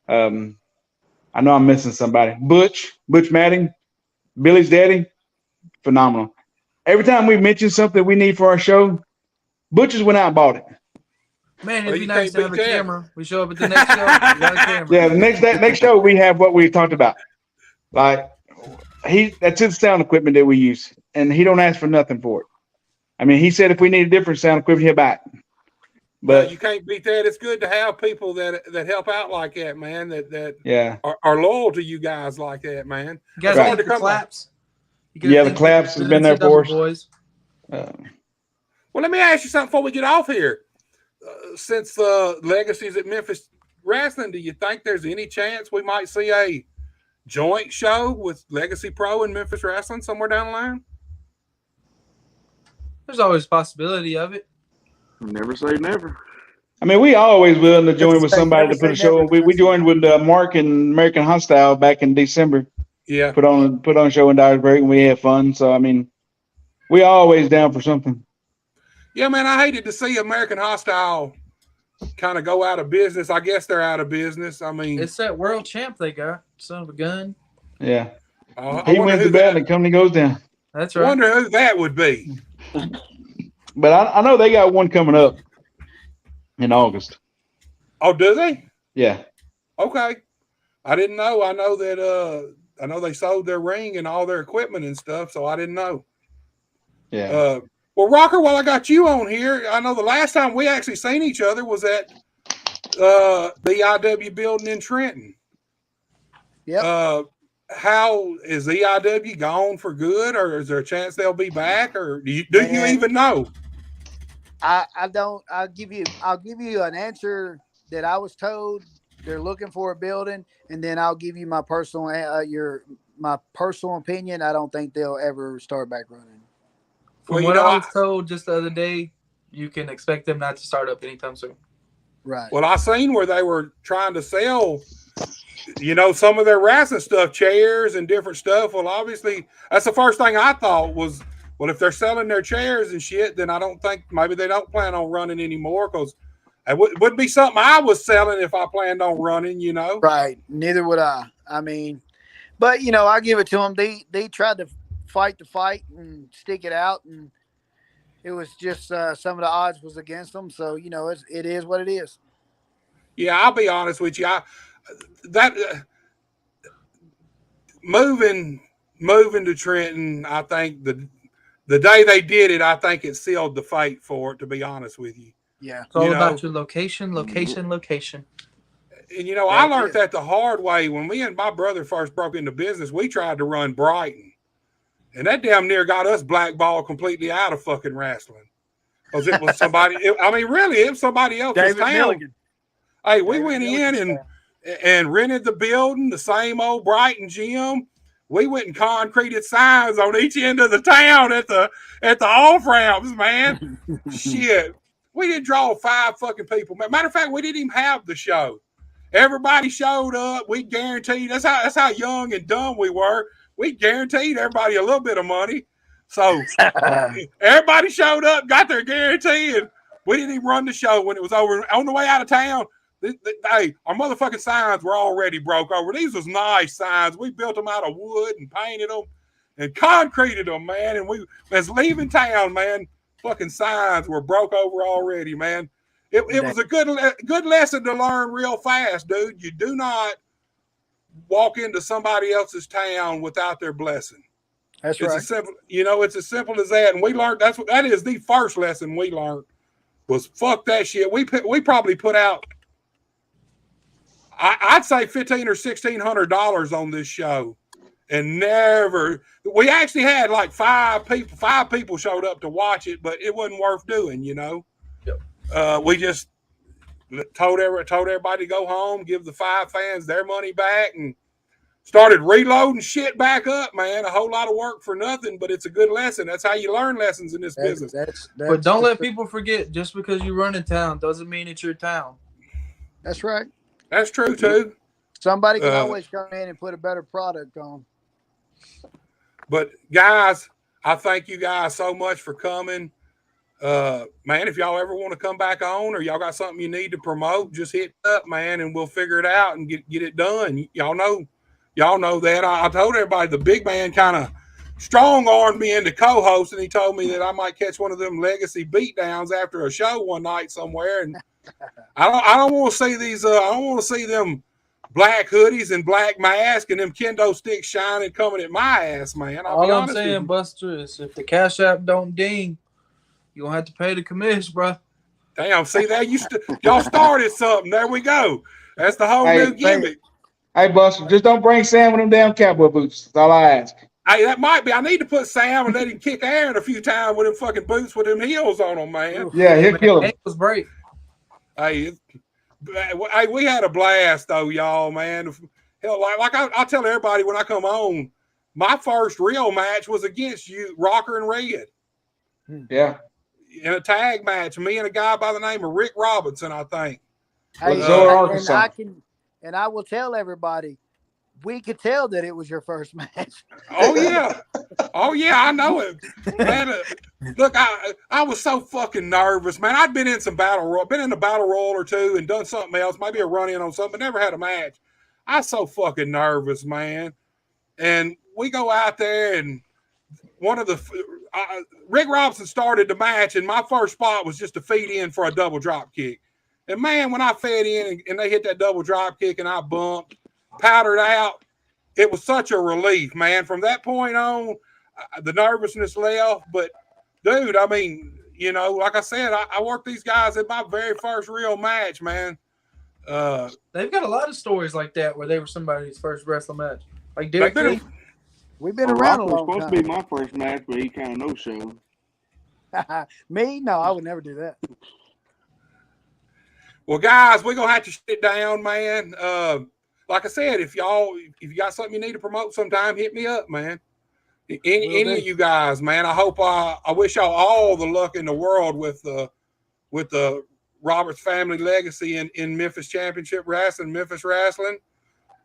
F: I know I'm missing somebody. Butch Matting, Billy's daddy, phenomenal. Every time we mention something we need for our show, Butch just went out and bought it.
B: Man,
A: Well,
B: it'd be
A: you
B: nice
A: can't
B: to have a
A: beat that.
B: camera. We show up at the next show. We got a camera.
F: Yeah, the next show we have what we talked about. Like that's his sound equipment that we use, and he don't ask for nothing for it. I mean, he said if we need a different sound equipment, he'll buy it. But
A: you can't beat that. It's good to have people that help out like that, man. That
F: yeah,
A: are loyal to you guys like that, man.
B: You guys
A: It's hard
B: think
A: to
B: the
A: come by.
B: claps?
F: Yeah, the claps has been there for us.
B: Boys.
A: Well, let me ask you something before we get off here. Since Legacy's at Memphis Wrestling, do you think there's any chance we might see a joint show with Legacy Pro and Memphis Wrestling somewhere down the line?
B: There's always a possibility of it.
E: Never say never.
F: I mean, we always willing to join with somebody
D: never
F: to put
D: say
F: a show.
D: never.
F: We joined with Mark and American Hostile back in December.
A: Yeah.
F: Put on a show in Dyersburg, and we had fun. So I mean, we always down for something.
A: Yeah, man, I hated to see American Hostile kind of go out of business. I guess they're out of business. I mean,
B: It's that world champ they got, son of a gun.
F: Yeah,
A: I
F: he
A: wonder
F: wins
A: who
F: the belt
A: that-
F: and the company goes down.
B: That's
A: I
B: right.
A: wonder who that would be.
F: But I know they got one coming up in August.
A: Oh, do they?
F: Yeah,
A: Okay. I didn't know. I know that I know they sold their ring and all their equipment and stuff, so I didn't know.
F: yeah.
A: Well, Rocker, while I got you on here, I know the last time we actually seen each other was at the EIW building in Trenton.
D: Yep.
A: How is EIW gone for good, or is there a chance they'll be back, or do you even know?
D: I don't. I'll give you an answer that I was told. They're looking for a building, and then I'll give you my personal my personal opinion. I don't think they'll ever start back running.
B: From what I was told just the other day, you can expect them not to start up anytime soon.
D: Right.
A: Well, I seen where they were trying to sell, some of their wrestling stuff, chairs and different stuff. Well, obviously, that's the first thing I thought was, well, if they're selling their chairs and shit, then I don't think maybe they don't plan on running anymore, because it wouldn't be something I was selling if I planned on running,
D: Right. Neither would I. I mean, but, I give it to them. They tried to fight the fight and stick it out, and it was just some of the odds was against them. So, it is what it is.
A: Yeah, I'll be honest with you. Moving to Trenton, I think the day they did it, I think it sealed the fate for it, to be honest with you.
D: Yeah.
B: It's all about your location.
A: And,
D: That's
A: I learned
D: it.
A: that the hard way. When me and my brother first broke into business, we tried to run Brighton. And that damn near got us blackballed completely out of fucking wrestling. Because it was somebody, it was somebody else's
D: David
A: town.
D: Milligan.
A: Hey, we
D: David
A: went
D: Milligan's
A: in and rented the building, the same old Brighton gym. We went and concreted signs on each end of the town at the off ramps, man. Shit. We didn't draw 5 fucking people. Matter of fact, we didn't even have the show. Everybody showed up. We guaranteed. That's how young and dumb we were. We guaranteed everybody a little bit of money. So everybody showed up, got their guarantee, and we didn't even run the show when it was over. On the way out of town, hey, our motherfucking signs were already broke over. These was nice signs. We built them out of wood and painted them and concreted them, man. And we was leaving town, man. Fucking signs were broke over already, man. It was a good lesson to learn real fast, dude. You do not walk into somebody else's town without their blessing.
D: That's
A: It's
D: right.
A: as simple, it's as simple as that. And we learned that is the first lesson we learned was fuck that shit. We probably put out, I'd say $1,500 or $1,600 on this show, and never. We actually had like five people showed up to watch it, but it wasn't worth doing.
B: Yep.
A: We just told everybody to go home, give the 5 fans their money back, and started reloading shit back up, man. A whole lot of work for nothing, but it's a good lesson. That's how you learn lessons in this business.
B: But don't let people forget, just because you run in town doesn't mean it's your town.
D: That's right.
A: That's true, too.
D: Somebody can always come in and put a better product on.
A: But, guys, I thank you guys so much for coming. Man, if y'all ever want to come back on or y'all got something you need to promote, just hit up, man, and we'll figure it out and get it done. Y'all know that. I told everybody the big man kind of strong-armed me into co-host, and he told me that I might catch one of them legacy beatdowns after a show one night somewhere. And I don't want to see these. I don't want to see them black hoodies and black mask and them kendo sticks shining coming at my ass, man.
B: All I'm saying, Buster, is if the Cash App don't ding, you're going to have to pay the commission, bro.
A: Damn, see that? Y'all started something. There we go. That's the whole new gimmick.
F: Hey, Buster, just don't bring Sam with them damn cowboy boots. That's all I ask.
A: Hey, that might be. I need to put Sam and let him kick Aaron a few times with them fucking boots with them heels on them, man.
F: Yeah, he'll kill him.
B: Ankles break.
A: Hey, we had a blast though, y'all, man. Hell, like I tell everybody when I come on, my first real match was against you, Rocker and Red.
F: Yeah.
A: In a tag match, me and a guy by the name of Rick Robinson, I think.
D: Hey, and I will tell everybody, we could tell that it was your first match.
A: Oh yeah, I know it, man. Look, I was so fucking nervous, man. I'd been in a battle royal or two, and done something else, maybe a run in on something, but never had a match. I was so fucking nervous, man. And we go out there, and one of the Rick Robinson started the match, and my first spot was just to feed in for a double drop kick. And man, when I fed in and they hit that double drop kick, and I bumped, powdered out, it was such a relief, man. From that point on, the nervousness left. But dude, I mean, like I said, I worked these guys in my very first real match, man.
B: They've got a lot of stories like that where they were somebody's first wrestling match. Like Derek Lee.
D: We've been around a long time.
E: Supposed to be my first match, but he kind of no-show.
D: Me? No, I would never do that.
A: Well, guys, we're gonna have to sit down, man. Like I said, if you got something you need to promote sometime, hit me up, man. Any of you guys, man. I wish y'all all the luck in the world with the Roberts family legacy in Memphis Championship Wrestling, Memphis Wrestling.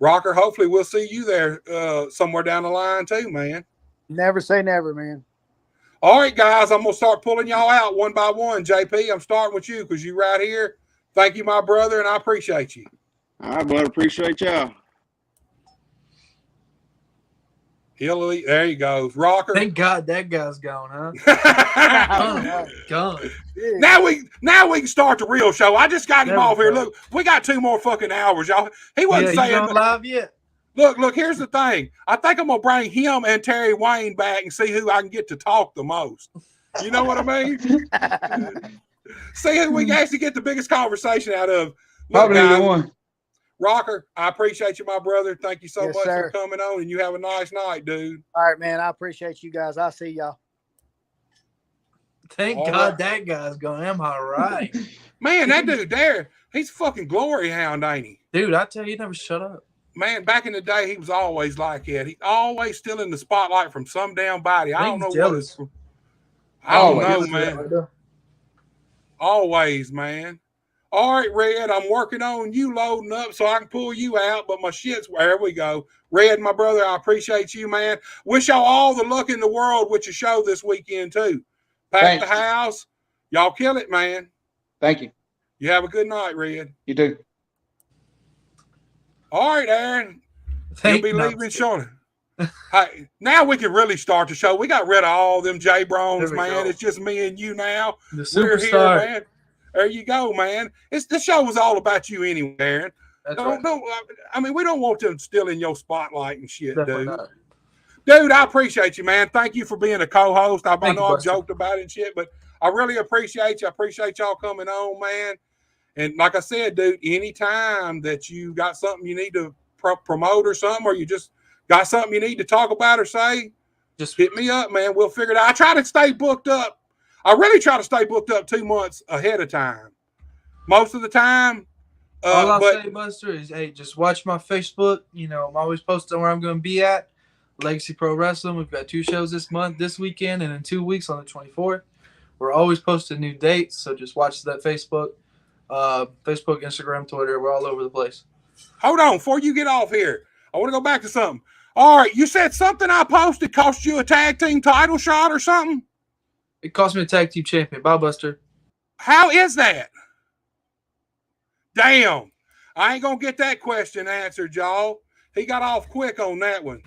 A: Rocker, hopefully we'll see you there somewhere down the line too, man.
D: Never say never, man.
A: All right, guys, I'm gonna start pulling y'all out one by one. JP, I'm starting with you because you right here. Thank you, my brother, and I appreciate you.
E: All right, bud. Appreciate y'all.
A: Hillary, there he goes. Rocker.
B: Thank God that guy's gone, huh? Gone.
A: Now we can start the real show. I just got him off here. Look, we got 2 more fucking hours, y'all. He wasn't saying
B: not live yet.
A: Look, here's the thing. I think I'm gonna bring him and Terry Wayne back and see who I can get to talk the most. You know what I mean? See who we can actually get the biggest conversation out of.
F: Probably the one.
A: Rocker, I appreciate you, my brother. Thank you so much
D: sir.
A: for coming on, and you have a nice night, dude.
D: All right, man. I appreciate you guys. I'll see y'all.
B: Thank God that guy's gone. Am I right?
A: Man, that dude there, he's a fucking glory hound, ain't he?
B: Dude, I tell you, he never shut up.
A: Man, back in the day, he was always like that. He always still in the spotlight from some damn body. I don't know
B: jealous.
A: what. I don't know, man. Always, man. All right, Red, I'm working on you loading up so I can pull you out, but my shit's there we go. Red, my brother, I appreciate you, man. Wish y'all all the luck in the world with your show this weekend, too. Pack the house. Y'all kill it, man.
F: Thank you.
A: You have a good night, Red.
F: You too.
A: All right, Aaron. You'll be leaving shortly. Hey, now we can really start the show. We got rid of all them J-Brones, man. It's just me and you now.
B: The superstar.
A: We're here, man. There you go, man. The show was all about you anyway, Aaron.
B: That's right.
A: I mean, we don't want them stealing your spotlight and shit,
B: Definitely
A: dude.
B: not.
A: Dude, I appreciate you, man. Thank you for being a co-host. I
B: Thank you,
A: know I've
B: Buster.
A: joked about it and shit, but I really appreciate you. I appreciate y'all coming on, man. And like I said, dude, anytime that you got something you need to promote or something, or you just got something you need to talk about or say,
B: Just
A: hit me up, man. We'll figure it out. I try to stay booked up. I really try to stay booked up 2 months ahead of time. Most of the time.
B: all I'll
A: But
B: say, Buster, is hey, just watch my Facebook. You know, I'm always posting where I'm going to be at. Legacy Pro Wrestling. We've got 2 shows this weekend, and in 2 weeks on the 24th. We're always posting new dates, so just watch that Facebook, Instagram, Twitter. We're all over the place.
A: Hold on, before you get off here, I want to go back to something. All right, you said something I posted cost you a tag team title shot or something?
B: It cost me a tag team champion. Bye, Buster.
A: How is that? Damn. I ain't going to get that question answered, y'all. He got off quick on that one.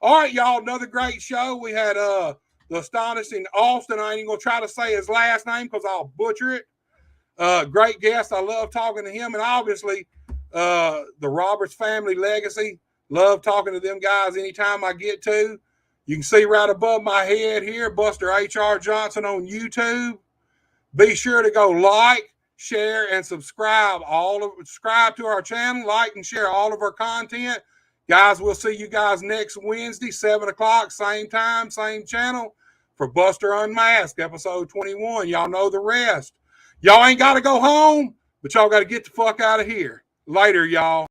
A: All right, y'all, another great show. We had the astonishing Austin. I ain't even going to try to say his last name because I'll butcher it. Great guest. I love talking to him. And obviously, the Roberts family legacy. Love talking to them guys anytime I get to. You can see right above my head here, Buster H.R. Johnson on YouTube. Be sure to go like, share, and subscribe. Subscribe to our channel, like and share all of our content. Guys, we'll see you guys next Wednesday, 7 o'clock, same time, same channel, for Buster Unmasked, episode 21. Y'all know the rest. Y'all ain't got to go home, but y'all got to get the fuck out of here. Later, y'all.